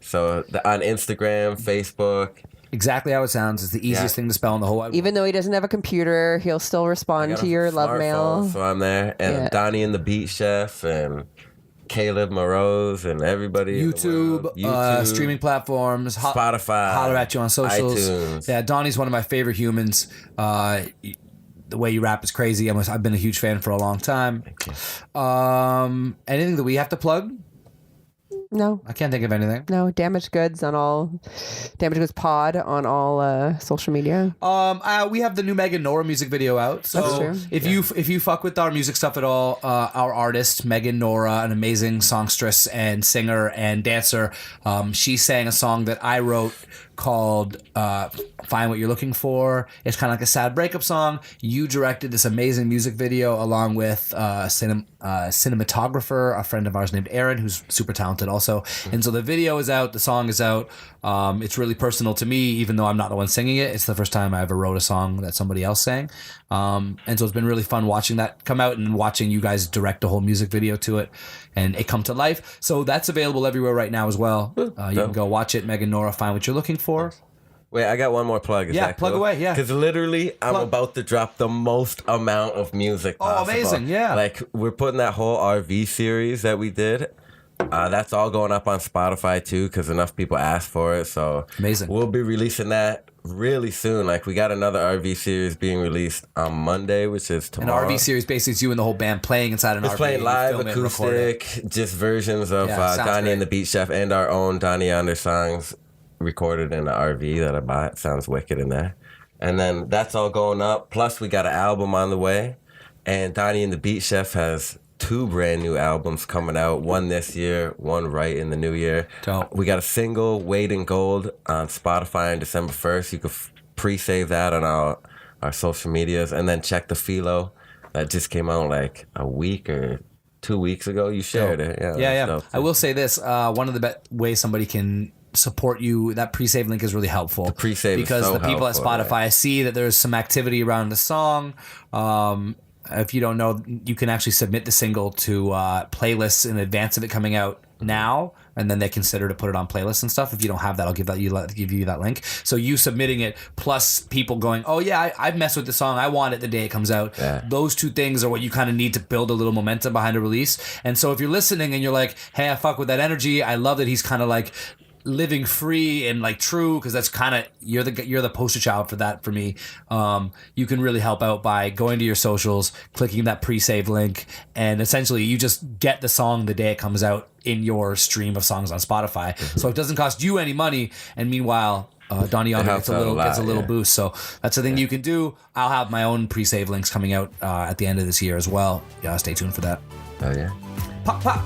So on Instagram, Facebook. Exactly how it sounds. It's the easiest thing to spell in the whole wide world. Even though he doesn't have a computer, he'll still respond got to a your love smartphone, mail. So I'm there. And Yeah. Donnie and the Beat Chef and Caleb Morose and everybody. in the YouTube, world. streaming platforms, Spotify, holler at you on socials. iTunes. Yeah, Donnie's one of my favorite humans. The way you rap is crazy. I've been a huge fan for a long time. Anything that we have to plug? No. I can't think of anything. No, Damaged Goods Pod on all social media. We have the new Megan Nora music video out. So That's true. if you fuck with our music stuff at all, our artist Megan Nora, an amazing songstress and singer and dancer, she sang a song that I wrote called Find What You're Looking For. It's kind of like a sad breakup song. You directed this amazing music video along with cinematographer, a friend of ours named Aaron, who's super talented also. And so the video is out, the song is out. It's really personal to me, even though I'm not the one singing it. It's the first time I ever wrote a song that somebody else sang. And so it's been really fun watching that come out and watching you guys direct a whole music video to it and it come to life. So that's available everywhere right now as well. You can go watch it. Megan Nora, Find What You're Looking For. Wait, I got one more plug. Is Yeah, that plug cool? away, yeah. Because literally, I'm about to drop the most amount of music possible. Amazing, yeah. Like, we're putting that whole RV series that we did. That's all going up on Spotify, too, because enough people asked for it. So Amazing. We'll be releasing that really soon. Like, we got another RV series being released on Monday, which is An tomorrow. RV series basically is you and the whole band playing inside an RV. It's playing You live, film it and record it. acoustic, just versions of Yeah, sounds Donny great. and the Beat Chef and our own Donny Yonder songs recorded in the RV that I bought. Sounds wicked in there. And then that's all going up. Plus, we got an album on the way. And Donny and the Beat Chef has 2 brand new albums coming out. One this year, one right in the new year. Dope. We got a single, Weight in Gold, on Spotify on December 1st. You can pre-save that on our social medias. And then check the Philo. That just came out like a week or 2 weeks ago. You shared it. Yeah. Yeah. that's dope. I will say this: one of the ways somebody can support you, that pre-save link is really helpful. The pre-save is because so the people at helpful, Spotify, I see that there's some activity around the song. If you don't know, you can actually submit the single to playlists in advance of it coming out now, and then they consider to put it on playlists and stuff. If you don't have that, I'll give you that link. So you submitting it plus people going, oh yeah, I've messed with the song, I want it the day it comes out. Yeah. Those 2 things are what you kind of need to build a little momentum behind a release. And so if you're listening and you're like, hey, I fuck with that energy, I love that he's kind of like living free and like true, because that's kind of you're the poster child for that for me. You can really help out by going to your socials, clicking that pre-save link, and essentially you just get the song the day it comes out in your stream of songs on Spotify. So it doesn't cost you any money, and meanwhile Donny Yonder helps gets out a lot, a little yeah. boost. So that's the thing you can do. I'll have my own pre-save links coming out at the end of this year as well. Yeah, stay tuned for that. Oh, yeah. Pop, pop.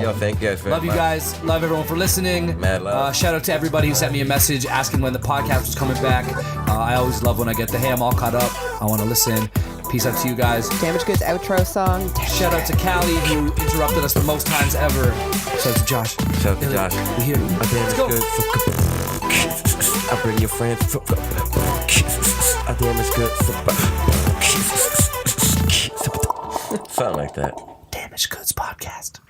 Yo, thank you guys very Love you much. guys. Love everyone for listening. Mad love. Shout out to everybody who sent me a message asking when the podcast was coming back. I always love when I get the, hey, I'm all caught up. I want to listen. Peace out to you guys. Damage Goods outro song. Shout out to Callie, who interrupted us the most times ever. Shout out to Josh. Shout out to Josh. We here. Let's go. Good for I bring your friends. I damn it's good for something like that. Damage Goods Podcast.